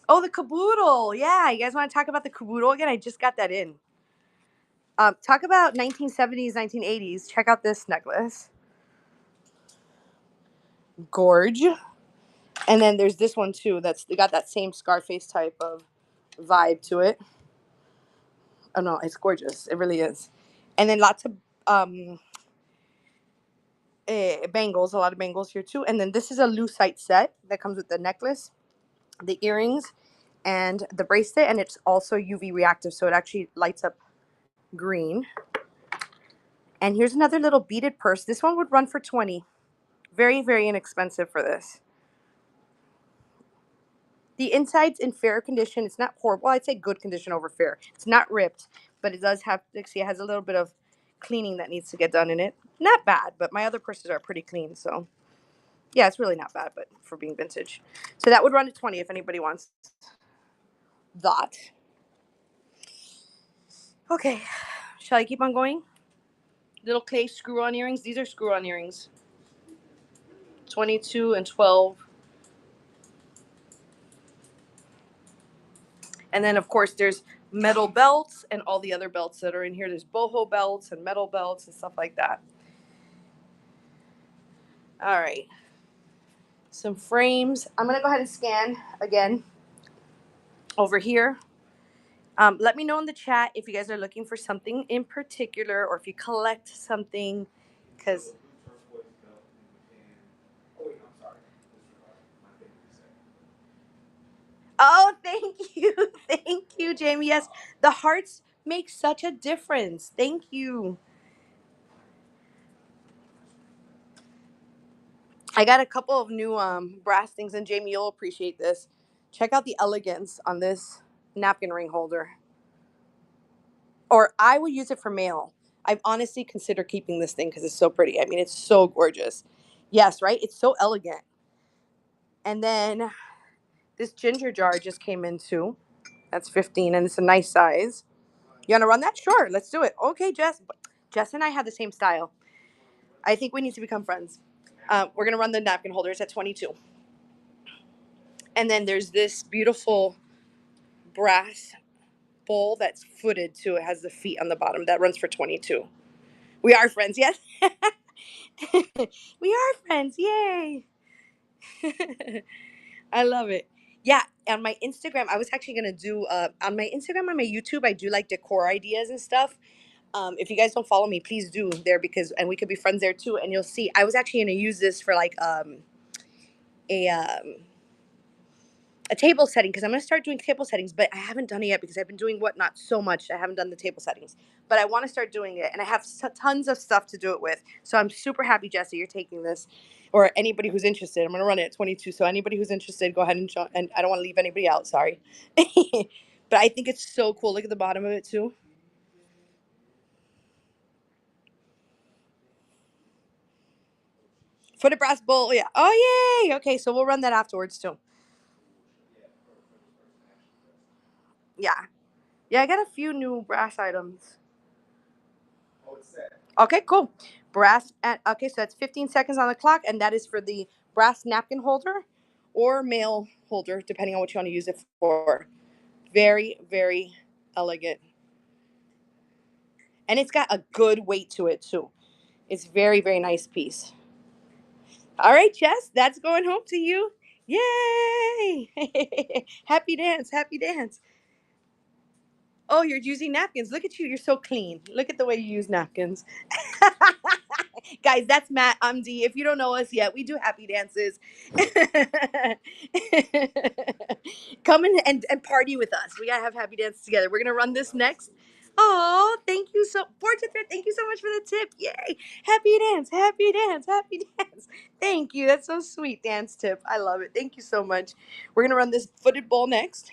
Oh, the Kaboodle. Yeah, you guys want to talk about the Kaboodle again? I just got that in. Talk about 1970s, 1980s. Check out this necklace. Gorge. And then there's this one too. They got that same Scarface type of vibe to it. Oh no, it's gorgeous. It really is. And then lots of bangles, a lot of bangles here too. And then this is a lucite set that comes with the necklace, the earrings, and the bracelet. And it's also UV reactive, so it actually lights up green. And here's another little beaded purse. This one would run for $20. Very, very inexpensive for this. The inside's in fair condition. It's not horrible. I'd say good condition over fair. It's not ripped, but it does have, see, it has a little bit of cleaning that needs to get done in it. Not bad, but my other purses are pretty clean, so yeah, it's really not bad, but for being vintage. So that would run to $20 if anybody wants that. Okay, shall I keep on going? Little clay screw-on earrings. These are screw-on earrings. 22 and 12. And then, of course, there's metal belts and all the other belts that are in here. There's boho belts and metal belts and stuff like that. All right. Some frames. I'm going to go ahead and scan again over here. Let me know in the chat if you guys are looking for something in particular or if you collect something, because oh, thank you. Thank you, Jamie. Yes, the hearts make such a difference. Thank you. I got a couple of new brass things, and Jamie, you'll appreciate this. Check out the elegance on this napkin ring holder. Or I would use it for mail. I've honestly considered keeping this thing because it's so pretty. I mean, it's so gorgeous. Yes, right? It's so elegant. And then this ginger jar just came in too. That's 15, and it's a nice size. You want to run that? Sure, let's do it. Okay, Jess. Jess and I have the same style. I think we need to become friends. We're going to run the napkin holders at 22. And then there's this beautiful brass bowl that's footed too. It has the feet on the bottom. That runs for 22. We are friends, yes? We are friends. Yay. I love it. Yeah, on my Instagram, I was actually going to do, on my Instagram, on my YouTube, I do like decor ideas and stuff. If you guys don't follow me, please do there and we could be friends there too. And you'll see, I was actually going to use this for like a, a table setting, because I'm going to start doing table settings, but I haven't done it yet because I've been doing whatnot so much. I haven't done the table settings, but I want to start doing it, and I have tons of stuff to do it with. So I'm super happy, Jesse, you're taking this, or anybody who's interested. I'm going to run it at 22. So anybody who's interested, go ahead and I don't want to leave anybody out. Sorry. But I think it's so cool. Look at the bottom of it too. For the brass bowl. Yeah. Oh, yay. Okay. So we'll run that afterwards too. Yeah. Yeah. I got a few new brass items. Okay, cool. Brass at okay, so that's 15 seconds on the clock, and that is for the brass napkin holder or mail holder, depending on what you want to use it for. Very, very elegant. And it's got a good weight to it too. It's very, very nice piece. All right, Jess, that's going home to you. Yay! Happy dance, happy dance. Oh, you're using napkins. Look at you. You're so clean. Look at the way you use napkins. Guys, that's Matt. I'm Dee. If you don't know us yet, we do happy dances. Come in and party with us. We got to have happy dances together. We're going to run this next. Oh, thank you so Portrait Thread, thank you so much for the tip. Yay. Happy dance, happy dance, happy dance. Thank you. That's so sweet. Dance tip. I love it. Thank you so much. We're going to run this footed bowl next.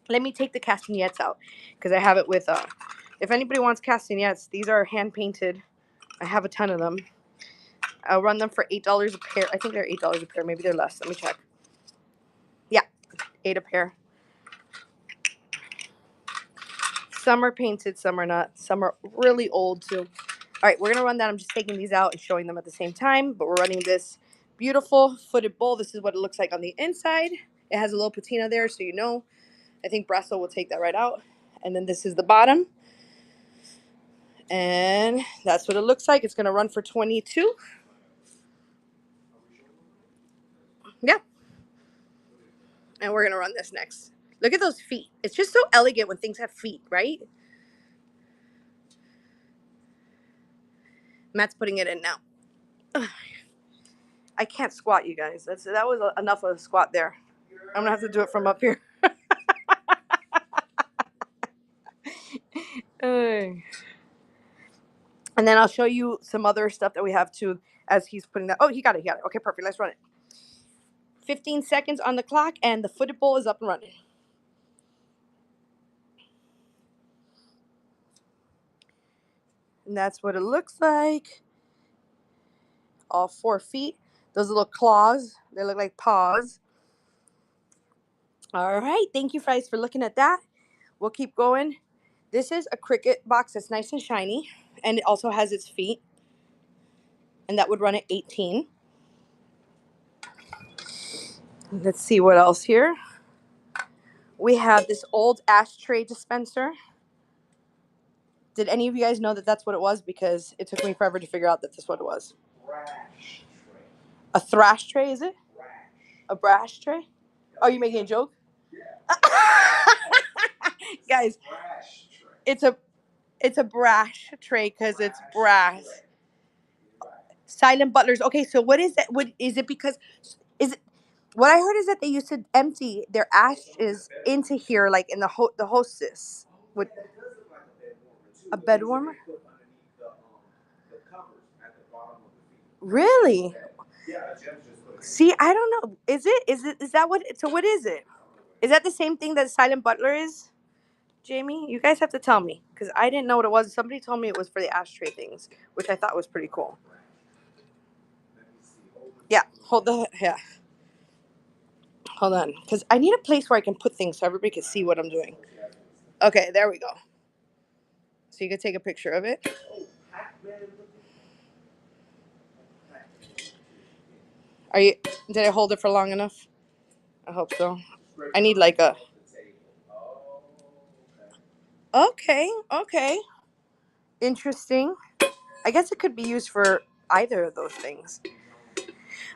Let me take the castanets out because I have it with, if anybody wants castanets, these are hand painted. I have a ton of them. I'll run them for $8 a pair. I think they're $8 a pair. Maybe they're less. Let me check. Yeah, 8 a pair. Some are painted, some are not. Some are really old too. All right, we're gonna run that. I'm just taking these out and showing them at the same time, but we're running this beautiful footed bowl. This is what it looks like on the inside. It has a little patina there, so you know. I think Brasso will take that right out. And then this is the bottom. And that's what it looks like. It's gonna run for 22. Yeah. And we're gonna run this next. Look at those feet. It's just so elegant when things have feet, right? Matt's putting it in now. Ugh. I can't squat, you guys. That was enough of a squat there. I'm gonna have to do it from up here. And then I'll show you some other stuff that we have too as he's putting that. Oh, he got it. He got it. Okay, perfect. Let's run it. 15 seconds on the clock, and the footed bowl is up and running. And that's what it looks like. All 4 feet. Those little claws, they look like paws. All right. Thank you guys for looking at that. We'll keep going. This is a Cricut box that's nice and shiny, and it also has its feet. And that would run at 18. Let's see what else here. We have this old ashtray dispenser. Did any of you guys know that that's what it was? Because it took me forever to figure out that that's what it was. A thrash tray, is it? A brash tray? Oh, you making a joke? Yeah. Guys, it's a brash tray because it's brass. Silent butlers. Okay, so what is that? What is it? Because is it? What I heard is that they used to empty their ashes into here, like in the hostess. With a bed warmer. Really? See, I don't know. Is that what? So what is it? Is that the same thing that Silent Butler is? Jamie, you guys have to tell me because I didn't know what it was. Somebody told me it was for the ashtray things, which I thought was pretty cool. Yeah, hold on, because I need a place where I can put things so everybody can see what I'm doing. Okay, there we go. So you can take a picture of it. Did I hold it for long enough? I hope so. I need like a. Okay. Interesting. I guess it could be used for either of those things.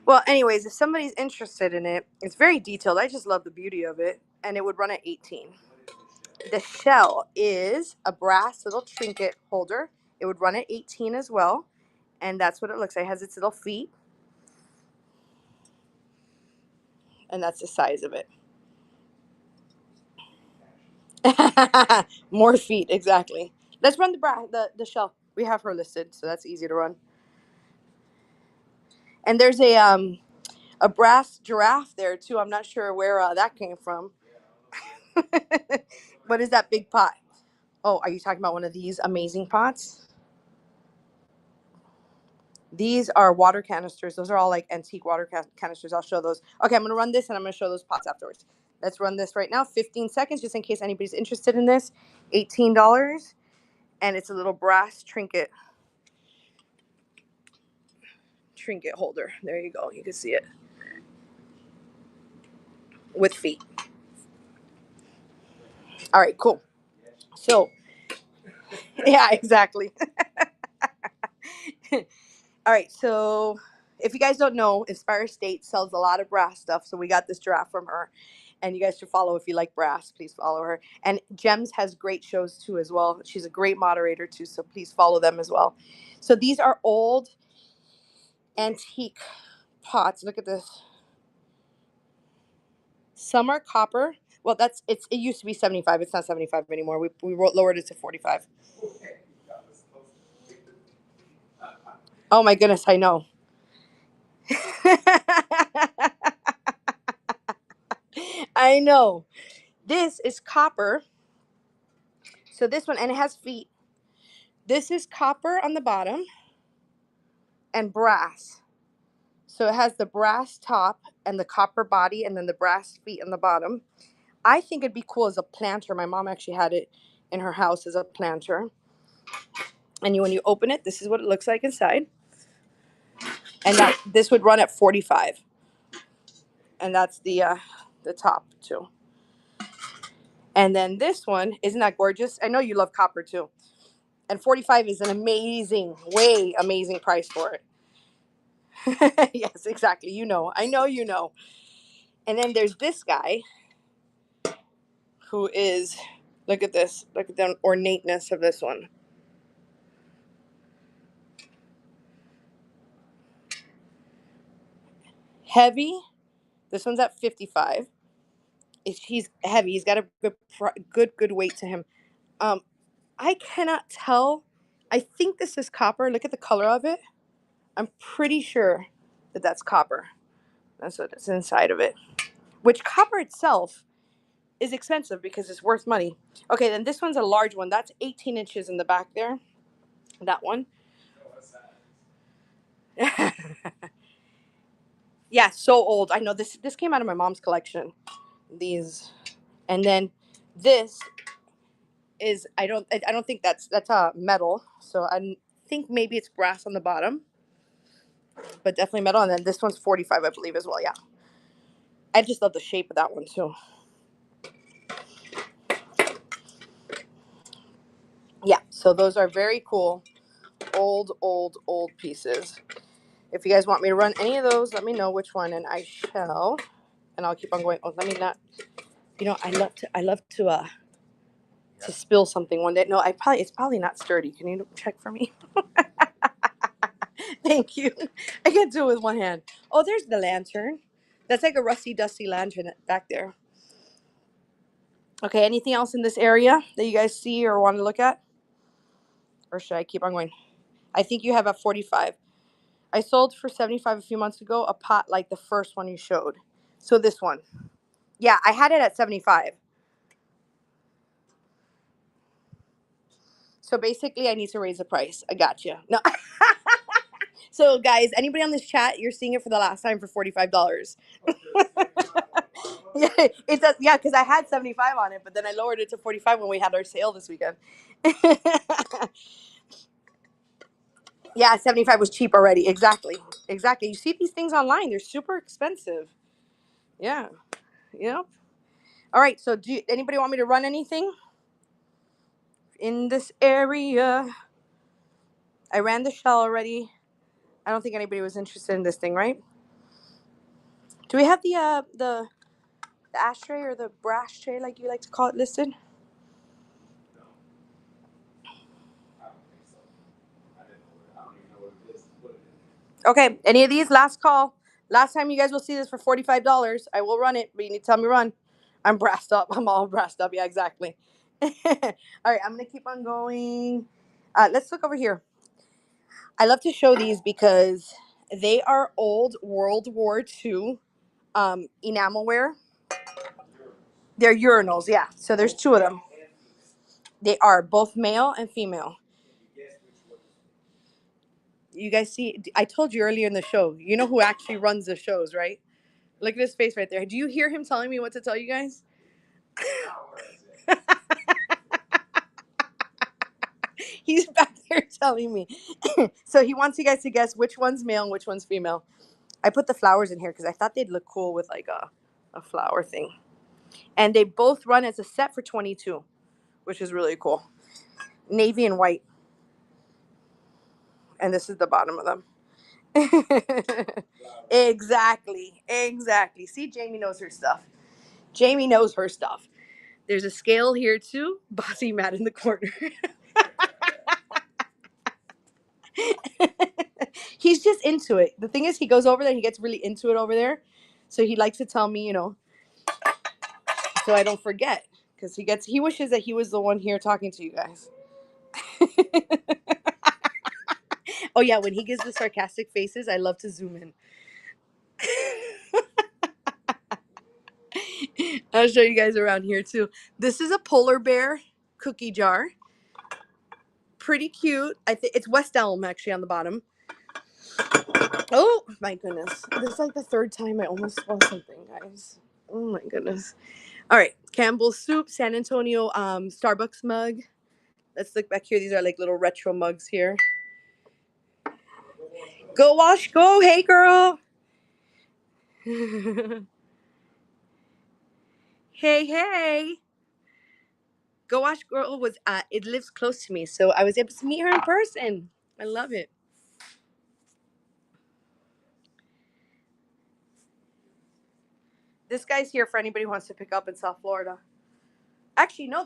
Well, anyways, if somebody's interested in it, it's very detailed. I just love the beauty of it. And it would run at 18. The shell is a brass little trinket holder. It would run at 18 as well. And that's what it looks like. It has its little feet. And that's the size of it. More feet, exactly. Let's run the shell. We have her listed, so that's easy to run. And there's a brass giraffe there too. I'm not sure where that came from. What is that big pot? Oh, are you talking about one of these amazing pots? These are water canisters. Those are all like antique water canisters. I'll show those. Okay, I'm going to run this and I'm going to show those pots afterwards. Let's run this right now. 15 seconds just in case anybody's interested in this. $18. And it's a little brass trinket holder. There you go. You can see it. With feet. All right, cool. So, yeah, exactly. All right, so if you guys don't know, Inspire State sells a lot of brass stuff. So we got this giraffe from her. And you guys should follow if you like brass. Please follow her. And Gems has great shows too as well. She's a great moderator too. So please follow them as well. So these are old antique pots. Look at this. Some are copper. Well, it used to be 75. It's not 75 anymore. We lowered it to 45. Oh my goodness, I know. I know. This is copper. So this one, and it has feet. This is copper on the bottom and brass. So it has the brass top and the copper body and then the brass feet on the bottom. I think it'd be cool as a planter. My mom actually had it in her house as a planter. And when you open it, this is what it looks like inside. And this would run at 45. And that's the top too. And then this one, isn't that gorgeous? I know you love copper too. And 45 is an amazing, way amazing price for it. Yes, exactly. You know. I know you know. And then there's this guy who is, look at this. Look at the ornateness of this one. Heavy. This one's at 55. He's heavy. He's got a good weight to him. I cannot tell. I think this is copper. Look at the color of it. I'm pretty sure that that's copper. That's what's inside of it. Which copper itself is expensive because it's worth money. Okay, then this one's a large one. That's 18 inches in the back there. That one. Yeah, so old. I know this came out of my mom's collection. These. And then this is I don't think that's metal. So I think maybe it's brass on the bottom. But definitely metal. And then this one's 45, I believe, as well. Yeah. I just love the shape of that one too. Yeah, so those are very cool old pieces. If you guys want me to run any of those, let me know which one and I shall. And I'll keep on going. Oh, let me not, I love to spill something one day. No, it's probably not sturdy. Can you check for me? Thank you. I can't do it with one hand. Oh, there's the lantern. That's like a rusty dusty lantern back there. Okay, anything else in this area that you guys see or want to look at? Or should I keep on going? I think you have a 45. I sold for 75 a few months ago a pot like the first one you showed. So this one. Yeah, I had it at 75. So basically I need to raise the price. I got you. No. So guys, anybody on this chat, you're seeing it for the last time for $45. Yeah, it does. Yeah, because I had 75 on it, but then I lowered it to 45 when we had our sale this weekend. Yeah, 75 was cheap already. Exactly. You see these things online, they're super expensive. Yeah. Yep. All right, so anybody want me to run anything in this area? I ran the shell already. I don't think anybody was interested in this thing, right? Do we have the ashtray or the brass tray, like you like to call it, listed? Okay, any of these? Last call. Last time you guys will see this for $45. I will run it, but you need to tell me run. I'm brassed up. I'm all brassed up. Yeah, exactly. All right, I'm going to keep on going. Let's look over here. I love to show these because they are old World War II enamelware. They're urinals, yeah. So there's two of them. They are both male and female. You guys see, I told you earlier in the show, you know who actually runs the shows, right? Look at his face right there. Do you hear him telling me what to tell you guys? He's back there telling me. So he wants you guys to guess which one's male and which one's female. I put the flowers in here because I thought they'd look cool with like a flower thing. And they both run as a set for 22, which is really cool. Navy and white. And this is the bottom of them. Exactly. See, Jamie knows her stuff. There's a scale here too. Bossy Matt in the corner. He's just into it. The thing is, he goes over there, he gets really into it over there. So he likes to tell me, so I don't forget. Because he wishes that he was the one here talking to you guys. Oh yeah, when he gives the sarcastic faces, I love to zoom in. I'll show you guys around here too. This is a polar bear cookie jar. Pretty cute. I think it's West Elm actually on the bottom. Oh my goodness. This is like the third time I almost spelled something, guys. Oh my goodness. All right, Campbell's soup, San Antonio Starbucks mug. Let's look back here. These are like little retro mugs here. Go wash, go. Hey, girl. Hey, hey. Go wash, girl was it lives close to me, so I was able to meet her in person. I love it. This guy's here for anybody who wants to pick up in South Florida. Actually, no,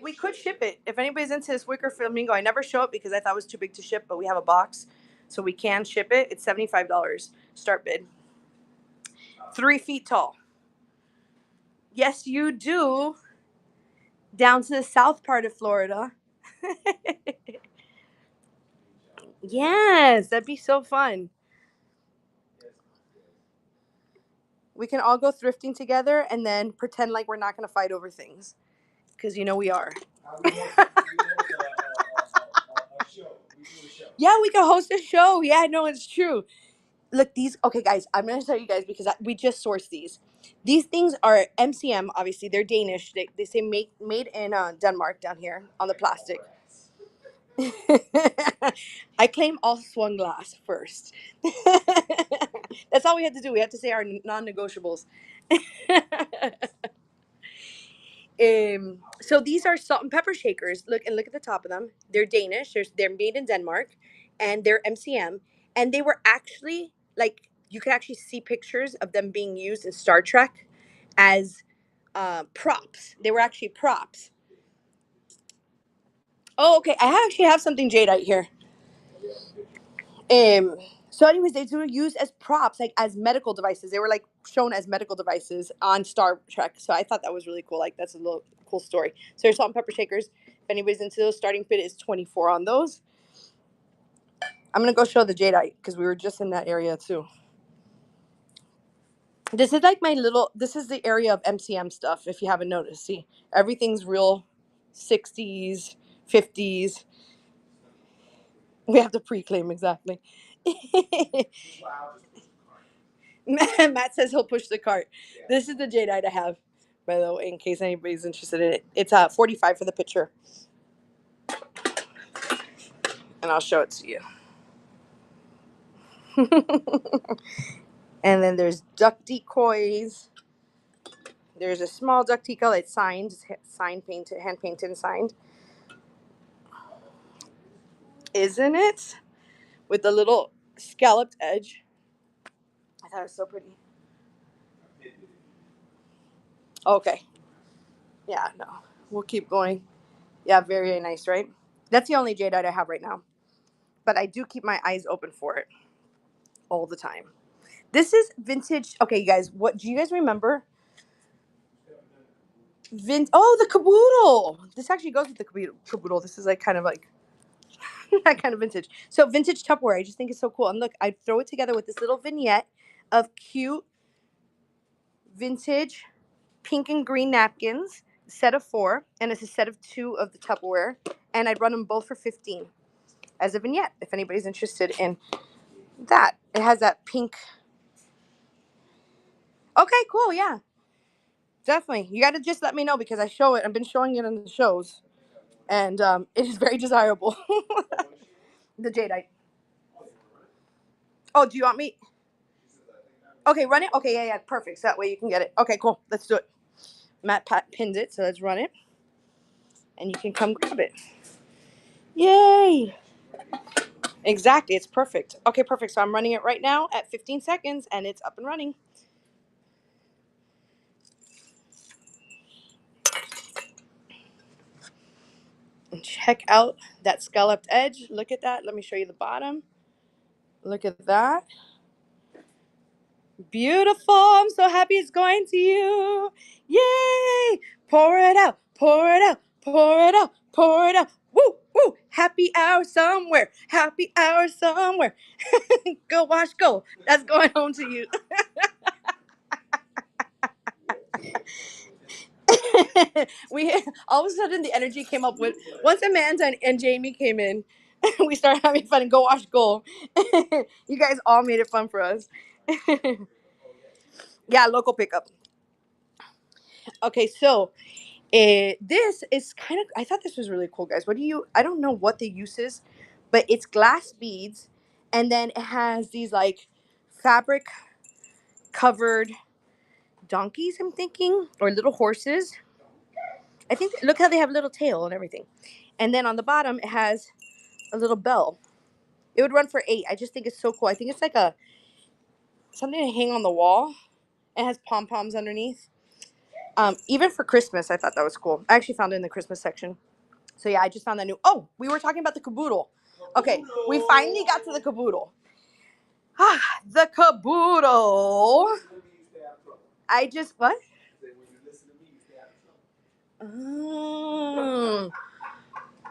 we could ship it. If anybody's into this wicker flamingo, I never show it because I thought it was too big to ship, but we have a box, so we can ship it. It's $75 start bid. 3 feet tall. Yes, you do. Down to the south part of Florida. Yes, that'd be so fun. We can all go thrifting together and then pretend like we're not going to fight over things. Because you know we are. Yeah, we can host a show. Yeah, no, it's true. Look, these. Okay, guys, I'm going to tell you guys because we just sourced these. These things are MCM, obviously. They're Danish. They say made in Denmark down here on the plastic. I claim all swung glass first. That's all we had to do. We had to say our non-negotiables. So these are salt and pepper shakers. Look at the top of them. They're Danish. They're made in Denmark, and they're MCM. And they were actually like you could actually see pictures of them being used in Star Trek as props. They were actually props. Oh, okay. I actually have something jadeite here. So anyways, they were used as props, like as medical devices. They were like shown as medical devices on Star Trek. So I thought that was really cool. Like that's a little cool story. So there's salt and pepper shakers. If anybody's into those, starting bid is 24 on those. I'm gonna go show the jadeite because we were just in that area too. This is like this is the area of MCM stuff, if you haven't noticed. See, everything's real 60s, 50s. We have to pre-claim exactly. Matt says he'll push the cart. This is the jadeite I have, by the way, in case anybody's interested in it. It's 45 for the picture. And I'll show it to you. And then there's duck decoys. There's a small duck decal. It's signed, painted, hand painted and signed. Isn't it? With the little scalloped edge. I thought it was so pretty. Okay. Yeah, no. We'll keep going. Yeah, very, very nice, right? That's the only jadeite I have right now. But I do keep my eyes open for it all the time. This is vintage. Okay, you guys, what do you guys remember? Oh, the caboodle. This actually goes with the caboodle. This is like kind of like that kind of vintage. So vintage Tupperware. I just think it's so cool. And look, I throw it together with this little vignette of cute vintage pink and green napkins, set of 4, and it's a set of 2 of the Tupperware. And I'd run them both for 15 as a vignette if anybody's interested in that. It has that pink. Okay, cool. Yeah. Definitely. You got to just let me know because I show it. I've been showing it in the shows. And it is very desirable. The jadeite. Oh, do you want me? Okay, run it. Okay, yeah, perfect. So that way you can get it. Okay, cool. Let's do it. Matt pinned it, so let's run it. And you can come grab it. Yay! Exactly. It's perfect. Okay, perfect. So I'm running it right now at 15 seconds, and it's up and running. And check out that scalloped edge. Look at that. Let me show you the bottom. Look at that. Beautiful. I'm so happy it's going to you. Yay! Pour it out. Pour it out. Pour it out. Pour it out. Woo! Woo! Happy hour somewhere. Happy hour somewhere. Go wash, go. That's going home to you. We all of a sudden the energy came up with once Amanda and Jamie came in, we started having fun and go wash, go. You guys all made it fun for us. Yeah, local pickup. Okay, so this is kind of, I thought this was really cool, guys. I don't know what the use is, but it's glass beads, and then it has these like fabric covered donkeys, I'm thinking, or little horses. I think, look how they have little tail and everything. And then on the bottom, it has a little bell. It would run for 8. I just think it's so cool. I think it's like a something to hang on the wall. It has pom poms underneath. Even for Christmas, I thought that was cool. I actually found it in the Christmas section. So yeah, I just found that new. Oh, we were talking about the caboodle. Okay, we finally got to the caboodle. The caboodle. I just what? Mm.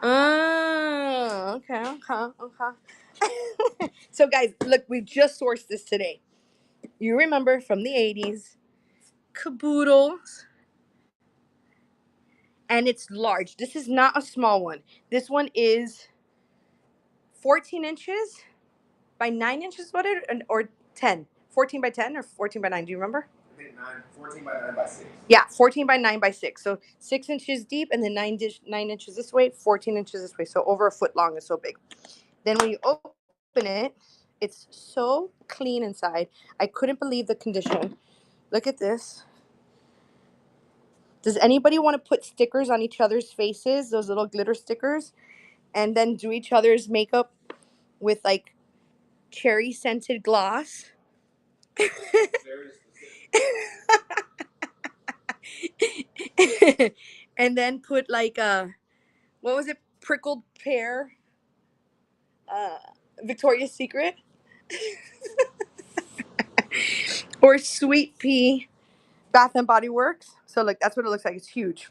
Okay, okay. So guys, look, we just sourced this today. You remember from the 80s, Kaboodles, and it's large. This is not a small one. This one is 14 inches by 9 inches, what it, or 10? 14 by 10 or 14 by 9? Do you remember? I think 14 by 9 by 6. Yeah, 14 by 9 by 6. So 6 inches deep and then 9 inches this way, 14 inches this way. So over a foot long. It's so big. Then when you open it, it's so clean inside. I couldn't believe the condition. Look at this. Does anybody want to put stickers on each other's faces, those little glitter stickers, and then do each other's makeup with like cherry scented gloss? And then put like what was it, prickled pear, uh Victoria's Secret, or sweet pea Bath and Body Works. So like that's what it looks like. It's huge.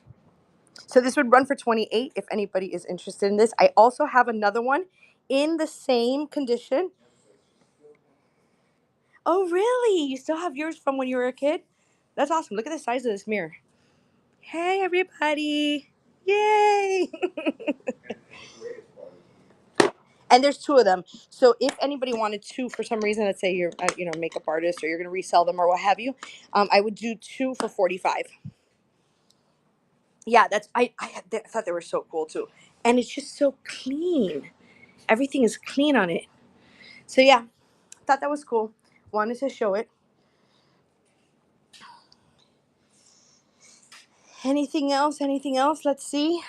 So this would run for 28 if anybody is interested in this. I also have another one in the same condition. Oh really, you still have yours from when you were a kid? That's awesome. Look at the size of this mirror. Hey everybody, yay. And there's 2 of them. So if anybody wanted 2 for some reason, let's say you're a makeup artist or you're going to resell them or what have you, I would do 2 for 45. Yeah, I thought they were so cool too. And it's just so clean. Everything is clean on it. So yeah, thought that was cool. Wanted to show it. Anything else? Anything else? Let's see.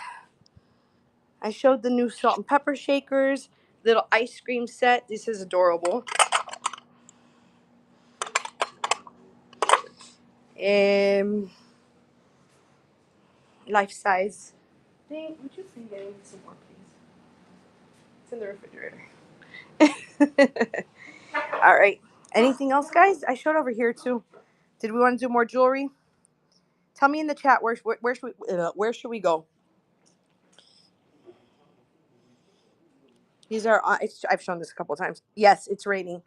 I showed the new salt and pepper shakers, little ice cream set. This is adorable. Life size. Dang, would you please get me some more, please? It's in the refrigerator. All right. Anything else, guys? I showed over here too. Did we want to do more jewelry? Tell me in the chat where should we go? These are I've shown this a couple of times. Yes, it's raining.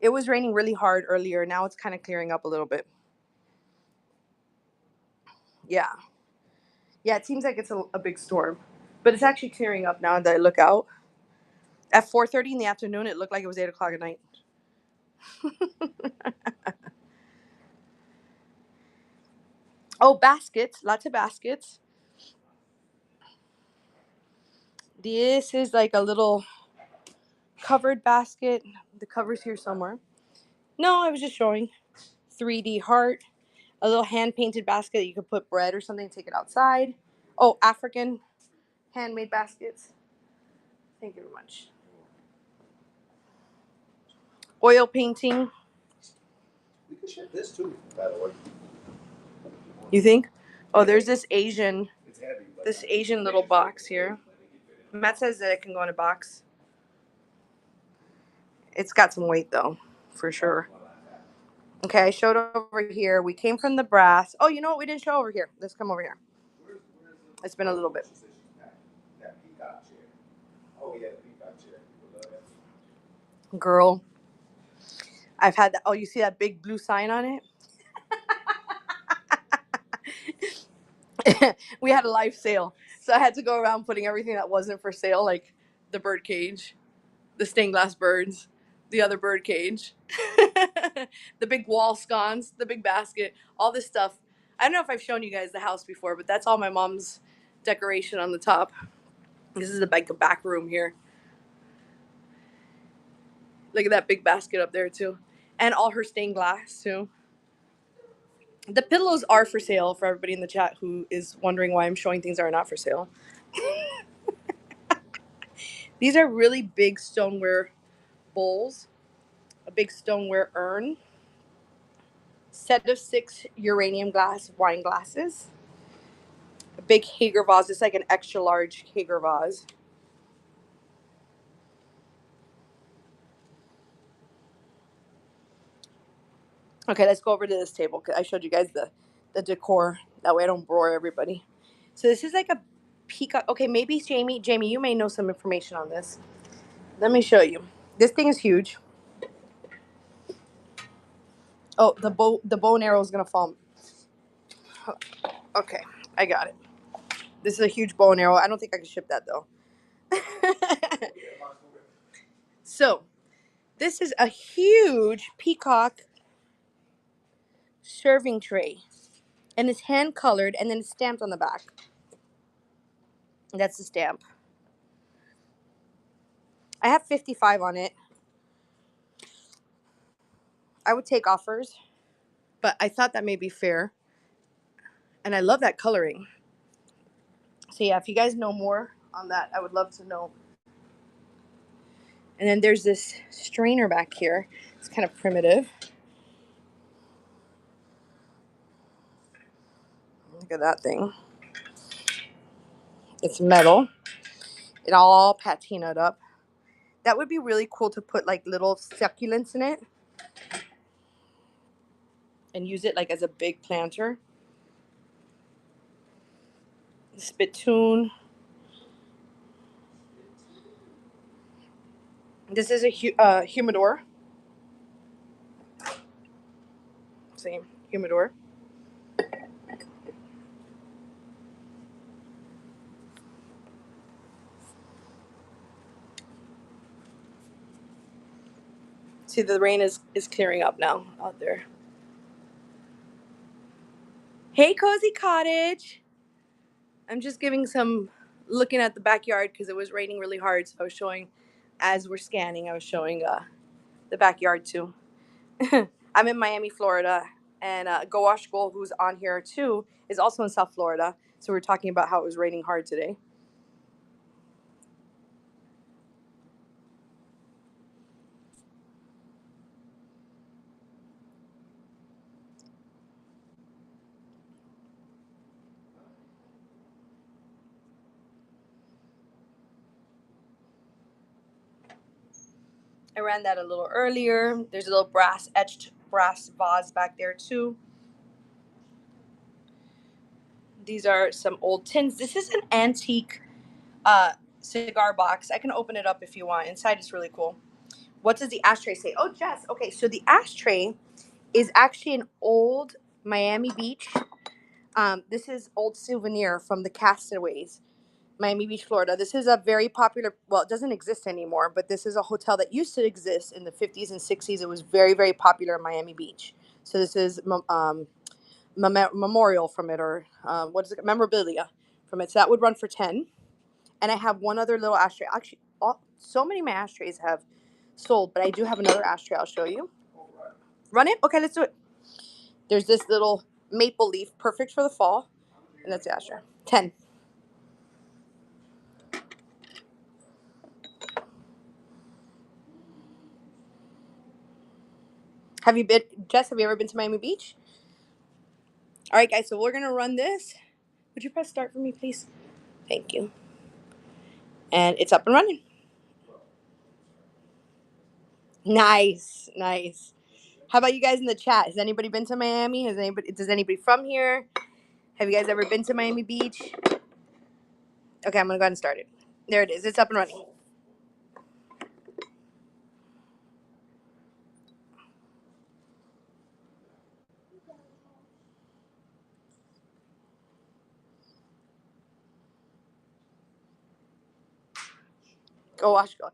It was raining really hard earlier. Now it's kind of clearing up a little bit. Yeah. Yeah, it seems like it's a big storm. But it's actually clearing up now that I look out. At 4:30 in the afternoon, it looked like it was 8 o'clock at night. Oh, baskets. Lots of baskets. This is like a little covered basket. The cover's here somewhere. No, I was just showing. 3D heart. A little hand-painted basket that you could put bread or something, take it outside. Oh, African handmade baskets. Thank you very much. Oil painting. We can ship this too, by the way. You think? Oh, there's this Asian It's heavy. this Asian little box here. Matt says that it can go in a box. It's got some weight though, for sure. Okay, I showed over here. We came from the brass. Oh, you know what we didn't show over here? Let's come over here. It's been a little bit. Girl, I've had that. Oh, you see that big blue sign on it? We had a live sale, so I had to go around putting everything that wasn't for sale, like the bird cage, the stained glass birds, the other bird cage, the big wall scones, the big basket, all this stuff. I don't know if I've shown you guys the house before, but that's all my mom's decoration on the top. This is the back room here. Look at that big basket up there too. And all her stained glass too. The pillows are for sale for everybody in the chat who is wondering why I'm showing things that are not for sale. These are really big stoneware bowls, a big stoneware urn, set of 6 uranium glass wine glasses, a big Hager vase. It's like an extra large Hager vase. Okay, let's go over to this table because I showed you guys the decor. That way I don't bore everybody. So this is like a peacock. Okay, maybe Jamie, you may know some information on this. Let me show you. This thing is huge. Oh, the bow and arrow is gonna fall. Okay, I got it. This is a huge bow and arrow. I don't think I can ship that though. So, this is a huge peacock serving tray, and it's hand colored, and then it's stamped on the back. That's the stamp. I have 55 on it. I would take offers, but I thought that may be fair, and I love that coloring. So yeah, if you guys know more on that, I would love to know. And then there's this strainer back here. It's kind of primitive. Look at that thing. It's metal. It all patinaed up. That would be really cool to put like little succulents in it and use it like as a big planter. Spittoon. This is a humidor. Same humidor. See, the rain is clearing up now out there. Hey, Cozy Cottage. I'm just looking at the backyard because it was raining really hard. So I was showing, as we're scanning, I was showing the backyard too. I'm in Miami, Florida, and Go Wash Gold, who's on here too, is also in South Florida. So we're talking about how it was raining hard today. I ran that a little earlier. There's a little etched brass vase back there too. These are some old tins. This is an antique cigar box. I can open it up if you want. Inside it's really cool. What does the ashtray say? Oh, Jess. Okay, so the ashtray is actually an old Miami Beach. This is old souvenir from the Castaways, Miami Beach, Florida. This is a very popular, well, it doesn't exist anymore, but this is a hotel that used to exist in the 50s and 60s. It was very, very popular in Miami Beach. So this is memorial from it, or what is it? Memorabilia from it. So that would run for 10. And I have one other little ashtray. Actually, so many of my ashtrays have sold, but I do have another ashtray I'll show you. Run it? Okay, let's do it. There's this little maple leaf, perfect for the fall. And that's the ashtray. 10. Jess, have you ever been to Miami Beach? All right, guys, so we're going to run this. Would you press start for me, please? Thank you. And it's up and running. Nice, nice. How about you guys in the chat? Has anybody been to Miami? Does anybody from here? Have you guys ever been to Miami Beach? Okay, I'm going to go ahead and start it. There it is. It's up and running. Go wash, go.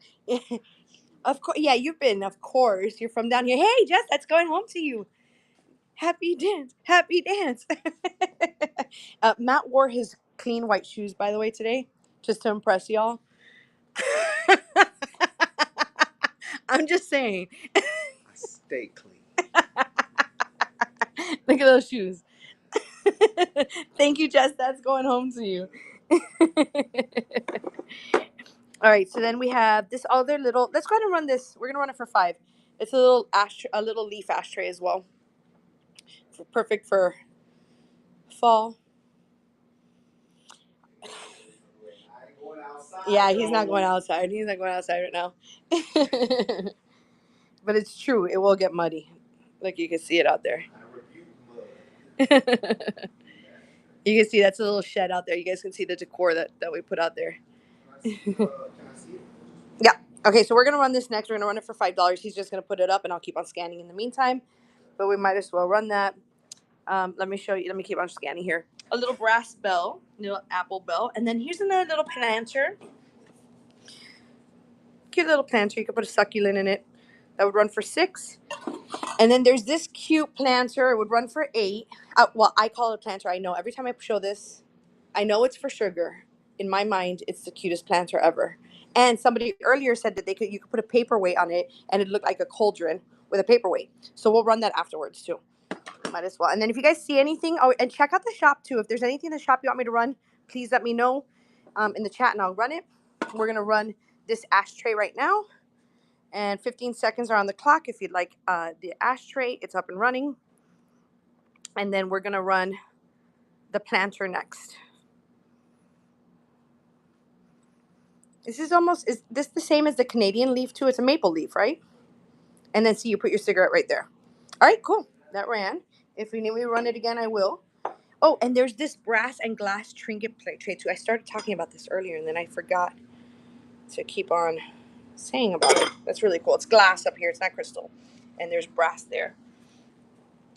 Of course, yeah, you've been. Of course, you're from down here. Hey, Jess, that's going home to you. Happy dance, happy dance. Matt wore his clean white shoes, by the way, today, just to impress y'all. I'm just saying. I stay clean. Look at those shoes. Thank you, Jess. That's going home to you. All right, so then we have this other little. Let's go ahead and run this. We're gonna run it for 5. It's a little a little leaf ashtray as well. Perfect for fall. Yeah, he's not going outside. He's not going outside right now. But it's true. It will get muddy. Like you can see it out there. You can see that's a little shed out there. You guys can see the decor that we put out there. Yeah. Okay, so we're going to run this next. We're going to run it for $5. He's just going to put it up, and I'll keep on scanning in the meantime. But we might as well run that. Let me show you. Let me keep on scanning here. A little brass bell, little apple bell. And then here's another little planter. Cute little planter. You could put a succulent in it. That would run for $6. And then there's this cute planter. It would run for $8. Well, I call it a planter. I know every time I show this, I know it's for sugar. In my mind, it's the cutest planter ever. And somebody earlier said that you could put a paperweight on it and it looked like a cauldron with a paperweight. So we'll run that afterwards too. Might as well. And then if you guys see anything, and check out the shop too. If there's anything in the shop you want me to run, please let me know in the chat and I'll run it. We're gonna run this ashtray right now. And 15 seconds are on the clock. If you'd like the ashtray, it's up and running. And then we're gonna run the planter next. This is this the same as the Canadian leaf too? It's a maple leaf, right? And then see, you put your cigarette right there. All right, cool. That ran. If you need me to run it again, I will. Oh, and there's this brass and glass trinket plate tray too. I started talking about this earlier and then I forgot to keep on saying about it. That's really cool. It's glass up here. It's not crystal. And there's brass there.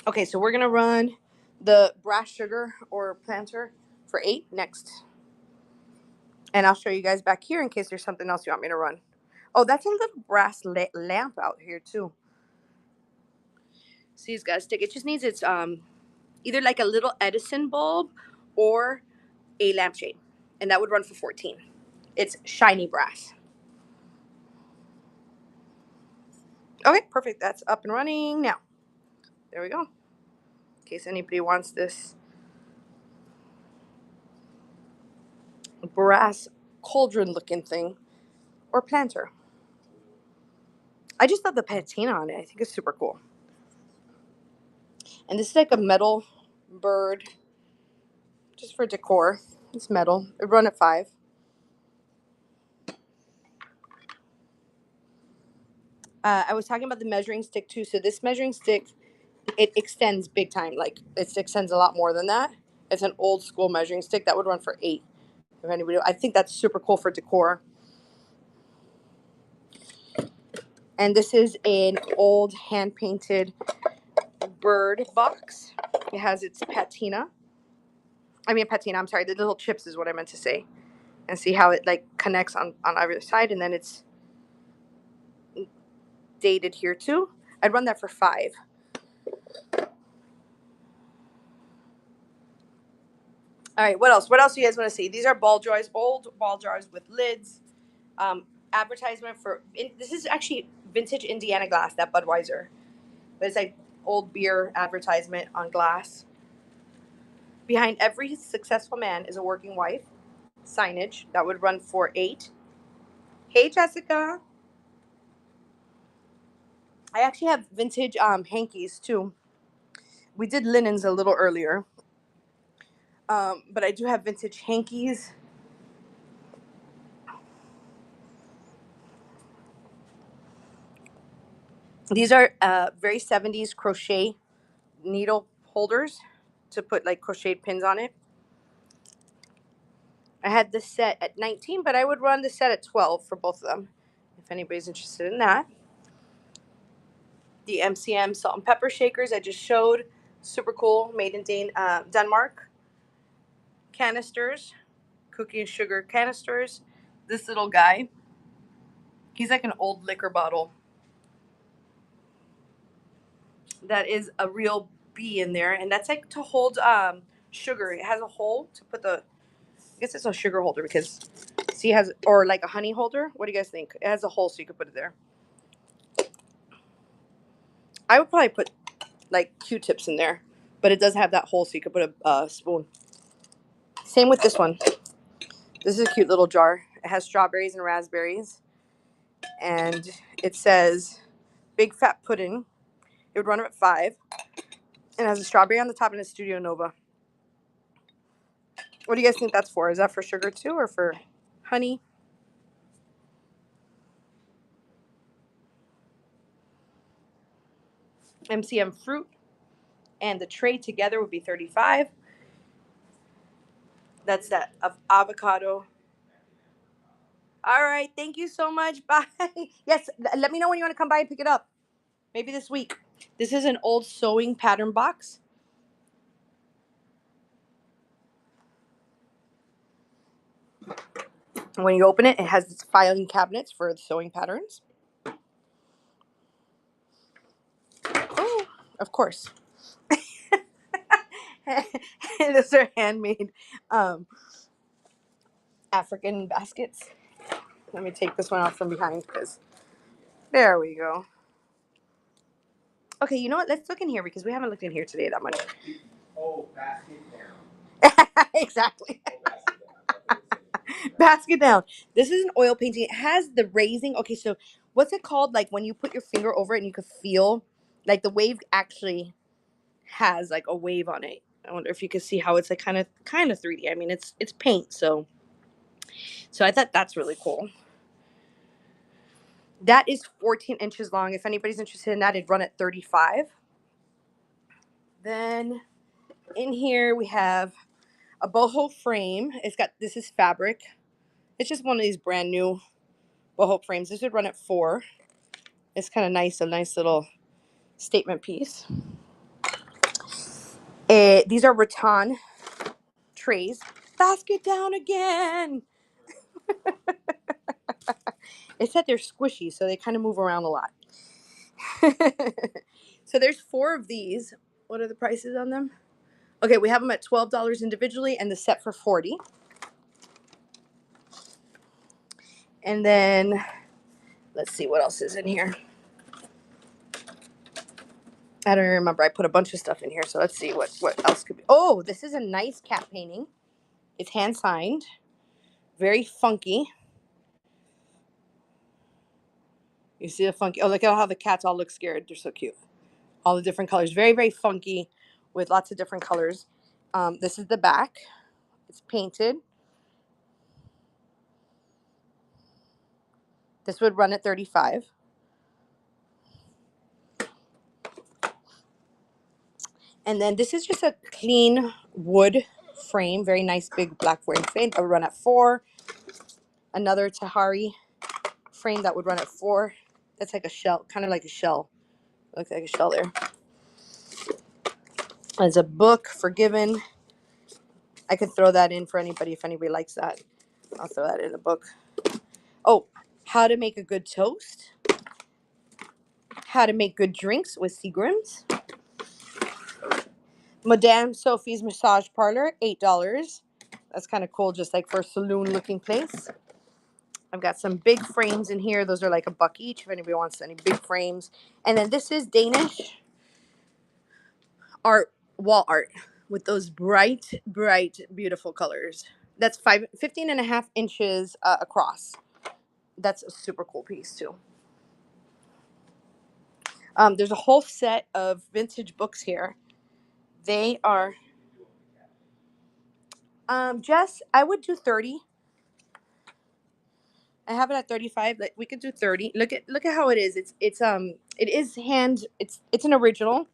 Okay, so we're going to run the brass sugar or planter for $8 next. And I'll show you guys back here in case there's something else you want me to run. Oh, that's a little brass lamp out here too. See, it's got a stick. It just needs its either like a little Edison bulb or a lampshade. And that would run for $14. It's shiny brass. Okay, perfect. That's up and running now. There we go. In case anybody wants this brass cauldron looking thing or planter. I just love the patina on it. I think it's super cool. And this is like a metal bird just for decor. It's metal. It run at $5. I was talking about the measuring stick too. So this measuring stick, it extends big time. Like it extends a lot more than that. It's an old school measuring stick that would run for $8. If anybody, I think that's super cool for decor. And this is an old hand painted bird box. It has its patina. I'm sorry, the little chips is what I meant to say. And see how it like connects on either side, and then it's dated here too. I'd run that for $5. All right, what else? What else do you guys want to see? These are ball jars, old ball jars with lids. Advertisement for this is actually vintage Indiana glass, that Budweiser. But it's like old beer advertisement on glass. Behind every successful man is a working wife. Signage that would run for $8. Hey, Jessica. I actually have vintage hankies too. We did linens a little earlier. But I do have vintage hankies. These are very 70s crochet needle holders to put like crocheted pins on it. I had this set at $19, but I would run the set at $12 for both of them if anybody's interested in that. The MCM salt and pepper shakers I just showed. Super cool, made in Denmark. Canisters, cookie and sugar canisters. This little guy, he's like an old liquor bottle. That is a real B in there, and that's like to hold sugar. It has a hole to put the. I guess it's a sugar holder because see, it has, or like a honey holder. What do you guys think? It has a hole so you could put it there. I would probably put like Q-tips in there, but it does have that hole so you could put a spoon. Same with this one. This is a cute little jar. It has strawberries and raspberries, and it says "Big Fat Pudding." It would run at $5. It has a strawberry on the top and a Studio Nova. What do you guys think that's for? Is that for sugar too, or for honey? MCM fruit and the tray together would be $35. That's that of avocado. All right, thank you so much. Bye. Yes, let me know when you want to come by and pick it up. Maybe this week. This is an old sewing pattern box. When you open it, it has its filing cabinets for the sewing patterns. Oh, of course. Those are handmade African baskets. Let me take this one off from behind because there we go. Okay, you know what? Let's look in here because we haven't looked in here today that much. Oh, basket down. Exactly. Oh, basket down. Basket down. This is an oil painting. It has the raising. Okay, so what's it called? Like when you put your finger over it and you could feel like the wave actually has like a wave on it. I wonder if you can see how it's like kind of 3D. I mean, it's paint, so I thought that's really cool. That is 14 inches long. If anybody's interested in that, it'd run at $35. Then in here we have a boho frame. This is fabric. It's just one of these brand new boho frames. This would run at $4. It's kind of nice, a nice little statement piece. These are rattan trays. Basket down again. It said they're squishy, so they kind of move around a lot. So there's 4 of these. What are the prices on them? Okay, we have them at $12 individually and the set for $40. And then let's see what else is in here. I don't remember. I put a bunch of stuff in here, so let's see what else could be. Oh, this is a nice cat painting. It's hand signed. Very funky. You see the funky. Oh, look at how the cats all look scared. They're so cute. All the different colors. Very, very funky with lots of different colors. This is the back. It's painted. This would run at $35. And then this is just a clean wood frame. Very nice big black frame. That would run at $4. Another Tahari frame that would run at $4. That's like a shell, kind of like a shell. Looks like a shell there. There's a book, Forgiven. I could throw that in for anybody if anybody likes that. I'll throw that in a book. Oh, how to make a good toast. How to make good drinks with Seagrams. Madame Sophie's Massage Parlor, $8. That's kind of cool, just like for a saloon looking place. I've got some big frames in here. Those are like $1 each if anybody wants any big frames. And then this is Danish art, wall art with those bright, beautiful colors. That's 15.5 inches across. That's a super cool piece too. There's a whole set of vintage books here. They are, Jess, I would do 30. I have it at 35. Like we could do 30. Look at how it is. It is hand. It's an original,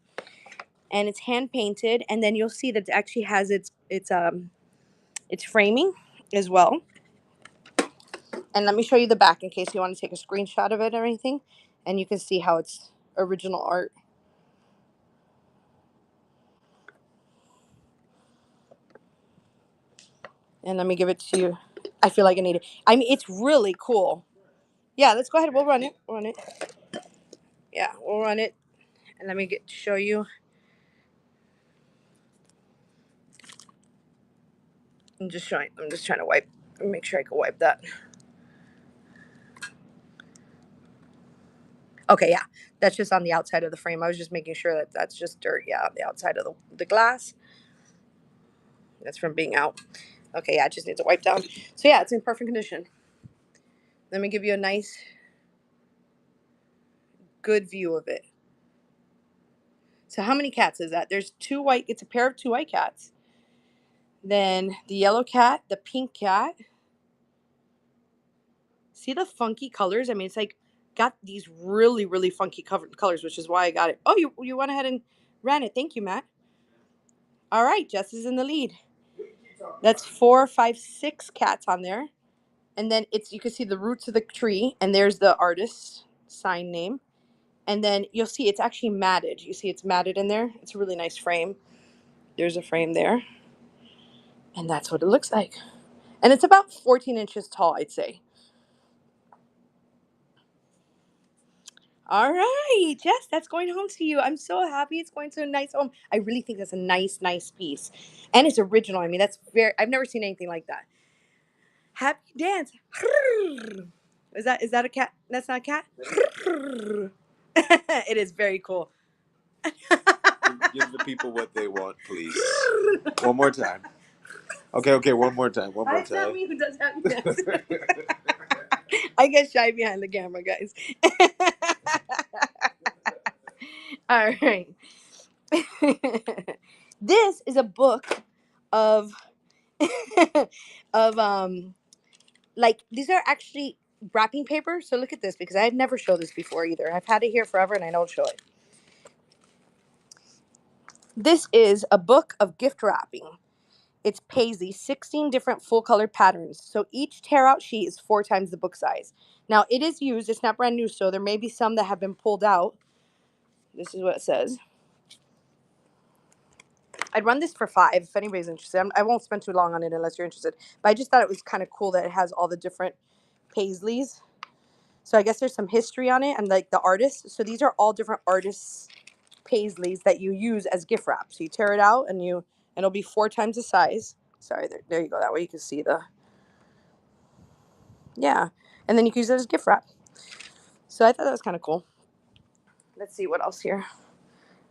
and it's hand painted. And then you'll see that it actually has its framing as well. And let me show you the back in case you want to take a screenshot of it or anything, and you can see how it's original art. And let me give it to you. I feel like I need it. I mean, it's really cool. Yeah, let's go ahead. We'll run it. Yeah, we'll run it. And let me show you. I'm just trying to wipe, make sure I can wipe that. Okay, yeah, that's just on the outside of the frame. I was just making sure that that's just dirt, yeah, on the outside of the glass. That's from being out. Okay, yeah, it just needs to wipe down. So yeah, it's in perfect condition. Let me give you a nice, good view of it. So how many cats is that? There's it's a pair of 2 white cats. Then the yellow cat, the pink cat. See the funky colors? I mean, it's like got these really, really funky colors, which is why I got it. Oh, you went ahead and ran it. Thank you, Matt. All right, Jess is in the lead. That's 4, 5, 6 cats on there. And then you can see the roots of the tree, and there's the artist's sign name. And then you'll see it's actually matted. You see it's matted in there. It's a really nice frame. There's a frame there. And that's what it looks like. And it's about 14 inches tall, I'd say. All right, Jess, that's going home to you. I'm so happy it's going to a nice home. I really think that's a nice, nice piece. And it's original. I mean, I've never seen anything like that. Happy dance. Is that a cat? That's not a cat? It is very cool. Give the people what they want, please. One more time. Okay, one more time. It's not me who does happy dance. I get shy behind the camera, guys. All right. This is a book of of like these are actually wrapping paper. So look at this, because I had never showed this before either. I've had it here forever and I don't show it. This is a book of gift wrapping. It's paisley, 16 different full color patterns. So each tear out sheet is 4 times the book size. Now it is used, it's not brand new, so there may be some that have been pulled out. This is what it says. I'd run this for 5 if anybody's interested. I won't spend too long on it unless you're interested. But I just thought it was kind of cool that it has all the different paisleys. So I guess there's some history on it and like the artists. So these are all different artists' paisleys that you use as gift wrap. So you tear it out and it'll be 4 times the size. Sorry, there you go. That way you can see yeah. And then you can use it as gift wrap. So I thought that was kind of cool. Let's see what else here.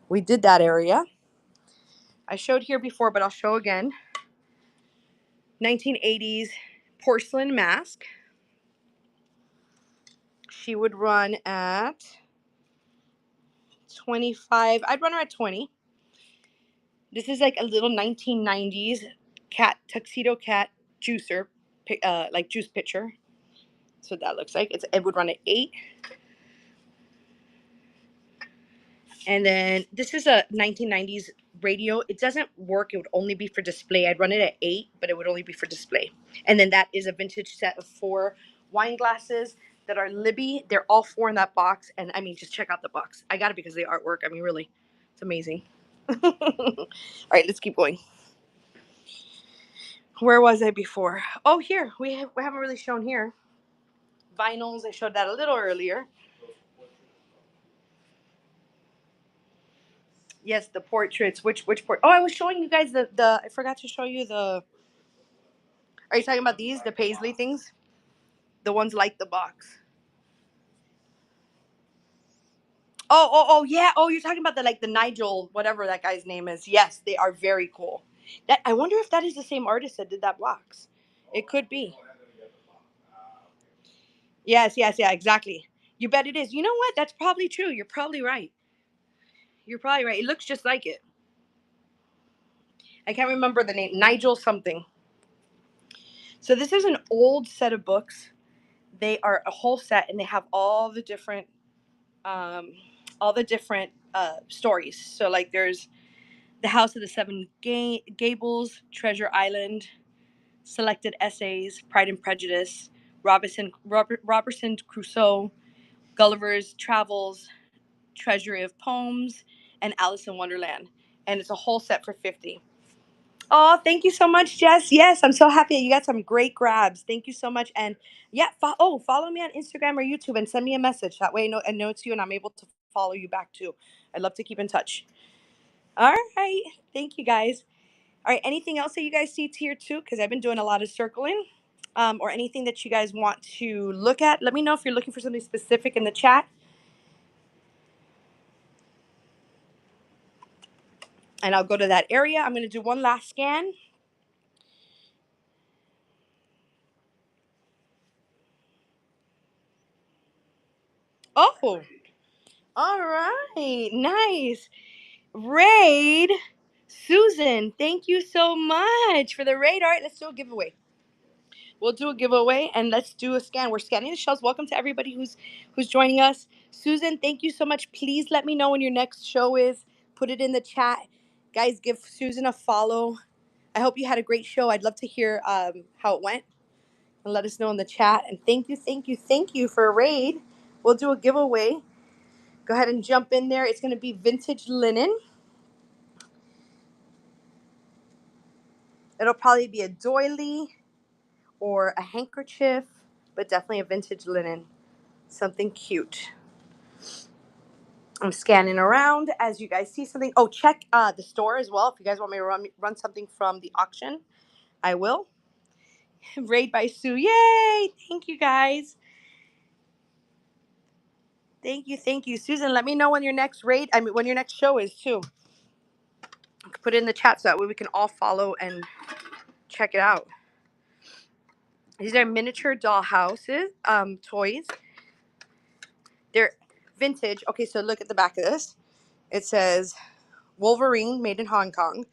We did that area. I showed here before, but I'll show again. 1980s porcelain mask. She would run at 25. I'd run her at 20. This is like a little 1990s tuxedo cat juicer, like juice pitcher. So that looks like it would run at 8. And then this is a 1990s radio. It doesn't work. It would only be for display. I'd run it at 8, but it would only be for display. And then that is a vintage set of 4 wine glasses that are Libby. They're all 4 in that box. And I mean, just check out the box. I got it because of the artwork. I mean, really, it's amazing. All right, let's keep going. Where was I before? Oh, here. We haven't really shown here. Vinyls. I showed that a little earlier. Yes, the portraits. Which port? Oh, I was showing you guys the. I forgot to show you the. Are you talking about these, the paisley things? The ones like the box. Oh, yeah. Oh, you're talking about the Nigel, whatever that guy's name is. Yes, they are very cool. That I wonder if that is the same artist that did that box. It could be. Yes, yeah, exactly. You bet it is. You know what? That's probably true. You're probably right. You're probably right. It looks just like it. I can't remember the name. Nigel something. So this is an old set of books. They are a whole set, and they have all the different stories. So like there's the House of the Seven Gables, Treasure Island, Selected Essays, Pride and Prejudice, Robertson Crusoe, Gulliver's Travels, Treasury of Poems, and Alice in Wonderland. And it's a whole set for 50. Oh, thank you so much, Jess. Yes, I'm so happy you got some great grabs. Thank you so much. And yeah, follow me on Instagram or YouTube and send me a message. That way I know it's you and I'm able to follow you back too. I'd love to keep in touch. All right. Thank you, guys. All right, anything else that you guys see tier 2? Because I've been doing a lot of circling. Or anything that you guys want to look at. Let me know if you're looking for something specific in the chat. And I'll go to that area. I'm going to do one last scan. Oh, all right. Nice. Raid. Susan, thank you so much for the raid. All right, let's do a giveaway. We'll do a giveaway and let's do a scan. We're scanning the shelves. Welcome to everybody who's joining us. Susan, thank you so much. Please let me know when your next show is. Put it in the chat. Guys, give Susan a follow. I hope you had a great show. I'd love to hear how it went. And let us know in the chat. And thank you for a raid. We'll do a giveaway. Go ahead and jump in there. It's going to be vintage linen. It'll probably be a doily or a handkerchief, but definitely a vintage linen. Something cute. I'm scanning around as you guys see something. Oh, check the store as well. If you guys want me to run something from the auction, I will. Raid by Sue. Yay! Thank you, guys. Thank you. Susan, let me know when your next when your next show is too. Put it in the chat so that way we can all follow and check it out. These are miniature doll houses, toys. They're vintage. Okay, so look at the back of this. It says Wolverine made in Hong Kong.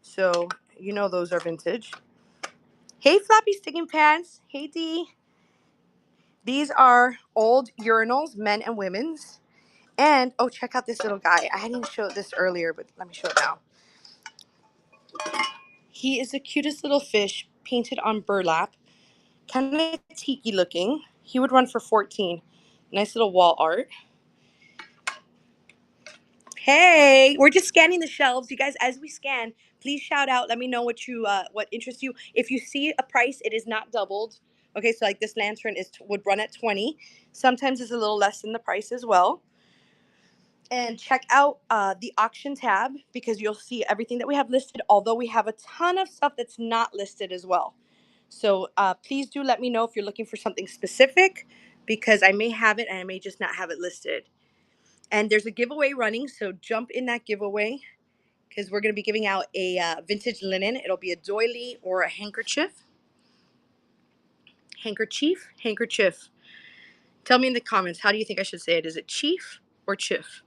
So you know those are vintage. Hey, Floppy Sticking Pants. Hey, Dee. These are old urinals, men and women's. And, oh, check out this little guy. I didn't show this earlier, but let me show it now. He is the cutest little fish painted on burlap. Kind of tiki looking. He would run for 14. Nice little wall art. Hey, we're just scanning the shelves. You guys, as we scan, please shout out. Let me know what interests you. If you see a price, it is not doubled. Okay, so like this lantern would run at 20. Sometimes it's a little less than the price as well. And check out the auction tab because you'll see everything that we have listed, although we have a ton of stuff that's not listed as well. So please do let me know if you're looking for something specific because I may have it and I may just not have it listed. And there's a giveaway running, so jump in that giveaway because we're going to be giving out a vintage linen. It'll be a doily or a handkerchief. Handkerchief. Tell me in the comments, how do you think I should say it? Is it chief or chiff?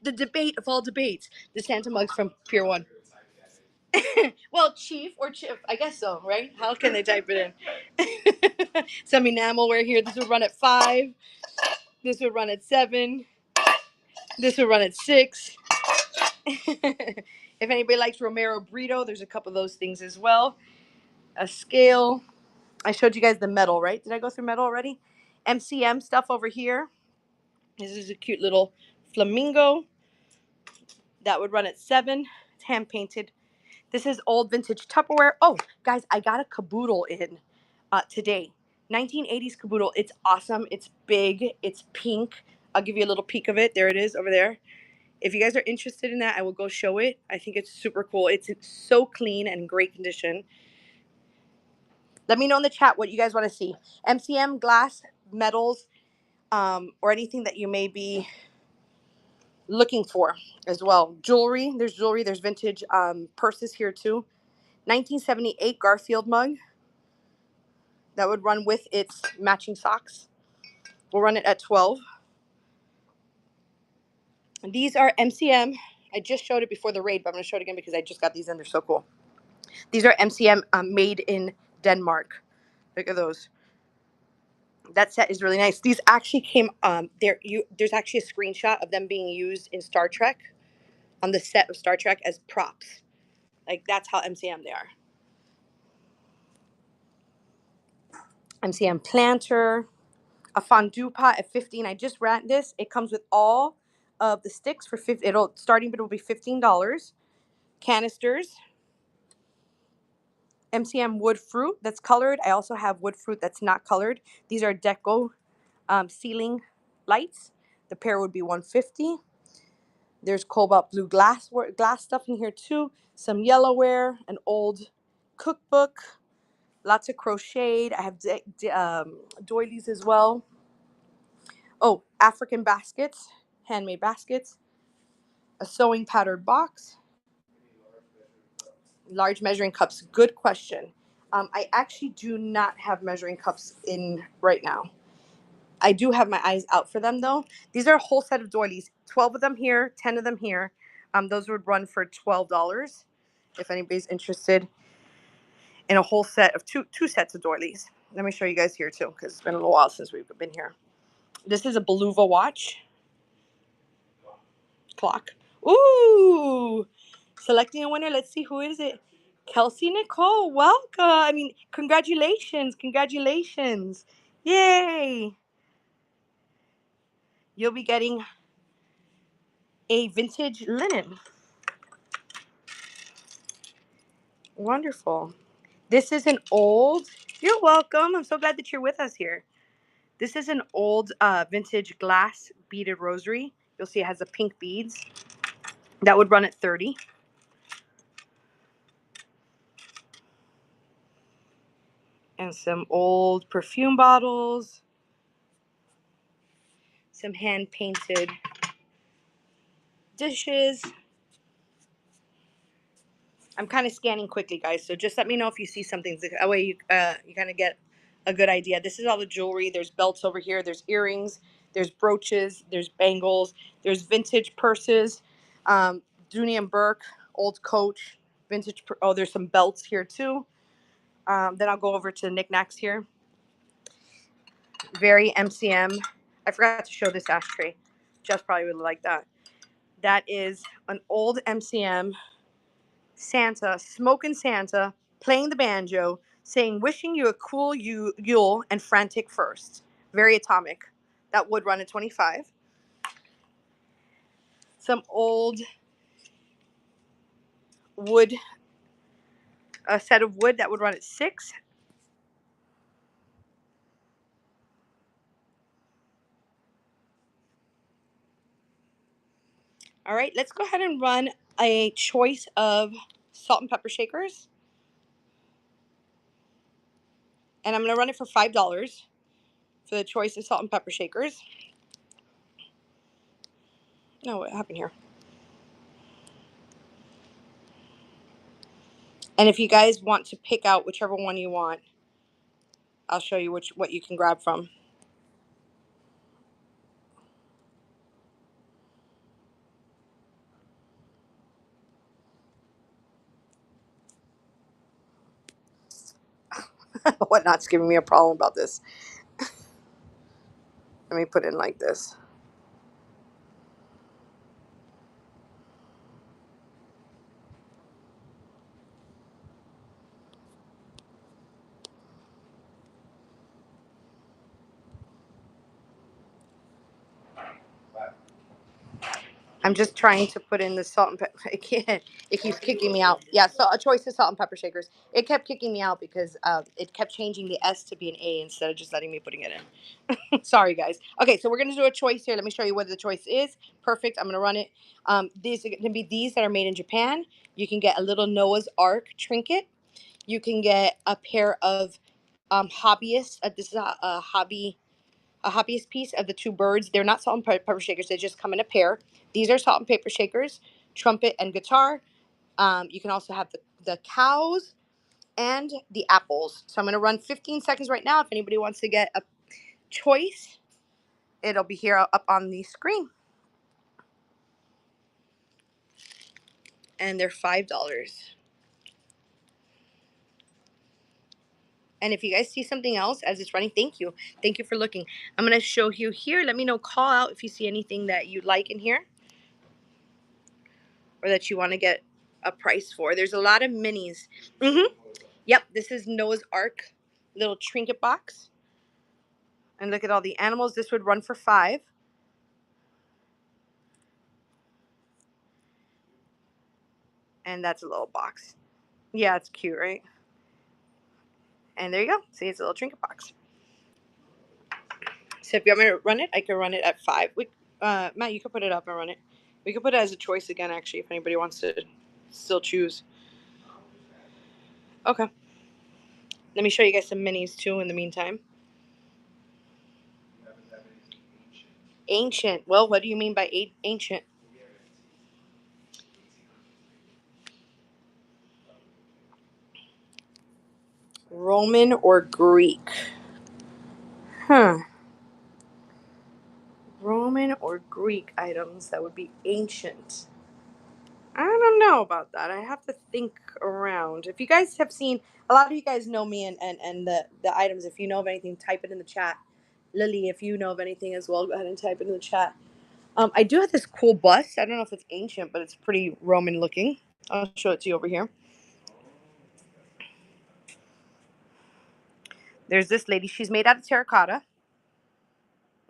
The debate of all debates. The Santa mugs from Pier 1. Well, chief or chiff, I guess so, right? How can they type it in? Some enamelware here. This would run at 5. This would run at 7. This would run at 6. If anybody likes Romero Brito, there's a couple of those things as well. A scale. I showed you guys the metal, right? Did I go through metal already? MCM stuff over here. This is a cute little flamingo. That would run at 7. It's hand painted. This is old vintage Tupperware. Oh, guys, I got a Kaboodle in today. 1980s Kaboodle. It's awesome. It's big. It's pink. I'll give you a little peek of it. There it is over there. If you guys are interested in that, I will go show it. I think it's super cool. It's so clean and in great condition. Let me know in the chat what you guys want to see. MCM, glass, metals, or anything that you may be looking for as well. Jewelry. There's vintage purses here too. 1978 Garfield mug. That would run with its matching socks. We'll run it at 12. And these are MCM. I just showed it before the raid, but I'm going to show it again because I just got these in. They're so cool. These are MCM made in Denmark. Look at those. That set is really nice. These actually came there's actually a screenshot of them being used in Star Trek, on the set of Star Trek as props. Like that's how MCM they are. MCM planter, a fondue pot at 15. I just ran this. It comes with all of the sticks for 50. Starting bid will be $15. Canisters. MCM wood fruit that's colored. I also have wood fruit that's not colored. These are deco ceiling lights. The pair would be $150. There's cobalt blue glass stuff in here too. Some yellowware, an old cookbook, lots of crocheted. I have doilies as well. Oh, African baskets, handmade baskets, a sewing patterned box, large measuring cups. Good question. I actually do not have measuring cups in right now. I do have my eyes out for them though. These are a whole set of doilies. 12 of them here, 10 of them here. Those would run for $12 if anybody's interested in a whole set of two sets of doilies. Let me show you guys here too, because it's been a little while since we've been here. This is a Beluva watch clock. Ooh, selecting a winner. Let's see, who is it? Kelsey Nicole, welcome. I mean, congratulations, congratulations. Yay. You'll be getting a vintage linen. Wonderful. This is an old, you're welcome. I'm so glad that you're with us here. This is an old vintage glass beaded rosary. You'll see it has the pink beads. That would run at 30. And some old perfume bottles. Some hand painted dishes. I'm kind of scanning quickly, guys, so just let me know if you see something. That way you kind of get a good idea. This is all the jewelry. There's belts over here. There's earrings. There's brooches. There's bangles. There's vintage purses. Dooney and Burke, old Coach, vintage. Oh, there's some belts here too. Then I'll go over to knickknacks here. Very MCM. I forgot to show this ashtray. Jess probably would like that. That is an old MCM Santa, smoking Santa, playing the banjo, saying, wishing you a cool Yule and frantic first. Very atomic. That would run at 25. Some old wood, a set of wood that would run at 6. All right, let's go ahead and run a choice of salt and pepper shakers. And I'm going to run it for $5 for the choice of salt and pepper shakers. No, what happened here? And if you guys want to pick out whichever one you want, I'll show you what you can grab from. Whatnot's giving me a problem about this. Let me put it in like this. I'm just trying to put in the salt and pepper. It can't. It keeps kicking me out. Yeah, so a choice of salt and pepper shakers. It kept kicking me out because it kept changing the S to be an A instead of just letting me putting it in. Sorry, guys. Okay, so we're going to do a choice here. Let me show you what the choice is. Perfect. I'm going to run it. These are going to be these that are made in Japan. You can get a little Noah's Ark trinket. You can get a pair of hobbyists. This is a hobbyist piece of the two birds. They're not salt and pepper shakers. They just come in a pair. These are salt and pepper shakers, trumpet and guitar. You can also have the cows and the apples. So I'm going to run 15 seconds right now. If anybody wants to get a choice, it'll be here up on the screen. And they're $5. And if you guys see something else as it's running, thank you. Thank you for looking. I'm going to show you here. Let me know, call out if you see anything that you like in here or that you want to get a price for. There's a lot of minis. Yep, this is Noah's Ark little trinket box. And look at all the animals. This would run for $5. And that's a little box. Yeah, it's cute, right? And there you go. See, it's a little trinket box. So if you want me to run it, I can run it at 5. Matt, you can put it up and run it. We could put it as a choice again, actually, if anybody wants to still choose. Okay. Let me show you guys some minis too in the meantime. Ancient. Well, what do you mean by ancient? Roman or Greek? Huh. Roman or Greek items that would be ancient. I don't know about that. I have to think around. If you guys have seen, a lot of you guys know me and the items. If you know of anything, type it in the chat. Lily, if you know of anything as well, go ahead and type it in the chat. I do have this cool bust. I don't know if it's ancient, but it's pretty Roman looking. I'll show it to you over here. There's this lady. She's made out of terracotta.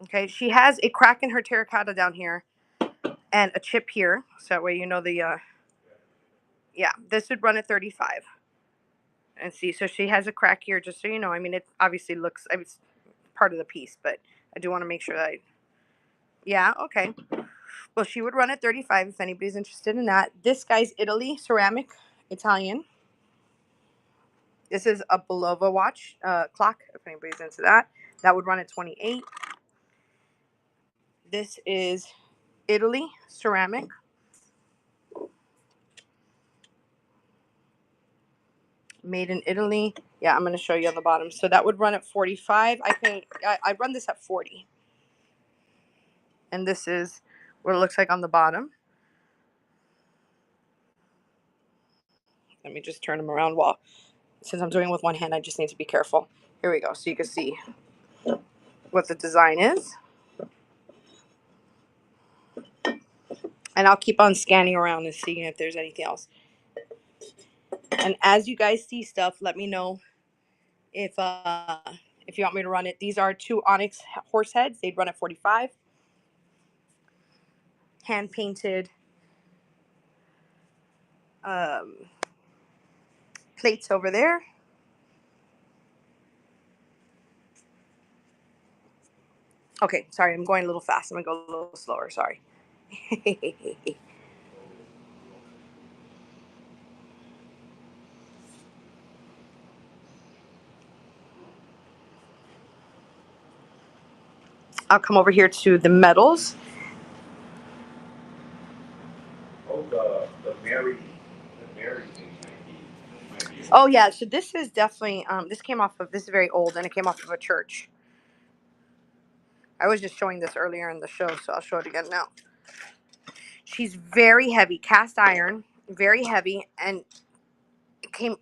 Okay, she has a crack in her terracotta down here and a chip here. So that way you know the, yeah, this would run at 35. And see, so she has a crack here, just so you know. I mean, it obviously looks, I mean, it's part of the piece, but I do want to make sure that yeah, okay. Well, she would run at 35 if anybody's interested in that. This guy's Italy, ceramic, Italian. This is a Bulova watch, clock, if anybody's into that. That would run at 28. This is Italy, ceramic. Made in Italy. Yeah, I'm going to show you on the bottom. So that would run at 45. I run this at 40. And this is what it looks like on the bottom. Let me just turn them around since I'm doing it with one hand, I just need to be careful. Here we go. So you can see what the design is. And I'll keep on scanning around and seeing if there's anything else. And as you guys see stuff, let me know if you want me to run it. These are 2 onyx horse heads. They'd run at 45. Hand painted plates over there. Okay, sorry, I'm going a little fast. I'm going to go a little slower. Sorry. I'll come over here to the metals. Oh, the Mary thing might be. Oh yeah, so this is definitely this came off of, this is very old, and it came off of a church. I was just showing this earlier in the show, so I'll show it again now. She's very heavy, cast iron, very heavy, and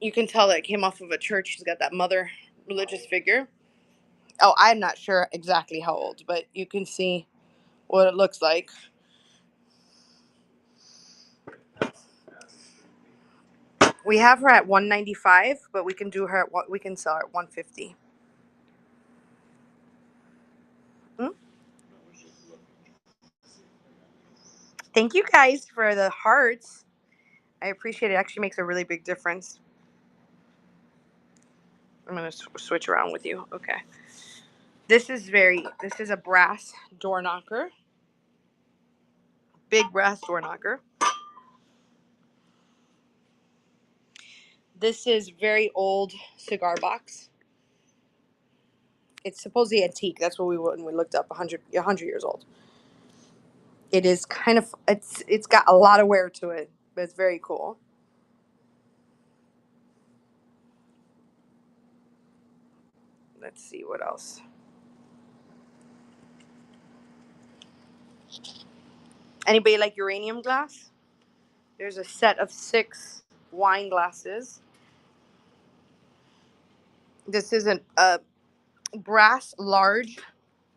you can tell that it came off of a church. She's got that mother religious figure. Oh, I'm not sure exactly how old, but you can see what it looks like. We have her at 195, but we can do her at what we can sell her at 150. Thank you guys for the hearts. I appreciate it. It actually makes a really big difference. I'm going to switch around with you. Okay. This is a brass door knocker. Big brass door knocker. This is very old cigar box. It's supposedly antique. That's what when we looked up, 100 years old. It is kind of, it's got a lot of wear to it, but it's very cool. Let's see what else. Anybody like uranium glass? There's a set of 6 wine glasses. This is a large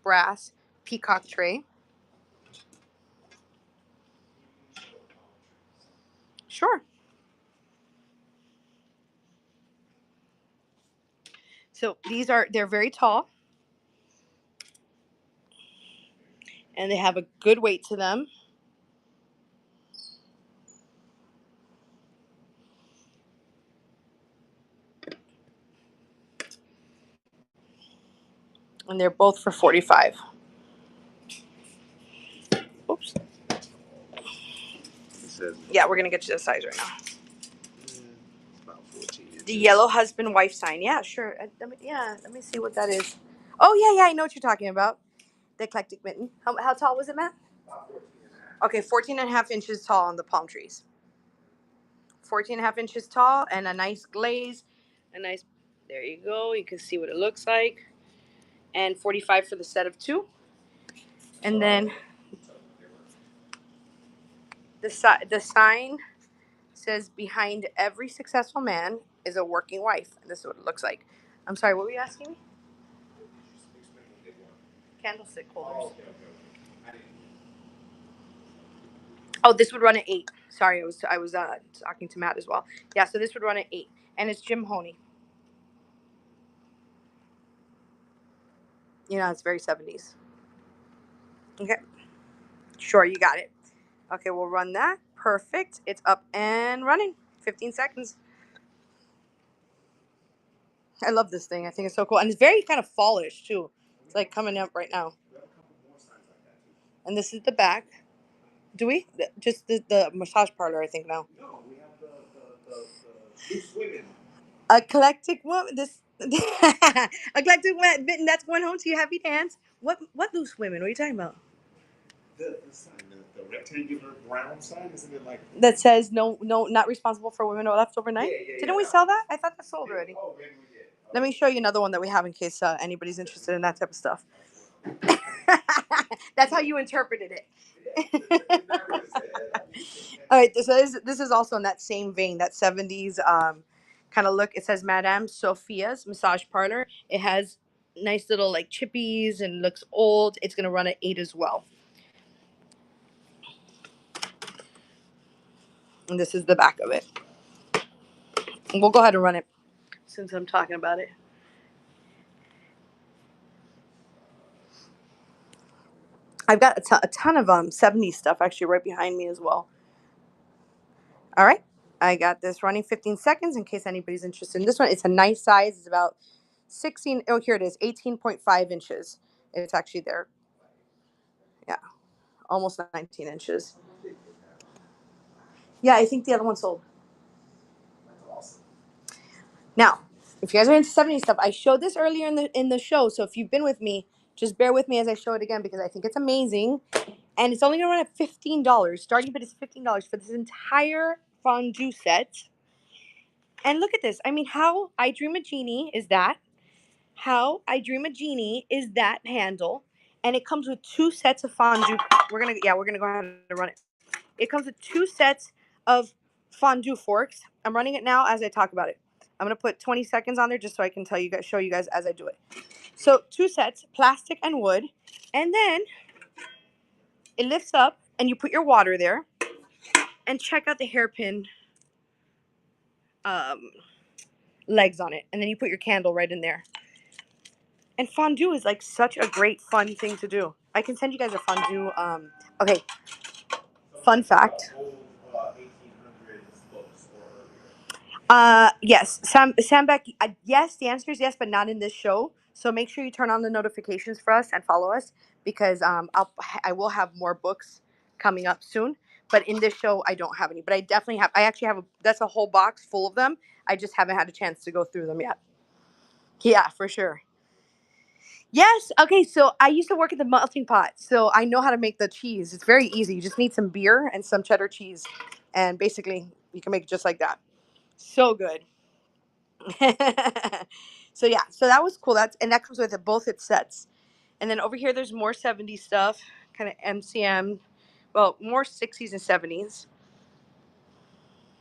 brass peacock tray. Sure. So they're very tall, and they have a good weight to them. And they're both for 45. Oops. says. Yeah, we're gonna get you the size right now. It's about 14 inches. The yellow husband wife sign. Yeah, sure. Let me see what that is. Oh yeah, I know what you're talking about. The eclectic mitten. How tall was it, Matt? About 14 and a half. Okay, 14 and a half inches tall on the palm trees. 14 and a half inches tall and a nice glaze. A nice, there you go. You can see what it looks like. And 45 for the set of 2. And then the sign says, behind every successful man is a working wife. And this is what it looks like. I'm sorry, what were you asking me? Candlestick holders. Oh, this would run at 8. Sorry, I was talking to Matt as well. Yeah, so this would run at 8, and it's Jim Honey. You know, it's very 70s. Okay, sure, you got it. Okay, we'll run that. Perfect. It's up and running. 15 seconds. I love this thing. I think it's so cool, and it's very kind of fallish too. It's like coming up right now. And this is the back. Do we? Just the massage parlor, I think now. No, we have the loose women. Eclectic woman. This eclectic woman. That's going home to your happy dance. What loose women? What are you talking about? The sign, the rectangular brown sign, isn't it like? That says no, not responsible for women or left overnight. Didn't we sell that? I thought that sold already. Oh, maybe we did. Let me show you another one that we have in case anybody's interested in that type of stuff. That's how you interpreted it. All right, this is also in that same vein, that 70s kind of look. It says Madame Sophia's Massage Parlor. It has nice little like chippies and looks old. It's gonna run at 8 as well. And this is the back of it. And we'll go ahead and run it since I'm talking about it. I've got a ton of 70s stuff actually right behind me as well. All right, I got this running 15 seconds in case anybody's interested in this one. It's a nice size. It's about 16. Oh, here it is, 18.5 inches. It's actually there. Yeah, almost 19 inches. Yeah, I think the other one sold. Now, if you guys are into 70s stuff, I showed this earlier in the show. So if you've been with me, just bear with me as I show it again because I think it's amazing. And it's only gonna run at $15. Starting bid is $15 for this entire fondue set. And look at this. I mean, how I Dream a Genie is that. How I Dream a Genie is that handle. And it comes with 2 sets of fondue. We're gonna go ahead and run it. It comes with 2 sets of fondue forks. I'm running it now as I talk about it. I'm gonna put 20 seconds on there just so I can show you guys as I do it. So 2 sets, plastic and wood, and then it lifts up and you put your water there. And check out the hairpin legs on it, and then you put your candle right in there. And fondue is like such a great fun thing to do. I can send you guys a fondue. Okay, fun fact. Yes, Sam Beck. Yes, the answer is yes, but not in this show. So make sure you turn on the notifications for us and follow us because I will have more books coming up soon. But in this show, I don't have any. But I definitely have. I actually have that's a whole box full of them. I just haven't had a chance to go through them yet. Yeah, for sure. Yes. Okay. So I used to work at the melting pot, so I know how to make the cheese. It's very easy. You just need some beer and some cheddar cheese, and basically you can make it just like that. So good. So yeah, so that was cool. That comes with it, both its sets. And then over here, there's more 70s stuff, kind of MCM. Well, more 60s and 70s.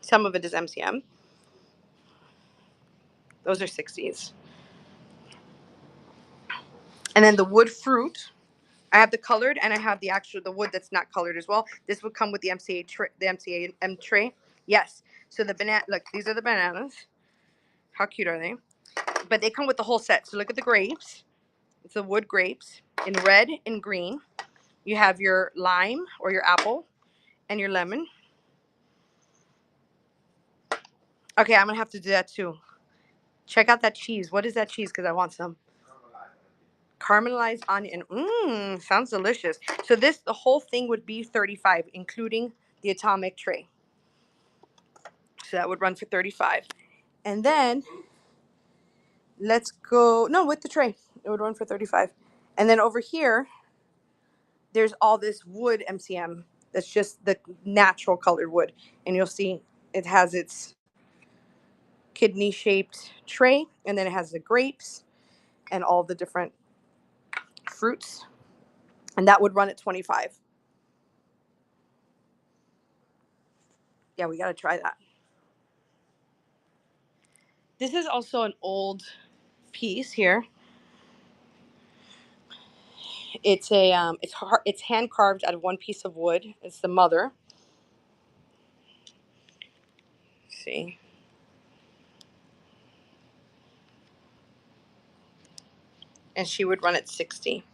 Some of it is MCM. Those are 60s. And then the wood fruit. I have the colored and I have the wood that's not colored as well. This would come with the MCM tray. Yes. So the banana. Look, these are the bananas. How cute are they? But they come with the whole set. So look at the grapes. It's the wood grapes in red and green. You have your lime or your apple and your lemon. Okay, I'm gonna have to do that too. Check out that cheese. What is that cheese? Because I want some. Caramelized onion. Sounds delicious. So the whole thing would be $35, including the atomic tray. So that would run for $35. And then let's go, no, with the tray, it would run for $35. And then over here, there's all this wood MCM. That's just the natural colored wood. And you'll see it has its kidney shaped tray, and then it has the grapes and all the different fruits. And that would run at $25. Yeah, we got to try that. This is also an old piece here. It's it's hand carved out of one piece of wood. It's the mother. See, and she would run at 60.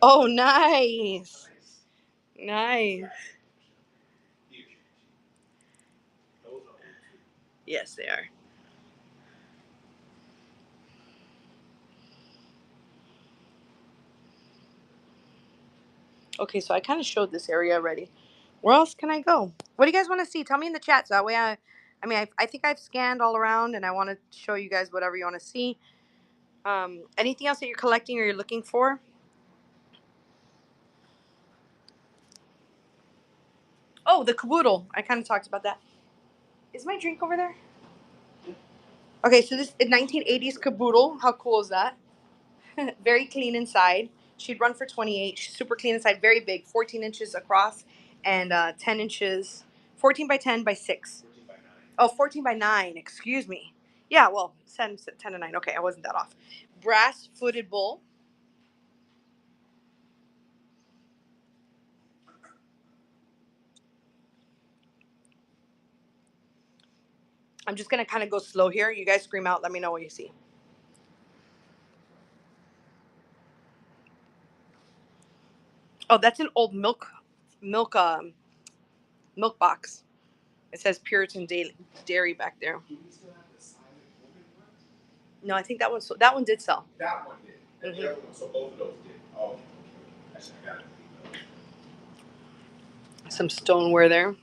Oh, nice, nice. Yes, they are. Okay, so I kind of showed this area already. Where else can I go? What do you guys want to see? Tell me in the chat, so that way I think I've scanned all around, and I want to show you guys whatever you want to see. Anything else that you're collecting or you're looking for? Oh, the Kaboodle. I kind of talked about that. Is my drink over there? Okay, so this is 1980s Kaboodle. How cool is that? Very clean inside. She'd run for 28. She's super clean inside, very big, 14 inches across and 10 inches, 14 by 10 by 6. 14 by 9. Oh, 14 by 9, excuse me. Yeah, well, 10 to 9. Okay, I wasn't that off. Brass footed bowl. I'm just going to kind of go slow here. You guys scream out. Let me know what you see. Oh, that's an old milk box. It says Puritan Dairy back there. Do we still have the silent woman one? No, I think that one did sell. That one did. And the other one, so both of those did. Oh, okay. I should have gotten those. Some stoneware there.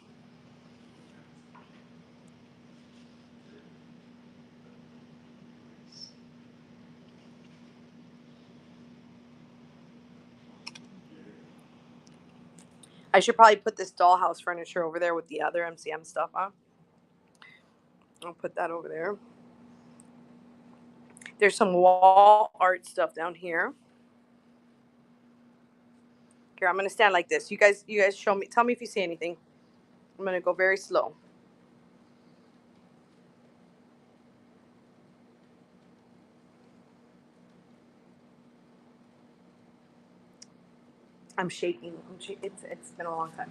I should probably put this dollhouse furniture over there with the other MCM stuff on. I'll put that over there. There's some wall art stuff down here. Here, I'm gonna stand like this. You guys show me. Tell me if you see anything. I'm gonna go very slow. I'm shaking. It's been a long time.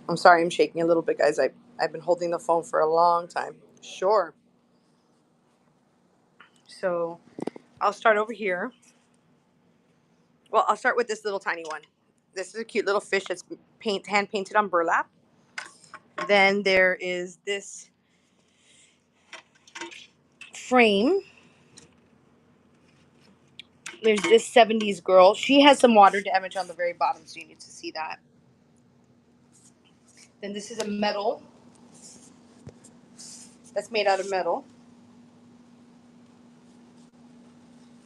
I'm sorry, I'm shaking a little bit, guys. I've been holding the phone for a long time. Sure. So I'll start over here. Well, I'll start with this little tiny one. This is a cute little fish that's hand painted on burlap. Then there is this frame. There's this 70s girl. She has some water damage on the very bottom, so you need to see that. Then this is a metal that's made out of metal.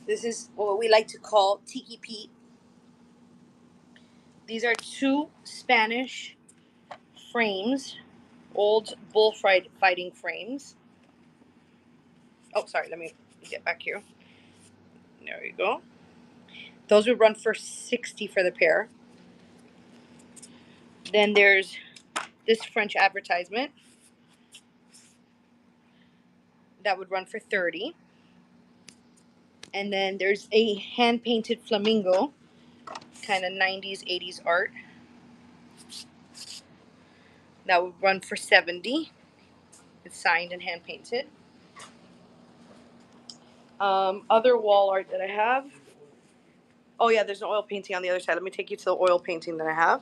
This is what we like to call Tiki Pete. These are two Spanish frames, old bullfighting frames. Oh, sorry, let me get back here. There you go. Those would run for $60 for the pair. Then there's this French advertisement that would run for $30. And then there's a hand-painted flamingo, kind of 90s, 80s art. That would run for $70. It's signed and hand-painted. Other wall art that I have. Oh, yeah, there's an oil painting on the other side. Let me take you to the oil painting that I have.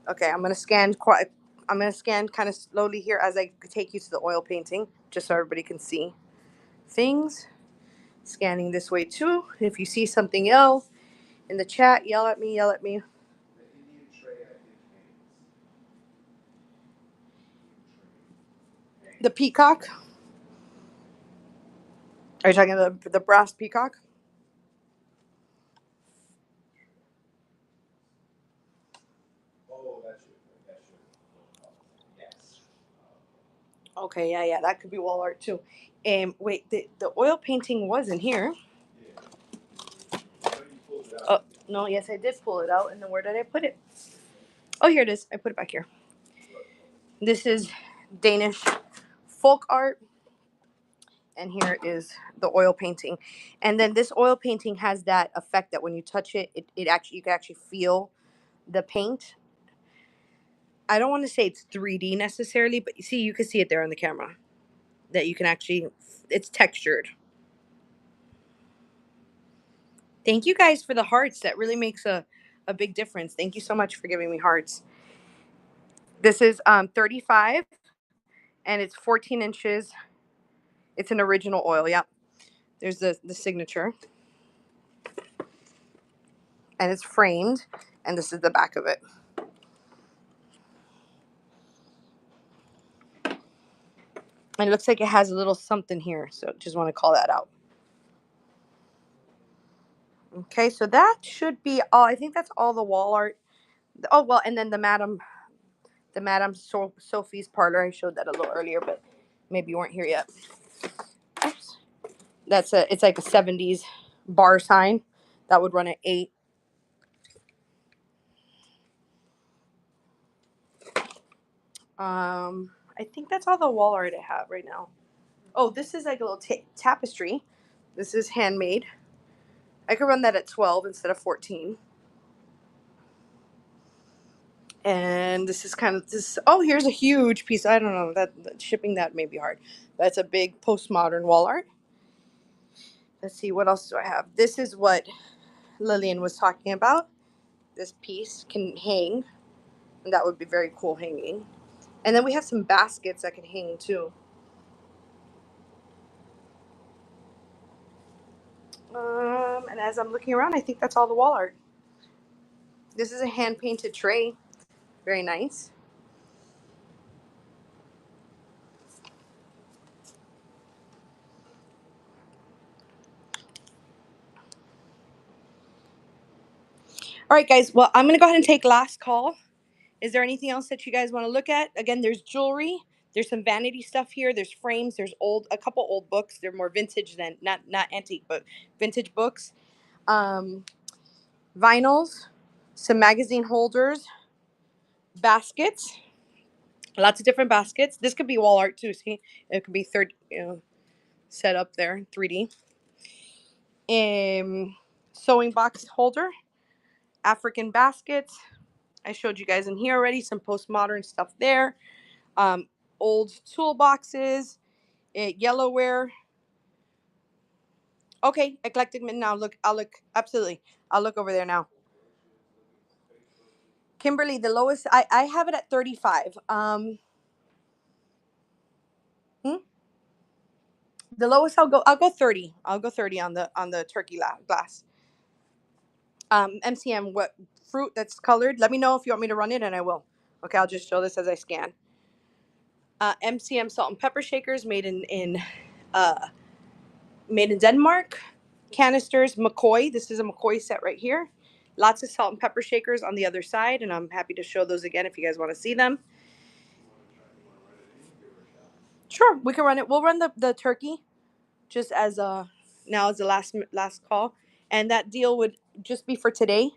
Okay, I'm going to scan I'm going to scan kind of slowly here as I take you to the oil painting, just so everybody can see things. Scanning this way too. If you see something else in the chat, yell at me, yell at me. The peacock. Are you talking the brass peacock? Oh, that's yes. Okay, yeah, that could be wall art too. Wait, the oil painting was in here. Oh, no, yes, I did pull it out. And then where did I put it? Oh, here it is. I put it back here. This is Danish folk art. And here is the oil painting. And then this oil painting has that effect that when you touch it, it actually, you can actually feel the paint. I don't want to say it's 3D necessarily, but you see, you can see it there on the camera. That you can actually, it's textured. Thank you guys for the hearts. That really makes a big difference. Thank you so much for giving me hearts. This is 35 and it's 14 inches. It's an original oil. Yep. There's the signature. And it's framed. And this is the back of it. And it looks like it has a little something here. So just want to call that out. Okay, so that should be all. I think that's all the wall art. Oh, well, and then the Madame Sophie's parlor. I showed that a little earlier, but maybe you weren't here yet. Oops. It's like a 70s bar sign that would run at 8. I think that's all the wall art I have right now. Oh, this is like a little tapestry. This is handmade. I could run that at 12 instead of 14. And this is kind of this. Oh, here's a huge piece. I don't know that shipping that may be hard. That's a big postmodern wall art. Let's see, what else do I have? This is what Lillian was talking about. This piece can hang, and that would be very cool hanging. And then we have some baskets that can hang too. And as I'm looking around, I think that's all the wall art. This is a hand painted tray. Very nice. All right, guys. Well, I'm going to go ahead and take last call. Is there anything else that you guys want to look at? Again, there's jewelry. There's some vanity stuff here. There's frames. There's a couple old books. They're more vintage than, not antique, but vintage books. Vinyls, some magazine holders, baskets, lots of different baskets. This could be wall art too. See, it could be set up there, 3D. Sewing box holder, African baskets. I showed you guys in here already some postmodern stuff there. Old toolboxes, yellowware. Okay, eclectic. Now look, I'll look. Absolutely, I'll look over there now. Kimberly, the lowest I have it at 35. The lowest I'll go 30. I'll go 30 on the turkey glass. MCM, what fruit that's colored? Let me know if you want me to run it, and I will. Okay, I'll just show this as I scan. MCM salt and pepper shakers made in Denmark. Canisters, McCoy. This is a McCoy set right here. Lots of salt and pepper shakers on the other side, and I'm happy to show those again if you guys want to see them. Sure, we can run it. We'll run the turkey just as now as the last call, and that deal would just be for today.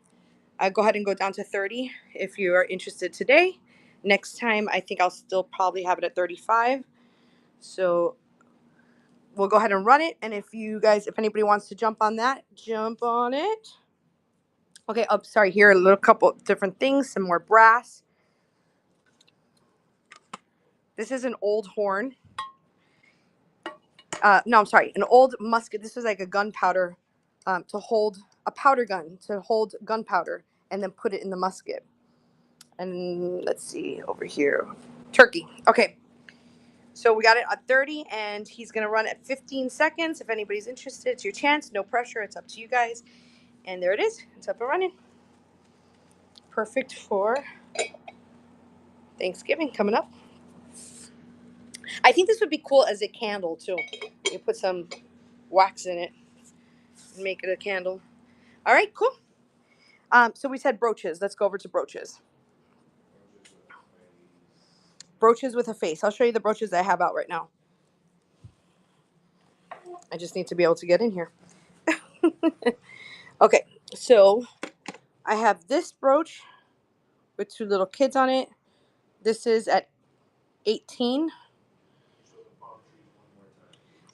I go ahead and go down to 30 if you are interested today. Next time, I think I'll still probably have it at 35. So we'll go ahead and run it. And if anybody wants to jump on that, jump on it. Okay, sorry, here are a little couple different things, some more brass. This is an old horn. No, I'm sorry, an old musket. This was like a gunpowder to hold a powder gun, to hold gunpowder and then put it in the musket. And let's see over here. Turkey. Okay. So we got it at 30, and he's going to run at 15 seconds. If anybody's interested, it's your chance. No pressure. It's up to you guys. And there it is. It's up and running. Perfect for Thanksgiving coming up. I think this would be cool as a candle, too. You put some wax in it and make it a candle. All right, cool. So we said brooches. Let's go over to brooches. Brooches with a face. I'll show you the brooches that I have out right now. I just need to be able to get in here. Okay, so I have this brooch with two little kids on it. This is at 18.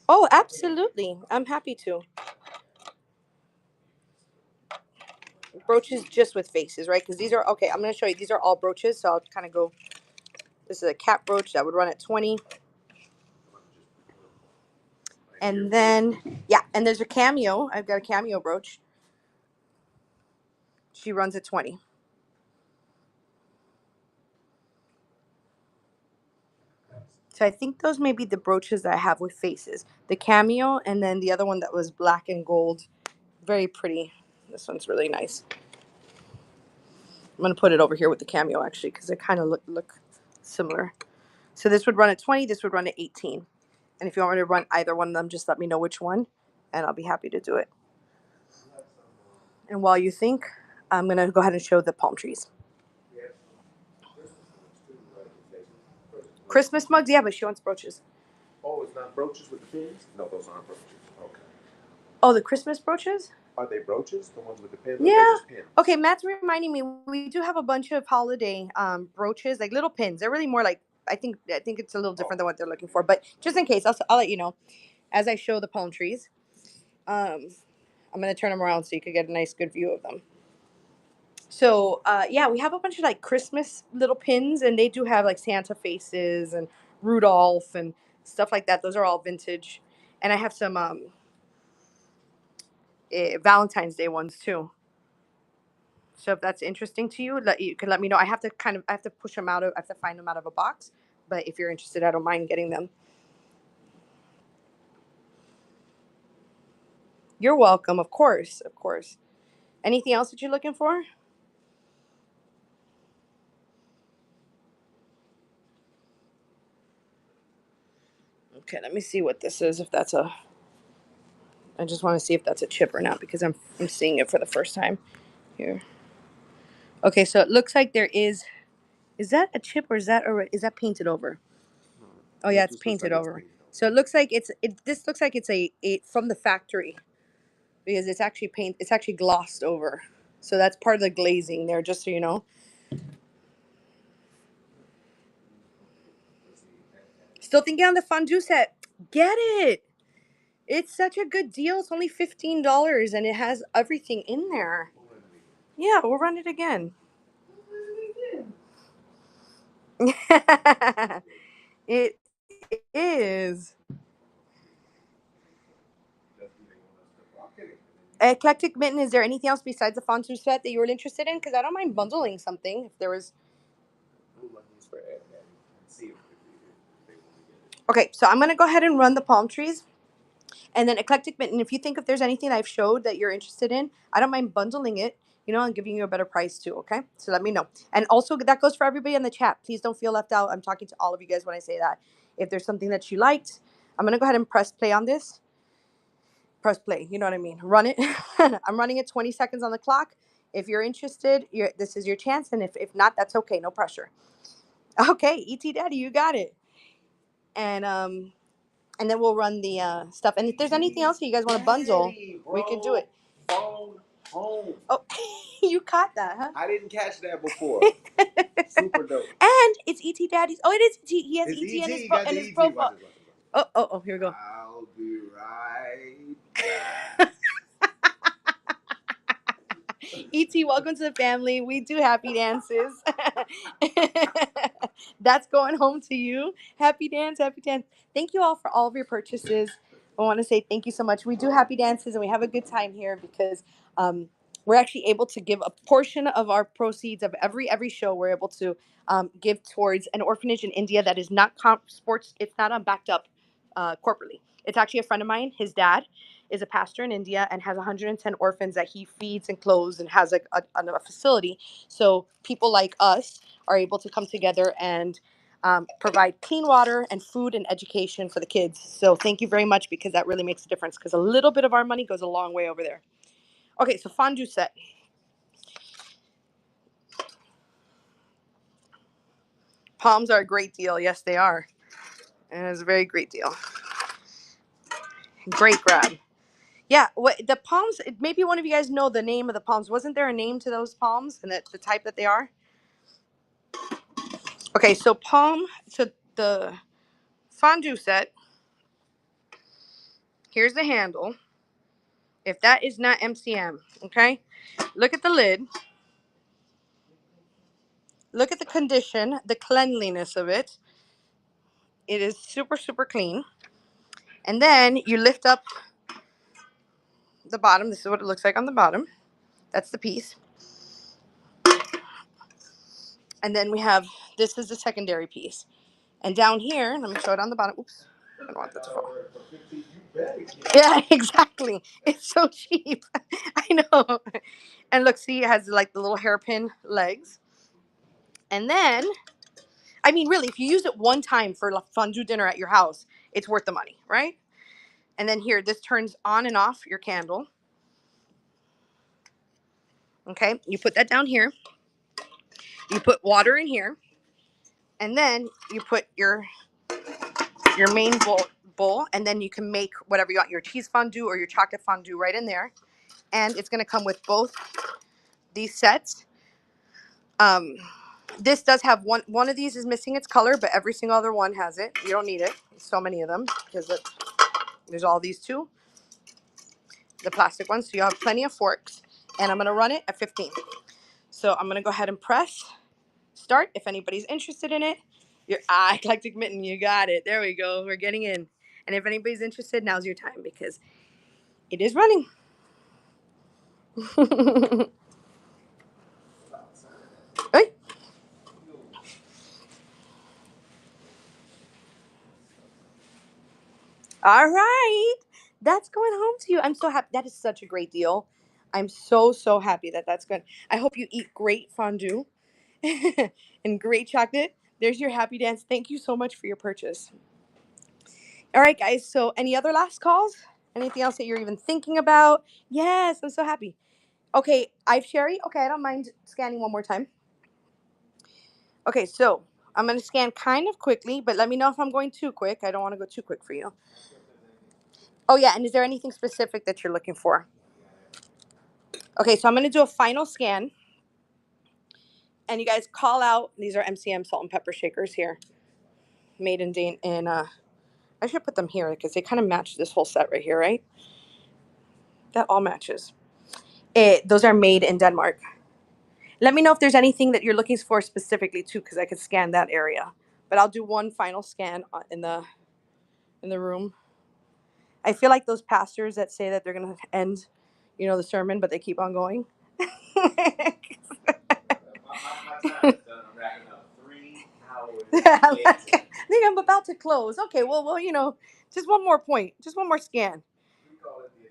Oh, absolutely. I'm happy to. Brooches just with faces, right? Because these are, okay, I'm going to show you. These are all brooches, so I'll kind of go. This is a cat brooch that would run at 20. And then, yeah, and there's a cameo. I've got a cameo brooch. She runs at 20. So I think those may be the brooches that I have with faces. The cameo, and then the other one that was black and gold. Very pretty. This one's really nice. I'm going to put it over here with the cameo, actually, because they kind of look similar. So this would run at 20. This would run at 18. And if you want me to run either one of them, just let me know which one, and I'll be happy to do it. And while you think, I'm going to go ahead and show the palm trees. Christmas mugs? Yeah, but she wants brooches. Oh, it's not brooches with the pins? No, those aren't brooches. Okay. Oh, the Christmas brooches? Are they brooches? The ones with the pins? Yeah. Pins? Okay, Matt's reminding me, we do have a bunch of holiday brooches, like little pins. They're really more like, I think it's a little different than what they're looking for. But just in case, I'll let you know as I show the palm trees. I'm going to turn them around so you can get a nice, good view of them. So, yeah, we have a bunch of like Christmas little pins, and they do have like Santa faces and Rudolph and stuff like that. Those are all vintage. And I have some Valentine's Day ones too. So if that's interesting to you, you can let me know. I have to push them out of, I have to find them out of a box. But if you're interested, I don't mind getting them. You're welcome, of course, of course. Anything else that you're looking for? Okay, let me see what this is. If that's a, I just want to see if that's a chip or not, because I'm seeing it for the first time here. Okay, so it looks like there is that a chip, or is that painted over? Oh yeah, it's painted over. So it looks like this looks like it's a from the factory, because it's actually glossed over. So that's part of the glazing there, just so you know. Still thinking on the fondue set. Get it. It's such a good deal. It's only $15, and it has everything in there. Yeah, we'll run it again. It is. Eclectic Mitten, is there anything else besides the fondue set that you were interested in? Because I don't mind bundling something if there was. Okay, so I'm going to go ahead and run the palm trees. And then Eclectic Mitten, if you think if there's anything I've showed that you're interested in, I don't mind bundling it, and giving you a better price too, okay? So let me know. And also, that goes for everybody in the chat. Please don't feel left out. I'm talking to all of you guys when I say that. If there's something that you liked, I'm going to go ahead and press play on this. Press play, you know what I mean? Run it. I'm running it 20 seconds on the clock. If you're interested, this is your chance. And if not, that's okay. No pressure. Okay, E.T. Daddy, you got it. And then we'll run the stuff. And if there's anything else that you guys want to bundle, we can do it. Phone home. Oh, you caught that, huh? I didn't catch that before. Super dope. And it's E.T. Daddy's. Oh, it is E.T. He has It's E.T. in his, got in the his ET. profile. Watch this. Oh, here we go. I'll be right back. E.T., welcome to the family. We do happy dances. That's going home to you. Happy dance, happy dance. Thank you all for all of your purchases. I want to say thank you so much. We do happy dances, and we have a good time here because we're actually able to give a portion of our proceeds of every show. We're able to give towards an orphanage in India that is not sports. It's not backed up corporately. It's actually a friend of mine. His dad is a pastor in India and has 110 orphans that he feeds and clothes and has a facility. So people like us are able to come together and provide clean water and food and education for the kids. So thank you very much, because that really makes a difference, because a little bit of our money goes a long way over there. Okay, so fondue set. Palms are a great deal. Yes, they are. And it's a very great deal. Great grab. Yeah, what the palms, maybe one of you guys know the name of the palms. Wasn't there a name to those palms and the type that they are? Okay, so the fondue set, here's the handle. If that is not MCM, okay? Look at the lid. Look at the condition, the cleanliness of it. It is super, super clean. And then you lift up the bottom. This is what it looks like on the bottom. That's the piece. And then we have, this is the secondary piece. And down here, let me show it on the bottom. Oops, I don't want that to fall. Yeah, exactly. It's so cheap. I know. And look, see, it has like the little hairpin legs. And then, I mean, really, if you use it one time for fondue dinner at your house, it's worth the money, right? And then here, this turns on and off your candle. Okay, you put that down here. You put water in here. And then you put your main bowl, and then you can make whatever you want, your cheese fondue or your chocolate fondue right in there. And it's going to come with both these sets. This does have one of these is missing its color, but every single other one has it. You don't need it. So many of them, because there's all these two, the plastic ones. So you have plenty of forks. And I'm going to run it at 15. So I'm going to go ahead and press start if anybody's interested in it. Your eclectic mitten, you got it. There we go. We're getting in. And if anybody's interested, now's your time, because it is running. Right? All right. That's going home to you. I'm so happy. That is such a great deal. I'm so, so happy that that's good. I hope you eat great fondue and great chocolate. There's your happy dance. Thank you so much for your purchase. All right, guys. So, any other last calls? Anything else that you're even thinking about? Yes, I'm so happy. Okay, I've Sherry. Okay, I don't mind scanning one more time. Okay, so I'm going to scan kind of quickly, but let me know if I'm going too quick. I don't want to go too quick for you. Oh, yeah, and is there anything specific that you're looking for? Okay, so I'm going to do a final scan. And you guys call out, these are MCM salt and pepper shakers here. Made in Dane, and I should put them here because they kind of match this whole set right here, right? That all matches. Those are made in Denmark. Let me know if there's anything that you're looking for specifically too, because I could scan that area. But I'll do one final scan in the room. I feel like those pastors that say that they're gonna end, the sermon, but they keep on going. My time is done. I'm racking up 3 hours. I think I'm about to close. Okay, well, just one more point, just one more scan. We call it the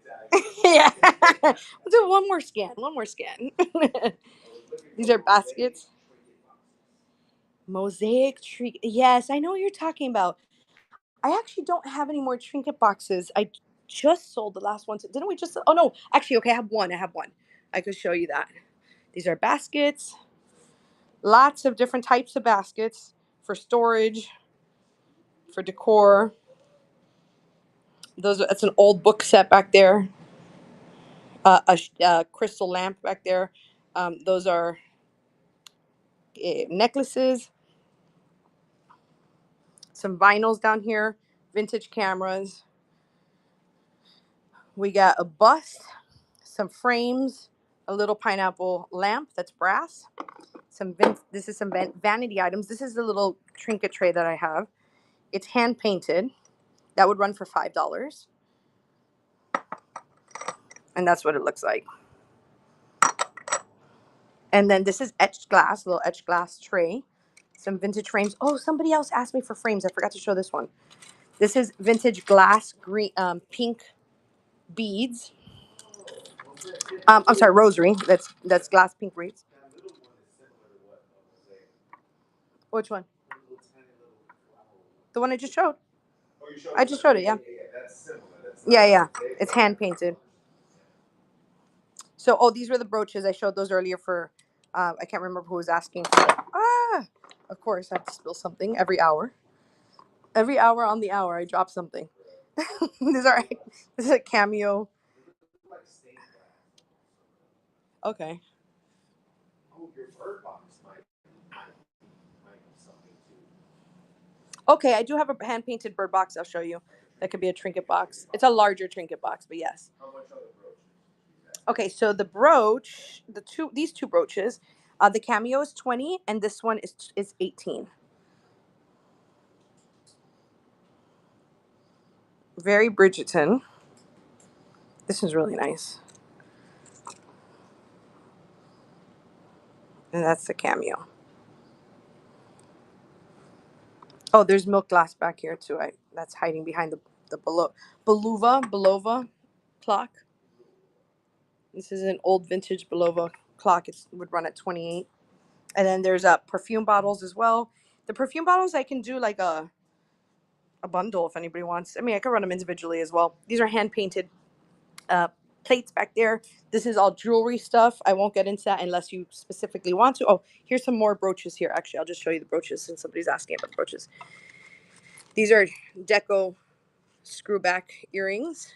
Yeah, Italian. we'll do one more scan. One more scan. These are baskets. Mosaic tree. Yes, I know what you're talking about. I actually don't have any more trinket boxes. I just sold the last one. Didn't we just? Oh no, actually, okay, I have one. I could show you that. These are baskets. Lots of different types of baskets for storage, for decor. That's an old book set back there. A crystal lamp back there. Those are necklaces. Some vinyls down here. Vintage cameras. We got a bust, some frames, a little pineapple lamp that's brass. This is some vanity items. This is the little trinket tray that I have. It's hand painted. That would run for $5. And that's what it looks like. And then this is etched glass, little etched glass tray. Some vintage frames. Oh, somebody else asked me for frames. I forgot to show this one. This is vintage glass green, pink beads. I'm sorry, rosary. That's glass pink beads. Which one? The one I just showed. I just showed it. Yeah. Yeah, yeah. It's hand painted. So, oh, these were the brooches. I showed those earlier for, I can't remember who was asking. Ah, of course, I have to spill something every hour. Every hour on the hour, I drop something. These are, this is a cameo. Okay. Okay, I do have a hand painted bird box. I'll show you. That could be a trinket box. It's a larger trinket box, but yes. Okay, so the brooch, these two brooches, the cameo is 20, and this one is 18. Very Bridgerton. This is really nice. And that's the cameo. Oh, there's milk glass back here too. That's hiding behind the Belova clock. This is an old vintage Belova clock. It would run at 28. And then there's perfume bottles as well. The perfume bottles I can do like a bundle if anybody wants. I mean, I could run them individually as well. These are hand painted plates back there. This is all jewelry stuff. I won't get into that unless you specifically want to. Oh, here's some more brooches here. Actually, I'll just show you the brooches since somebody's asking about the brooches. These are deco screwback earrings.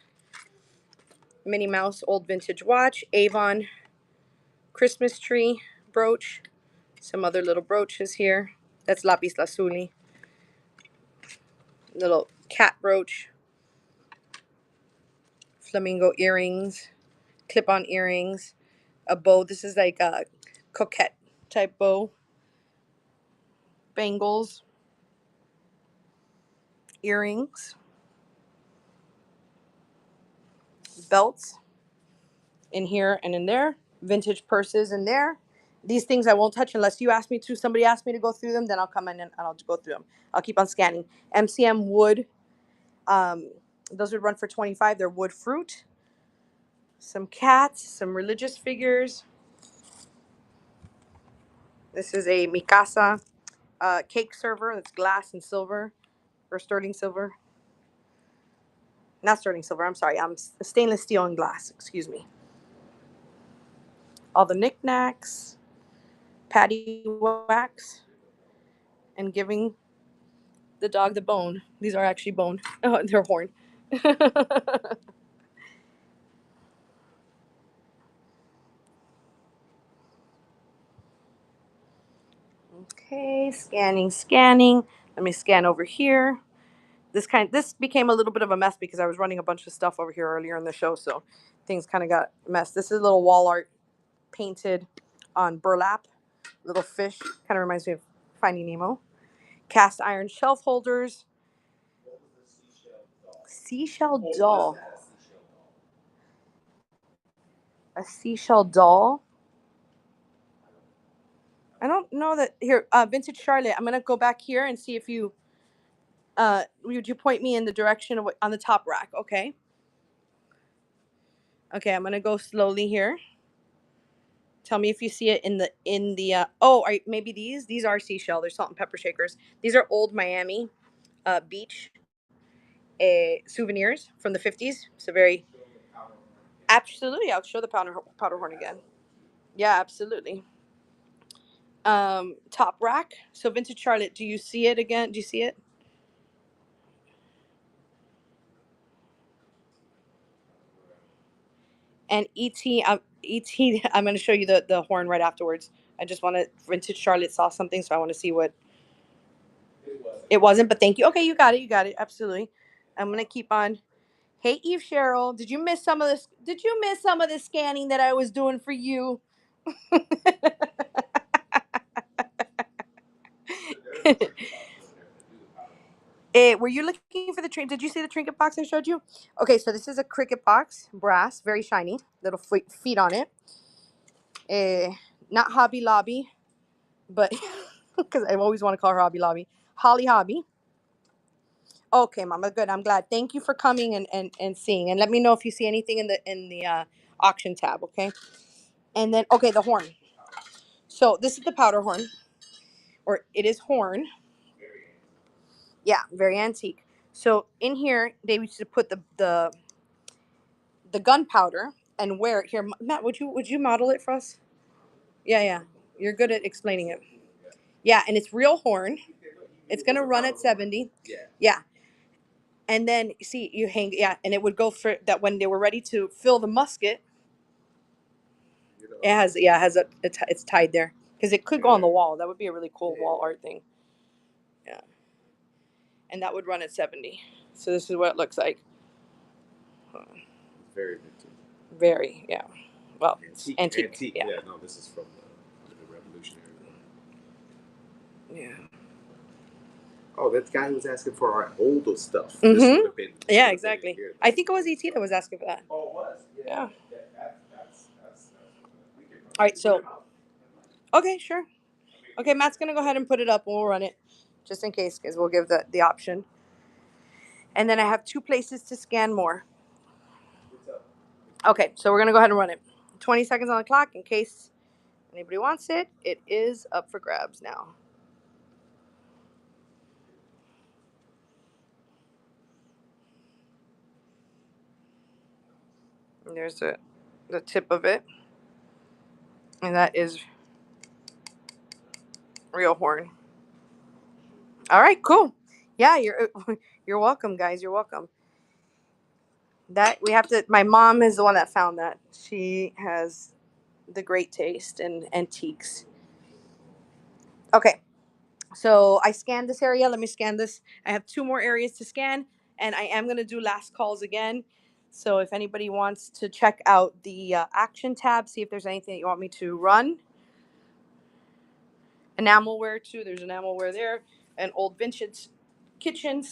Minnie Mouse old vintage watch. Avon Christmas tree brooch. Some other little brooches here. That's lapis lazuli. Little cat brooch. Flamingo earrings. Clip-on earrings. A bow. This is like a coquette type bow. Bangles. Earrings. Belts in here and in there. Vintage purses in there. These things I won't touch unless you ask me to. Somebody asked me to go through them, then I'll come in and I'll go through them. I'll keep on scanning. MCM wood. Those would run for 25. They're wood fruit. Some cats, some religious figures. This is a Mikasa cake server. That's glass and silver, or sterling silver. Not sterling silver. I'm sorry. Stainless steel and glass. Excuse me. All the knickknacks, patty wax, and giving the dog the bone. These are actually bone. Oh, they're horn. Okay, scanning. Let me scan over here. This became a little bit of a mess because I was running a bunch of stuff over here earlier in the show, so things kind of got messed. This is a little wall art painted on burlap. Little fish, kind of reminds me of Finding Nemo. Cast iron shelf holders. Seashell doll. A seashell doll. I don't know that here. Vintage Charlotte. I'm gonna go back here and see if you. Would you point me in the direction of what on the top rack? Okay. Okay, I'm gonna go slowly here. Tell me if you see it in the. Oh, maybe these? These are seashell. They're salt and pepper shakers. These are old Miami, beach, souvenirs from the 50s. So very. Absolutely, I'll show the powder horn again. Yeah, absolutely. Top rack. So vintage Charlotte. Do you see it again? Do you see it? And ET, I'm going to show you the horn right afterwards. I just want to, vintage Charlotte saw something, so I want to see what. It wasn't, but thank you. Okay, you got it. You got it. Absolutely. I'm going to keep on. Hey, Eve Cheryl, did you miss some of this? Did you miss some of the scanning that I was doing for you? Were you looking for the trinket? Did you see the trinket box I showed you? Okay, so this is a cricket box, brass, very shiny, little feet on it. not Hobby Lobby, but because I always want to call her Hobby Lobby. Holly Hobby. Okay, Mama, good. I'm glad. Thank you for coming and seeing. And let me know if you see anything in the auction tab, okay? And then, okay, the horn. So this is the powder horn, or it is horn. Yeah, very antique. So in here, they used to put the gunpowder and wear it. Here, Matt, would you model it for us? Yeah, yeah. You're good at explaining it. Yeah, and it's real horn. It's gonna run at 70. Yeah. And then see you hang, yeah, and it would go for that when they were ready to fill the musket. It has, yeah, it has it's tied there because it could go on the wall. That would be a really cool wall art thing. Yeah, and that would run at 70. So this is what it looks like. Very vintage. Very, yeah. Well, Antique. Yeah. Yeah, no, this is from the Revolutionary War. Yeah. Oh, that guy who was asking for our older stuff. Mm-hmm. This would have been. Yeah, exactly. I think it was ET that was asking for that. Oh, it was? Yeah. That's All right, so. Okay, sure. Okay, Matt's gonna go ahead and put it up and we'll run it, just in case, because we'll give the option. And then I have 2 places to scan more. Okay, so we're gonna go ahead and run it. 20 seconds on the clock in case anybody wants it. It is up for grabs now. And there's the tip of it, and that is real horn. All right, cool. Yeah, you're welcome, guys. You're welcome. That we have to. My mom is the one that found that. She has the great taste in antiques. Okay, so I scanned this area. Let me scan this. I have 2 more areas to scan, and I am going to do last calls again. So if anybody wants to check out the action tab, see if there's anything that you want me to run. Enamelware too. There's enamelware there. An old vintage kitchen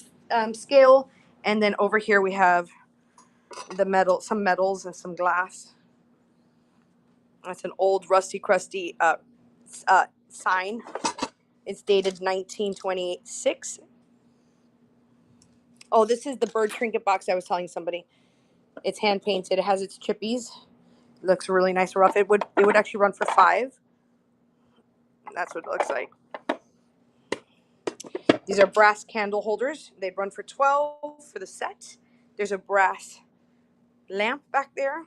scale. And then over here we have the metal, some metals and some glass. That's an old rusty, crusty sign. It's dated 1926. Oh, this is the bird trinket box I was telling somebody. It's hand painted. It has its chippies. It looks really nice and rough. It would actually run for 5. That's what it looks like. These are brass candle holders. They'd run for 12 for the set. There's a brass lamp back there.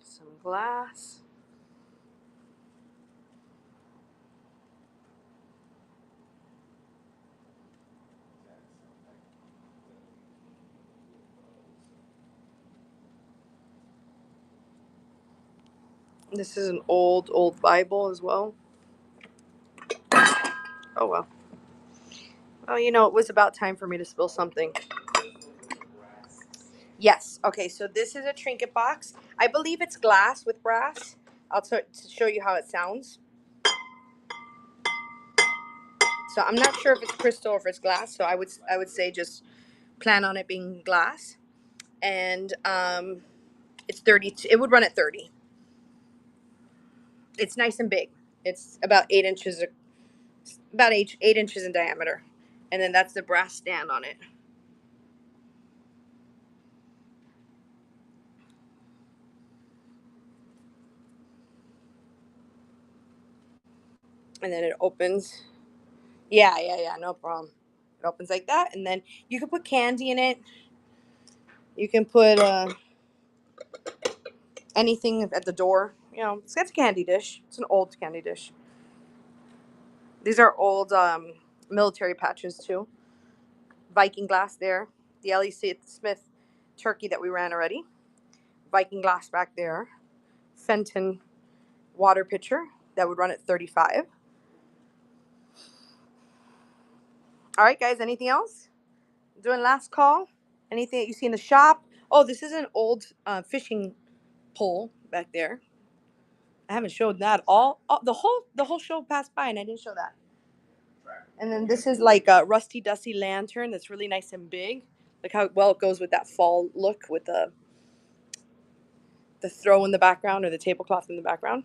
Some glass. This is an old Bible as well. Oh well. Well, you know, it was about time for me to spill something. Yes. Okay, so this is a trinket box. I believe it's glass with brass. I'll show you how it sounds. So I'm not sure if it's crystal or if it's glass. So I would say just plan on it being glass, and it's 30. It would run at 30. It's nice and big. It's about 8 inches, about 8 inches in diameter, and then that's the brass stand on it. And then it opens. Yeah, no problem. It opens like that, and then you can put candy in it. You can put anything at the door. You know, it's a candy dish. It's an old candy dish. These are old military patches too. Viking glass there. The L.E. Smith turkey that we ran already. Viking glass back there. Fenton water pitcher that would run at 35. All right, guys. Anything else? Doing last call. Anything that you see in the shop? Oh, this is an old fishing pole back there. I haven't showed that all the whole show passed by and I didn't show that. And then this is like a rusty dusty lantern that's really nice and big. Look how well it goes with that fall look with the throw in the background or the tablecloth in the background.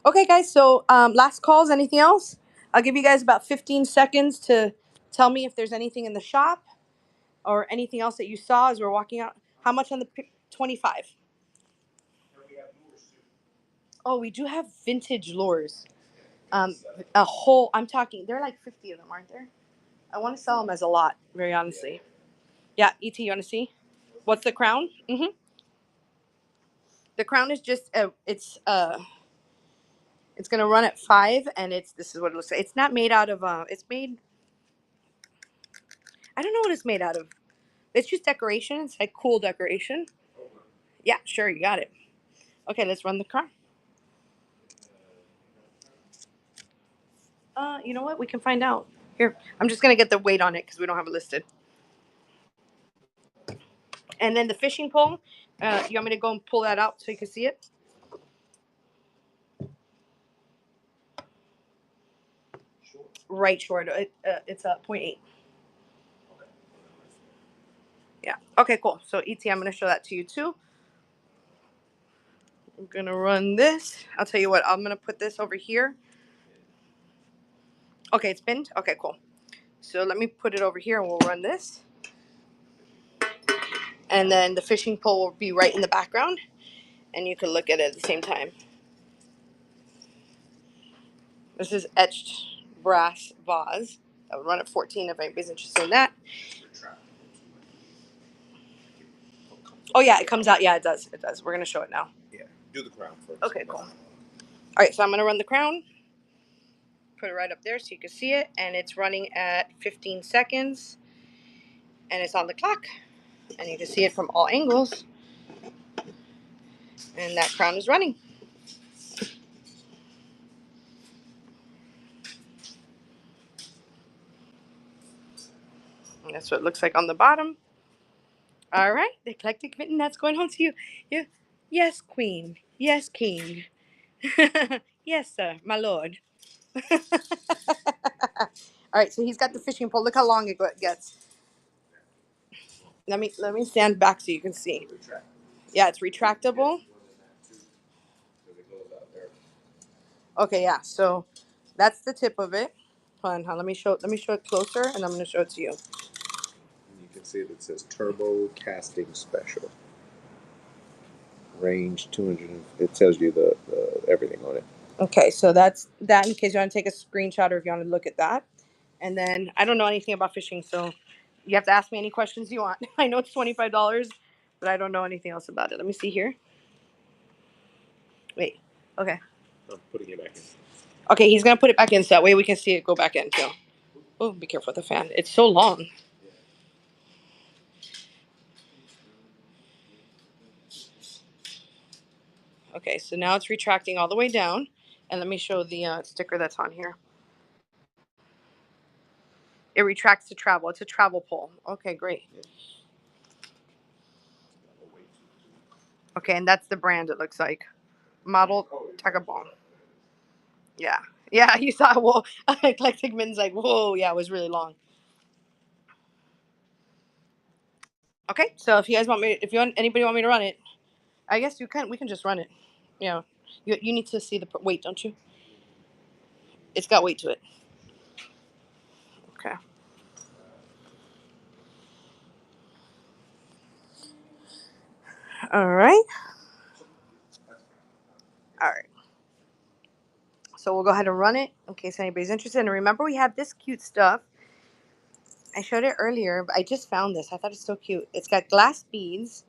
Okay, guys, so last calls, anything else? I'll give you guys about 15 seconds to tell me if there's anything in the shop or anything else that you saw as we're walking out. How much on the 25? Oh, we do have vintage lures. A whole, I'm talking, there are like 50 of them, aren't there? I want to sell them as a lot, very honestly. Yeah, ET, you want to see? What's the crown? The crown is just, it's gonna run at 5, and this is what it looks like. It's not made out of, it's made, I don't know what it's made out of. It's just decoration. It's like cool decoration. Yeah, sure, you got it. Okay, let's run the crown. You know what? We can find out. Here, I'm just gonna get the weight on it because we don't have it listed. And then the fishing pole. You want me to go and pull that out so you can see it? Right short. It's a 0.8. Yeah. Okay, cool. So ET, I'm gonna show that to you too. I'm gonna run this. I'll tell you what. I'm gonna put this over here. Okay, it's pinned. Okay, cool. So let me put it over here and we'll run this. And then the fishing pole will be right in the background and you can look at it at the same time. This is etched brass vase. I would run at 14 if anybody's interested in that. Oh yeah, it comes out. Yeah, it does. It does. We're gonna show it now. Yeah, do the crown first. Okay, cool. All right, so I'm gonna run the crown. Put it right up there so you can see it, and it's running at 15 seconds, and it's on the clock, and you can see it from all angles, and that crown is running. And that's what it looks like on the bottom. All right, the eclectic mitten, that's going home to you. Yeah. Yes, queen. Yes, king. Yes, sir, my lord. All right, so he's got the fishing pole. Look how long it gets. Let me stand back so you can see. Yeah, it's retractable. Okay, yeah. So that's the tip of it. Hold on, let me show it closer, and I'm going to show it to you. You can see it says Turbo Casting Special. Range 200. It tells you the everything on it. Okay, so that's that in case you want to take a screenshot or if you want to look at that. And then I don't know anything about fishing, so you have to ask me any questions you want. I know it's $25, but I don't know anything else about it. Let me see here. Wait. Okay. I'm putting it back in. Okay, he's gonna put it back in so that way we can see it go back in too. Oh, be careful with the fan. It's so long. Okay, so now it's retracting all the way down. And let me show the sticker that's on here. It retracts to travel. It's a travel pole. Okay, great. Okay, and that's the brand it looks like. Model Tagabon. Yeah. Yeah, you saw, whoa. Eclectic Min's like, whoa, yeah, it was really long. Okay, so if you guys want me, if you want anybody want me to run it, I guess we can just run it. Yeah. You need to see the weight, don't you? It's got weight to it. Okay. All right. All right. So we'll go ahead and run it in case anybody's interested. And remember, we have this cute stuff. I showed it earlier, but I just found this. I thought it's so cute. It's got glass beads.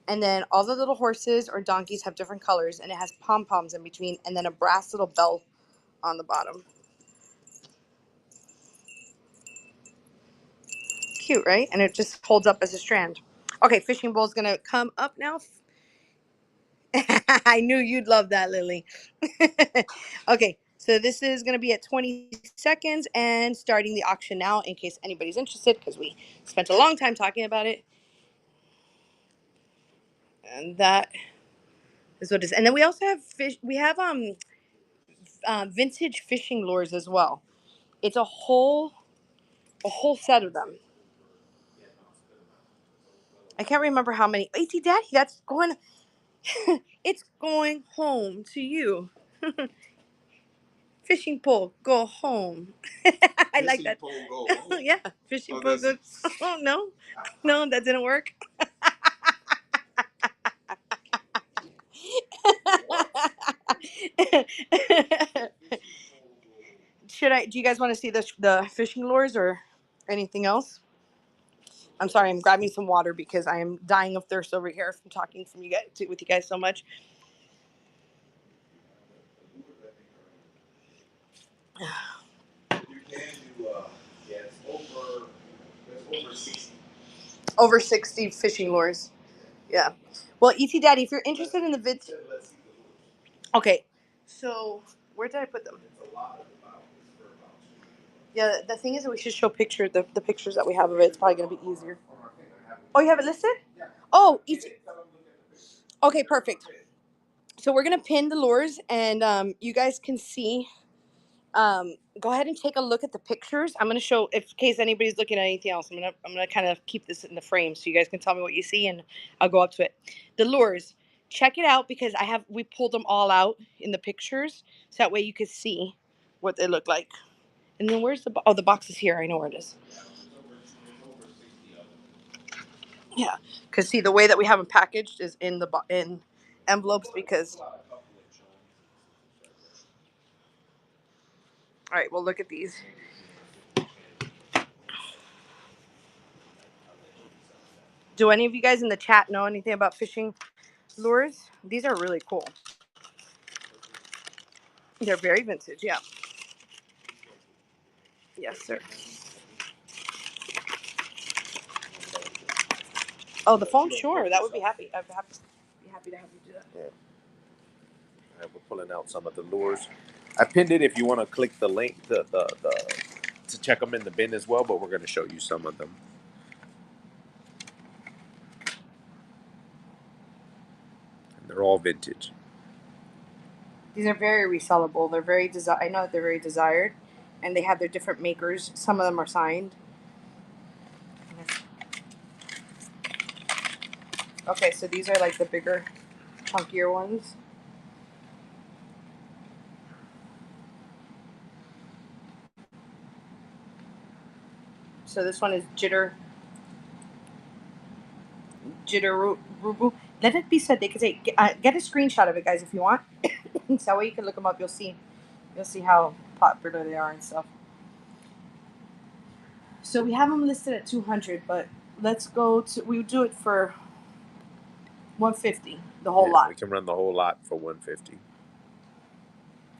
And then all the little horses or donkeys have different colors. And it has pom-poms in between. And then a brass little bell on the bottom. Cute, right? And it just holds up as a strand. Okay, fishing bowl is going to come up now. I knew you'd love that, Lily. Okay, so this is going to be at 20 seconds and starting the auction now in case anybody's interested because we spent a long time talking about it. And that Is what it is. And then we also have fish. We have vintage fishing lures as well. It's a whole set of them. I can't remember how many. AT Daddy, that's going. It's going home to you. Fishing pole, go home. I like that. Pole, go home. Yeah, fishing pole, go. Oh no, no, that didn't work. Should I? Do you guys want to see the fishing lures or anything else? I'm sorry, I'm grabbing some water because I am dying of thirst over here from talking from you guys with you guys so much. You can do, yeah, it's over 60. Over 60 fishing lures. Yeah. Well, ET Daddy, if you're interested in the vids. Okay. So, where did I put them? Yeah, the thing is that we should show the pictures that we have of it. It's probably going to be easier. Oh, you have it listed? Oh, okay, perfect. So we're going to pin the lures, and you guys can see. Go ahead and take a look at the pictures. I'm going to show, in case anybody's looking at anything else, I'm gonna kind of keep this in the frame so you guys can tell me what you see, and I'll go up to it. The lures, check it out because we pulled them all out in the pictures so that way you could see what they look like. And then where's the box is here. I know where it is. Yeah, because see the way that we have them packaged is in envelopes because. All right, well look at these. Do any of you guys in the chat know anything about fishing lures? These are really cool. They're very vintage, yeah. Yes, sir. Oh, the phone? Sure, that would be happy. I'd be happy to have you do that. Yeah. All right, we're pulling out some of the lures. I pinned it if you want to click the link to check them in the bin as well, but we're going to show you some of them. And they're all vintage. These are very resellable. They're very I know that they're very desired, and they have their different makers. Some of them are signed. Okay, so these are like the bigger, chunkier ones. So this one is Jitterubu. Let it be said. They could say get a screenshot of it, guys, if you want. So that way you can look them up. You'll see how popular they are and stuff. So we have them listed at 200, but let's go to. We would do it for 150. The whole lot. We can run the whole lot for 150.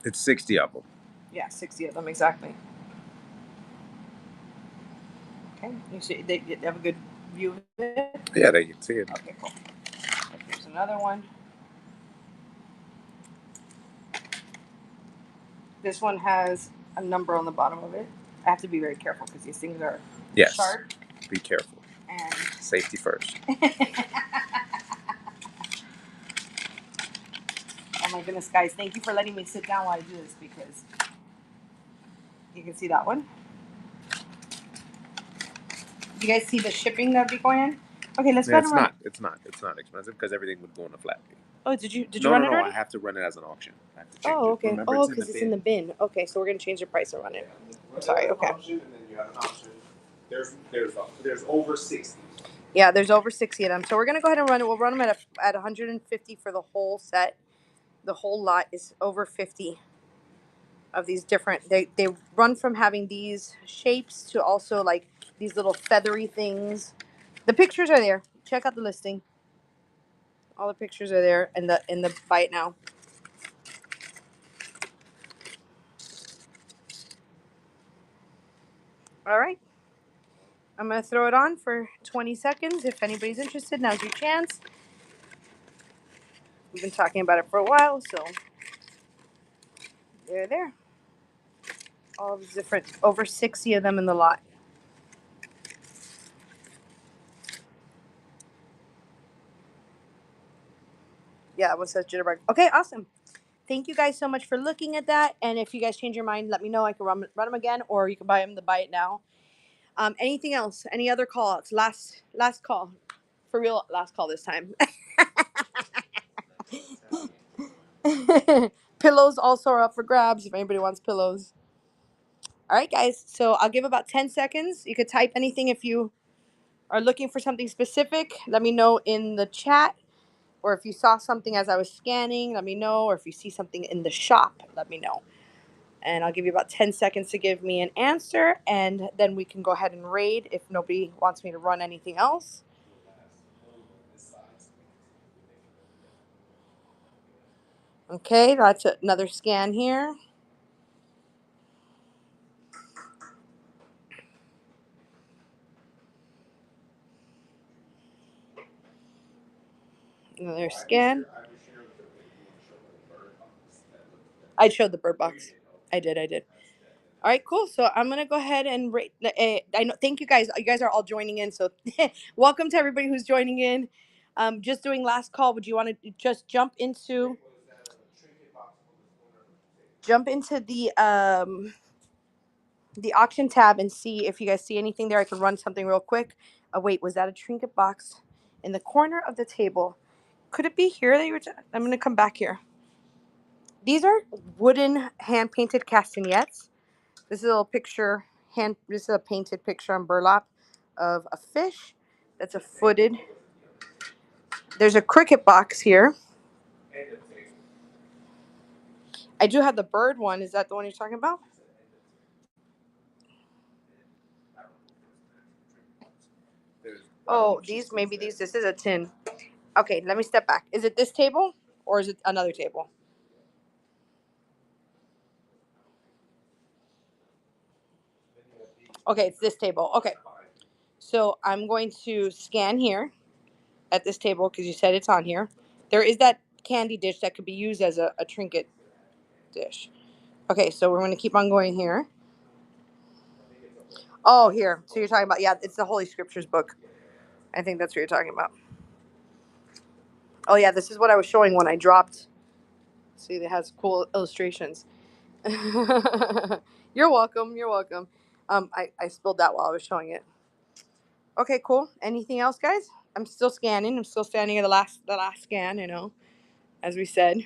It's 60 of them. Yeah, 60 of them exactly. Okay, you see they have a good view of it. Yeah, they can see it. Okay, cool. Here's another one. This one has a number on the bottom of it. I have to be very careful because these things are sharp. Be careful. And safety first. Oh my goodness, guys! Thank you for letting me sit down while I do this because you can see that one. You guys see the shipping that'd be going in? Okay, let's go ahead and run. It's not expensive because everything would go in a flat fee. Oh, did you run it already? I have to run it as an auction. I have to change Oh, okay. It. Remember, oh, because it's in the bin. Okay, so we're gonna change the price and run it. I'm sorry. Okay. And then you have an option. There's over 60. Yeah, there's over 60 of them. So we're gonna go ahead and run it. We'll run them at 150 for the whole set. The whole lot is over 50 of these different. They run from having these shapes to also like these little feathery things. The pictures are there. Check out the listing. All the pictures are there in the buy it now. All right. I'm going to throw it on for 20 seconds. If anybody's interested, now's your chance. We've been talking about it for a while, so they're there. All the different, over 60 of them in the lot. Yeah, one says jitterbug. Okay, awesome. Thank you guys so much for looking at that. And if you guys change your mind, let me know. I can run them again, or you can buy them to buy it now. Anything else? Any other call outs? Last call. For real, last call this time. Pillows also are up for grabs if anybody wants pillows. All right, guys. So I'll give about 10 seconds. You could type anything if you are looking for something specific. Let me know in the chat. Or if you saw something as I was scanning, let me know. Or if you see something in the shop, let me know. And I'll give you about 10 seconds to give me an answer. And then we can go ahead and raid if nobody wants me to run anything else. Okay, that's another scan here. Another scan. I showed the bird box. I did. All right, cool. So I'm gonna go ahead and rate. I know. Thank you guys. You guys are all joining in. So welcome to everybody who's joining in. Just doing last call. Would you want to just jump into the auction tab and see if you guys see anything there? I can run something real quick. Wait, was that a trinket box in the corner of the table? Could it be here that you were? I'm gonna come back here. These are wooden hand painted castanets. This is a little picture, this is a painted picture on burlap of a fish. That's a footed. There's a cricket box here. I do have the bird one. Is that the one you're talking about? Oh, this is a tin. Okay, let me step back. Is it this table or is it another table? Okay, it's this table. Okay. So I'm going to scan here at this table because you said it's on here. There is that candy dish that could be used as a trinket dish. Okay, so we're going to keep on going here. Oh, here. So you're talking about, yeah, it's the Holy Scriptures book. I think that's what you're talking about. Oh, yeah, this is what I was showing when I dropped. See, it has cool illustrations. You're welcome. You're welcome. I spilled that while I was showing it. Okay, cool. Anything else, guys? I'm still scanning. I'm still standing at the last scan, as we said.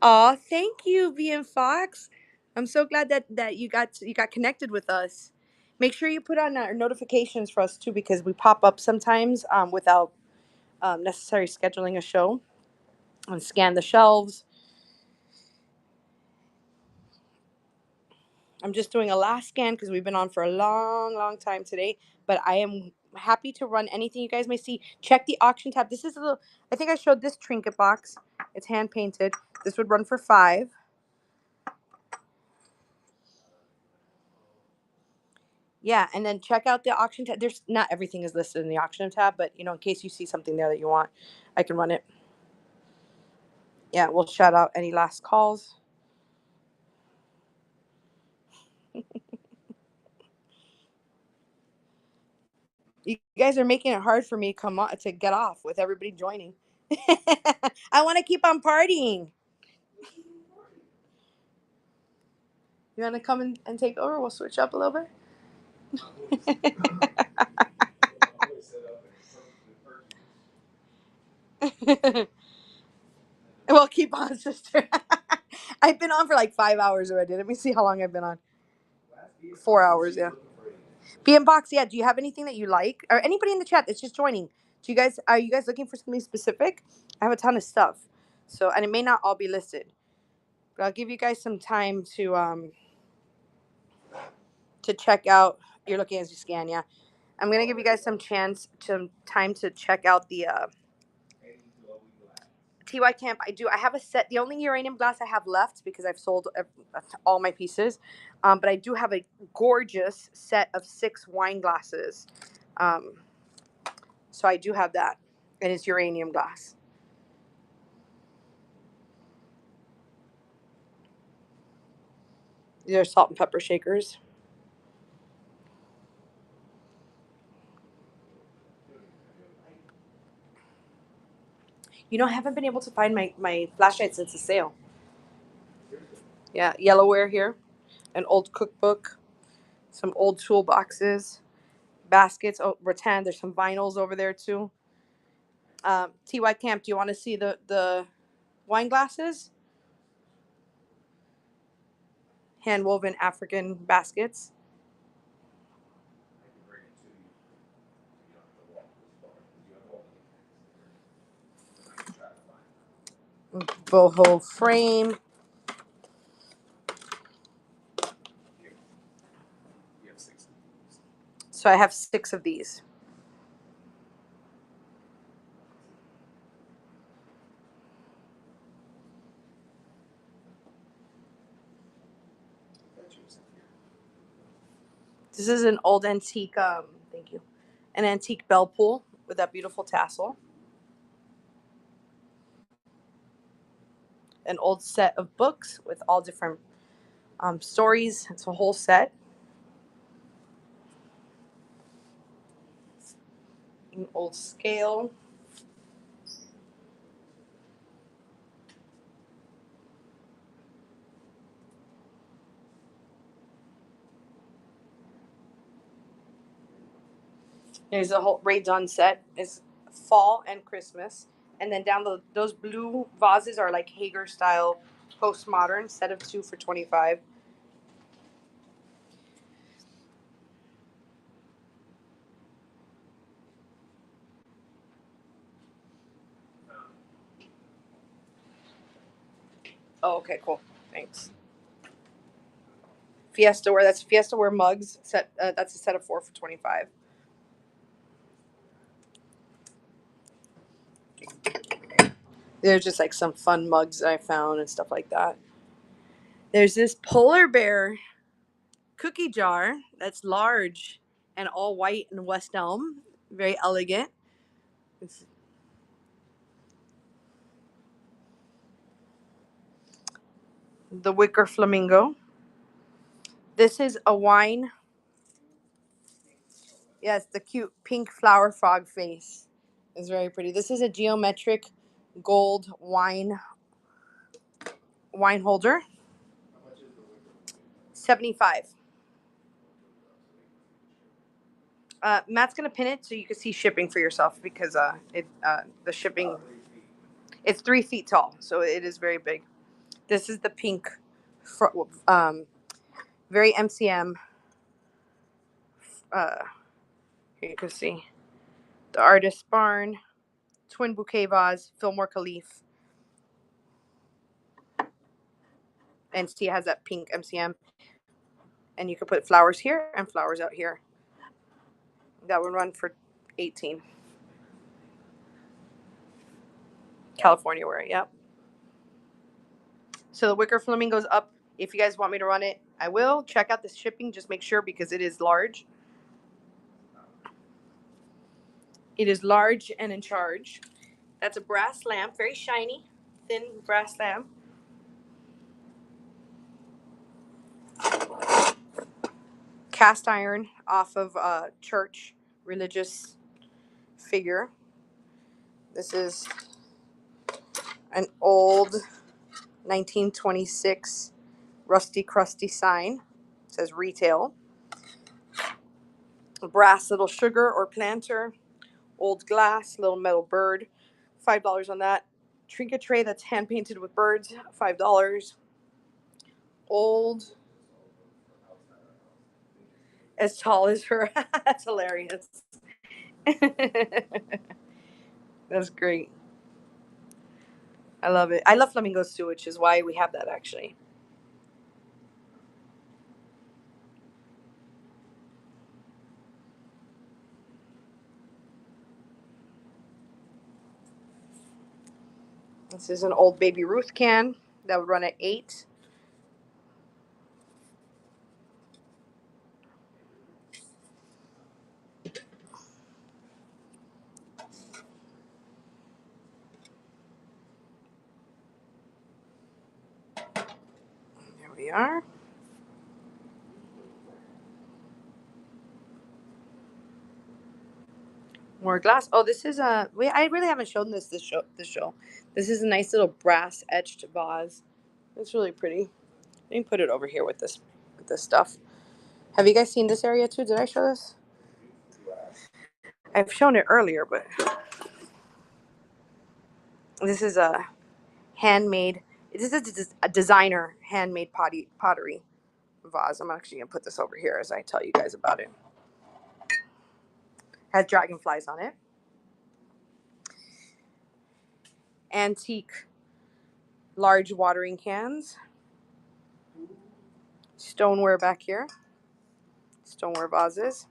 Aw, thank you, V and Fox. I'm so glad that you got connected with us. Make sure you put on our notifications for us too, because we pop up sometimes without necessary scheduling a show, and scan the shelves. I'm just doing a last scan because we've been on for a long time today. But I am happy to run anything you guys may see. Check the auction tab. This is a little. I think I showed this trinket box. It's hand painted. This would run for $5. Yeah, and then check out the auction tab. There's not everything is listed in the auction tab, but in case you see something there that you want, I can run it. Yeah, we'll shout out any last calls. You guys are making it hard for me to get off with everybody joining. I want to keep on partying. You want to come and take over? We'll switch up a little bit. Well, keep on, sister. I've been on for like 5 hours already. Let me see how long I've been on. 4 hours, yeah. Be in box, yeah. Do you have anything that you like, or anybody in the chat that's just joining? Are you guys looking for something specific? I have a ton of stuff, and it may not all be listed, but I'll give you guys some time to check out. You're looking as you scan, yeah. I'm gonna give you guys some time to check out the TY Camp. I have a set. The only uranium glass I have left, because I've sold all my pieces, but I do have a gorgeous set of 6 wine glasses. So I do have that, and it's uranium glass. These are salt and pepper shakers. You know, I haven't been able to find my flashlight since the sale. Yeah, yellowware here, an old cookbook, some old toolboxes, baskets. Oh, rattan. There's some vinyls over there too. TY Camp, do you want to see the wine glasses? Hand woven African baskets. Boho frame. So I have 6 of these. This is an old antique, thank you, an antique bell pull with that beautiful tassel. An old set of books with all different stories. It's a whole set. An old scale. There's a whole Ray Dunn set. It's fall and Christmas. And then down those blue vases are like Hager style postmodern, set of 2 for 25. Oh, okay, cool. Thanks. Fiesta ware. That's Fiesta ware mugs. Set. That's a set of 4 for 25. There's just like some fun mugs that I found and stuff like that. There's this polar bear cookie jar that's large and all white and West Elm. Very elegant. It's the wicker flamingo. This is a wine. Yes, the cute pink flower frog face is very pretty. This is a geometric gold wine holder. 75. Matt's gonna pin it so you can see shipping for yourself because the shipping, it's 3 feet tall, so it is very big. This is the pink, very MCM. Here you can see the artist barn, twin bouquet vase, Fillmore Caliph, and see it has that pink MCM, and you can put flowers here and flowers out here. That would run for 18. California wear, yep. So the wicker flamingo's up. If you guys want me to run it, I will. Check out the shipping, just make sure because it is large. It is large and in charge. That's a brass lamp, very shiny, thin brass lamp. Cast iron off of a church religious figure. This is an old 1926 rusty crusty sign. It says retail. A brass little sugar or planter. Old glass, little metal bird. $5 on that. Trinket tray that's hand painted with birds. $5. Old, as tall as her. That's hilarious. That's great. I love it. I love flamingos too, which is why we have that actually. This is an old Baby Ruth can that would run at 8. There we are. More glass. Oh, this is a. I really haven't shown this show. This is a nice little brass etched vase. It's really pretty. Let me put it over here with this stuff. Have you guys seen this area too? Did I show this? I've shown it earlier, but this is a handmade. This is a designer handmade pottery vase. I'm actually gonna put this over here as I tell you guys about it. Has dragonflies on it. Antique large watering cans. Stoneware back here. Stoneware vases.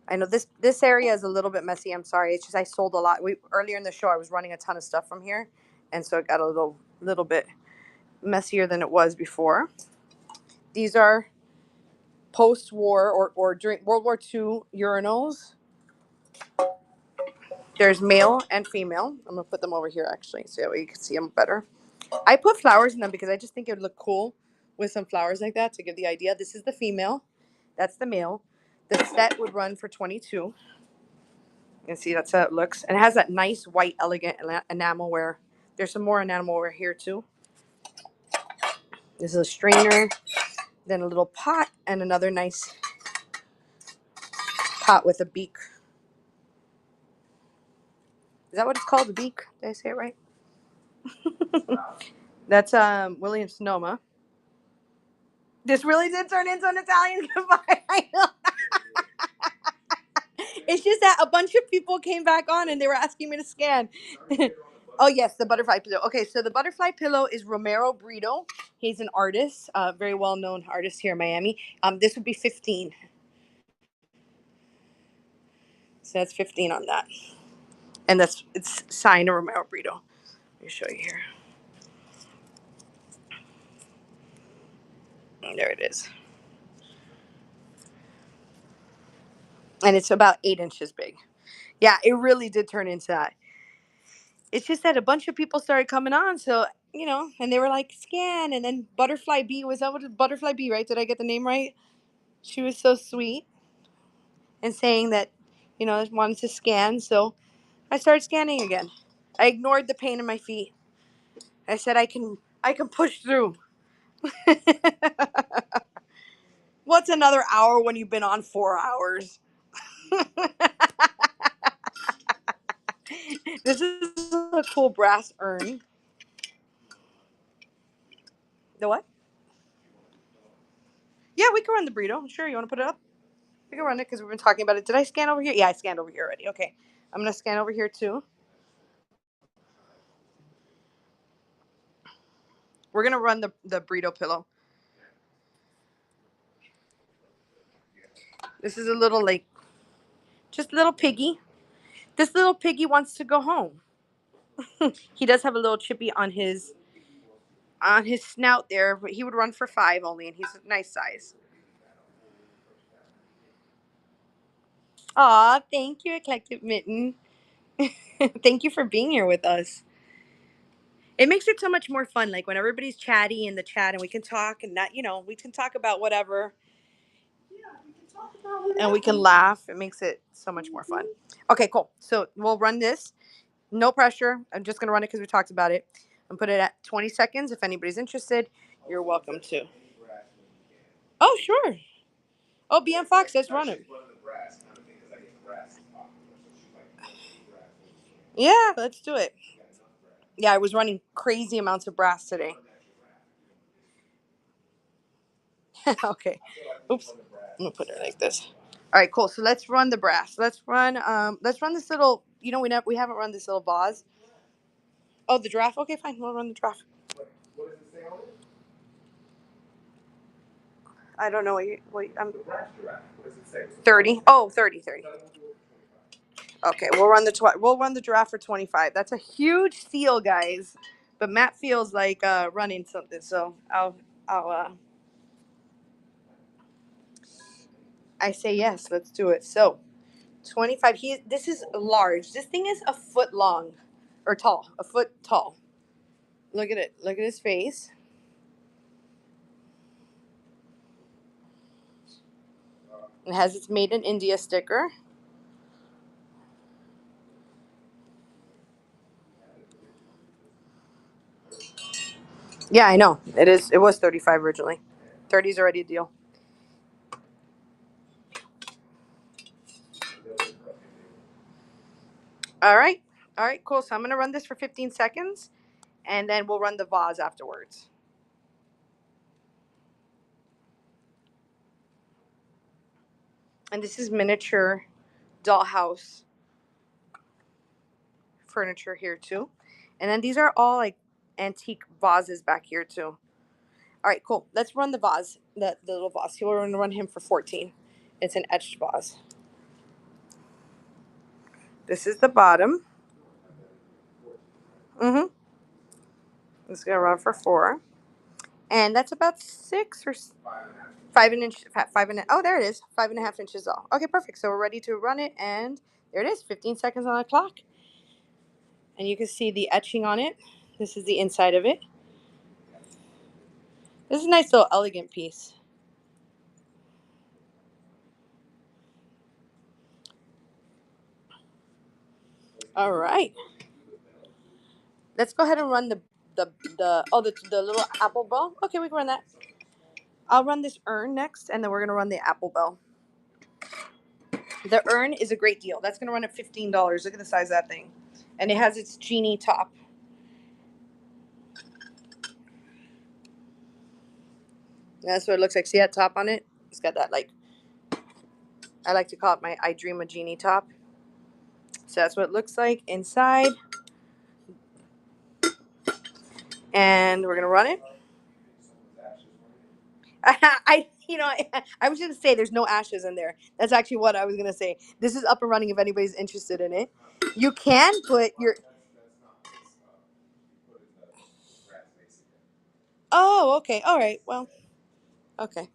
I know this area is a little bit messy. I'm sorry. It's just I sold a lot. Earlier in the show I was running a ton of stuff from here, and so it got a little bit messier than it was before. These are post-war or during World War II urinals. There's male and female. I'm gonna put them over here actually, so that way you can see them better. I put flowers in them because I just think it would look cool with some flowers like that to give the idea. This is the female. That's the male. The set would run for 22. You can see that's how it looks. And it has that nice white elegant enamelware. There's some more enamelware here too. This is a strainer, then a little pot, and another nice pot with a beak. Is that what it's called? The beak? Did I say it right? That's William Sonoma. This really did turn into an Italian goodbye. I know. It's just that a bunch of people came back on and they were asking me to scan. Oh yes, the butterfly pillow. Okay, so the butterfly pillow is Romero Brito. He's an artist, very well known artist here in Miami. This would be 15. So that's 15 on that, and it's signed Romero Brito. Let me show you here. There it is, and it's about 8 inches big. Yeah, it really did turn into that. It's just that a bunch of people started coming on, so and they were like scan, and then Butterfly B was that what Butterfly B, right? Did I get the name right? She was so sweet and saying that wanted to scan, so I started scanning again. I ignored the pain in my feet. I said I can push through. What's another hour when you've been on 4 hours? This is a cool brass urn. The what? Yeah, we can run the burrito. Sure, you want to put it up? We can run it because we've been talking about it. Did I scan over here? Yeah, I scanned over here already. Okay, I'm gonna scan over here too. We're gonna run the burrito pillow. This is a little just a little piggy. This little piggy wants to go home. He does have a little chippy on his snout there, but he would run for 5 only, and he's a nice size. Aw, thank you, Eclectic Mitten. Thank you for being here with us. It makes it so much more fun, like when everybody's chatty in the chat and we can talk and that, we can talk about whatever. And we can laugh. It makes it so much more fun. Okay, cool. So we'll run this. No pressure. I'm just going to run it because we talked about it. And put it at 20 seconds. If anybody's interested, you're welcome to. Oh, sure. Oh, BM Fox, let's run it. Yeah, let's do it. Yeah, I was running crazy amounts of brass today. Okay. Oops. I'm gonna put it like this. All right, cool. So let's run the brass. Let's run this little. We haven't run this little vase. Oh, the draft. Okay, fine. We'll run the draft. What does it say on it? I don't know I'm The brass giraffe. What does it say? 30. Oh, 30. Okay, we'll run the draft for 25. That's a huge steal, guys. But Matt feels like running something, so I'll I say yes. Let's do it. So 25. This is large. This thing is a foot long, or tall. A foot tall. Look at it. Look at his face. It has its Made in India sticker. Yeah, I know. It is. It was 35 originally. 30 is already a deal. All right. All right, cool. So I'm going to run this for 15 seconds, and then we'll run the vase afterwards. And this is miniature dollhouse furniture here too. And then these are all like antique vases back here too. All right, cool. Let's run the vase, the little vase. We're going to run him for 14. It's an etched vase. This is the bottom. Mm-hmm. It's going to run for 4. And that's about 6 or 5 and oh, there it is. 5.5 inches tall. Okay, perfect. So we're ready to run it, and there it is. 15 seconds on the clock. And you can see the etching on it. This is the inside of it. This is a nice little elegant piece. All right. Let's go ahead and run the little apple bell. Okay, we can run that. I'll run this urn next, and then we're gonna run the apple bell. The urn is a great deal. That's gonna run at $15. Look at the size of that thing, and it has its genie top. That's what it looks like. See that top on it? It's got that, like, I like to call it my I Dream a Genie top. So that's what it looks like inside. And we're gonna run it. I was gonna say there's no ashes in there. That's actually what I was gonna say. This is up and running if anybody's interested in it. You can put your. Oh, okay. All right. Well, okay.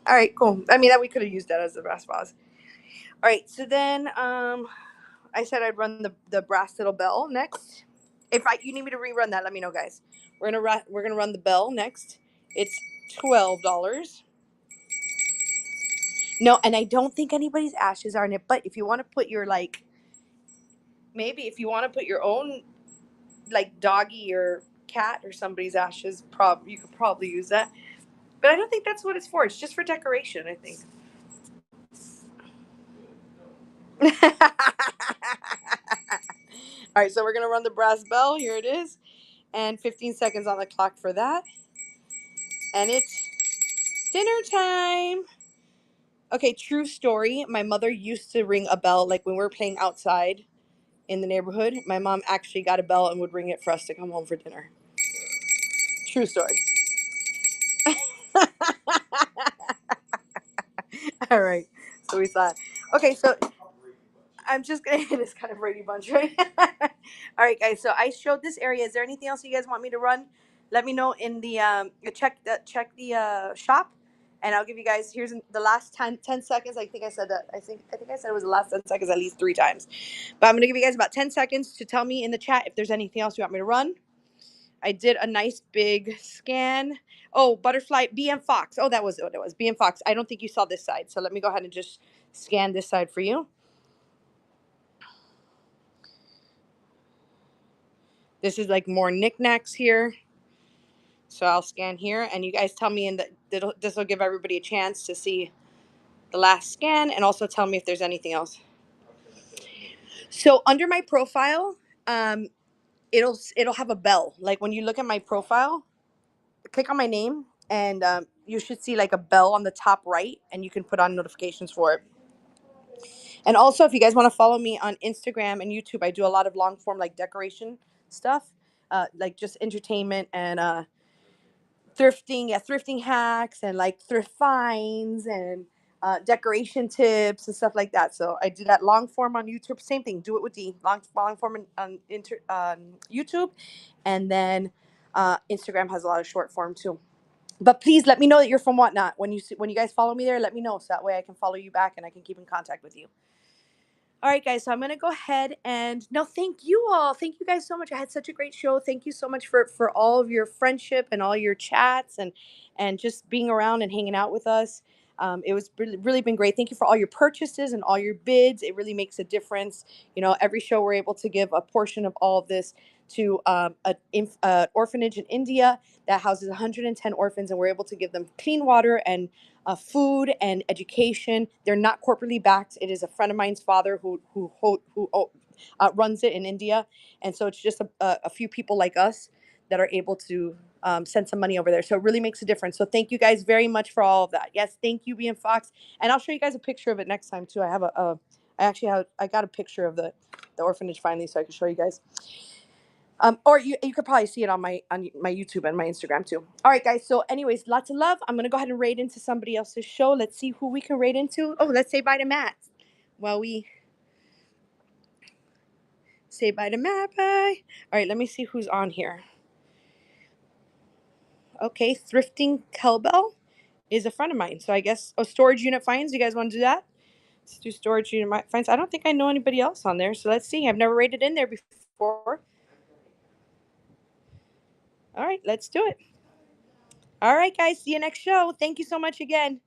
All right. Cool. I mean, that we could have used that as the brass vase. All right. So then, I said I'd run the brass little bell next. If you need me to rerun that, let me know, guys. We're gonna run the bell next. It's $12. No, and I don't think anybody's ashes are in it. But if you want to put your maybe if you want to put your own like doggy or cat or somebody's ashes, you could probably use that. But I don't think that's what it's for. It's just for decoration, I think. All right, so we're gonna run the brass bell. Here it is, and 15 seconds on the clock for that. And it's dinner time. Okay, true story. My mother used to ring a bell like when we were playing outside in the neighborhood. My mom actually got a bell and would ring it for us to come home for dinner. True story. All right. So we thought, okay, so I'm just gonna hit this kind of Brady Bunch, right? All right, guys. So I showed this area. Is there anything else you guys want me to run? Let me know in the check the shop, and I'll give you guys. Here's the last 10 seconds. I think I said that. I think I said it was the last 10 seconds at least 3 times. But I'm gonna give you guys about 10 seconds to tell me in the chat if there's anything else you want me to run. I did a nice big scan. Oh, butterfly, BM Fox. Oh, that was what it was. BM Fox. I don't think you saw this side. So let me go ahead and just scan this side for you. This is like more knickknacks here. So I'll scan here, and you guys tell me this will give everybody a chance to see the last scan, and also tell me if there's anything else. So under my profile, it'll have a bell. Like when you look at my profile, click on my name, and you should see like a bell on the top right, and you can put on notifications for it. And also, if you guys want to follow me on Instagram and YouTube, I do a lot of long form like decoration stuff, like just entertainment and thrifting hacks and like thrift finds and decoration tips and stuff like that. So I do that long form on YouTube. Same thing. Do it with the long form on YouTube, and then Instagram has a lot of short form too. But please let me know that you're from Whatnot when you guys follow me there. Let me know so that way I can follow you back and I can keep in contact with you. All right, guys. So I'm gonna go ahead and no, thank you all. Thank you guys so much. I had such a great show. Thank you so much for all of your friendship and all your chats and just being around and hanging out with us. It was really been great. Thank you for all your purchases and all your bids. It really makes a difference. You know, every show we're able to give a portion of all of this to an orphanage in India that houses 110 orphans, and we're able to give them clean water and food and education. They're not corporately backed. It is a friend of mine's father who runs it in India, and so it's just a few people like us that are able to send some money over there. So it really makes a difference. So thank you guys very much for all of that. Yes, thank you, BM Fox, and I'll show you guys a picture of it next time too. I got a picture of the orphanage finally, so I can show you guys. Or you could probably see it on my YouTube and my Instagram too. All right, guys. So, anyways, lots of love. I'm gonna go ahead and raid into somebody else's show. Let's see who we can raid into. Oh, let's say bye to Matt. Well, we say bye to Matt. Bye. All right. Let me see who's on here. Okay, thrifting Kelbell is a friend of mine. So I guess storage unit finds. You guys want to do that? Let's do storage unit finds. I don't think I know anybody else on there. So let's see. I've never raided in there before. All right, let's do it. All right, guys. See you next show. Thank you so much again.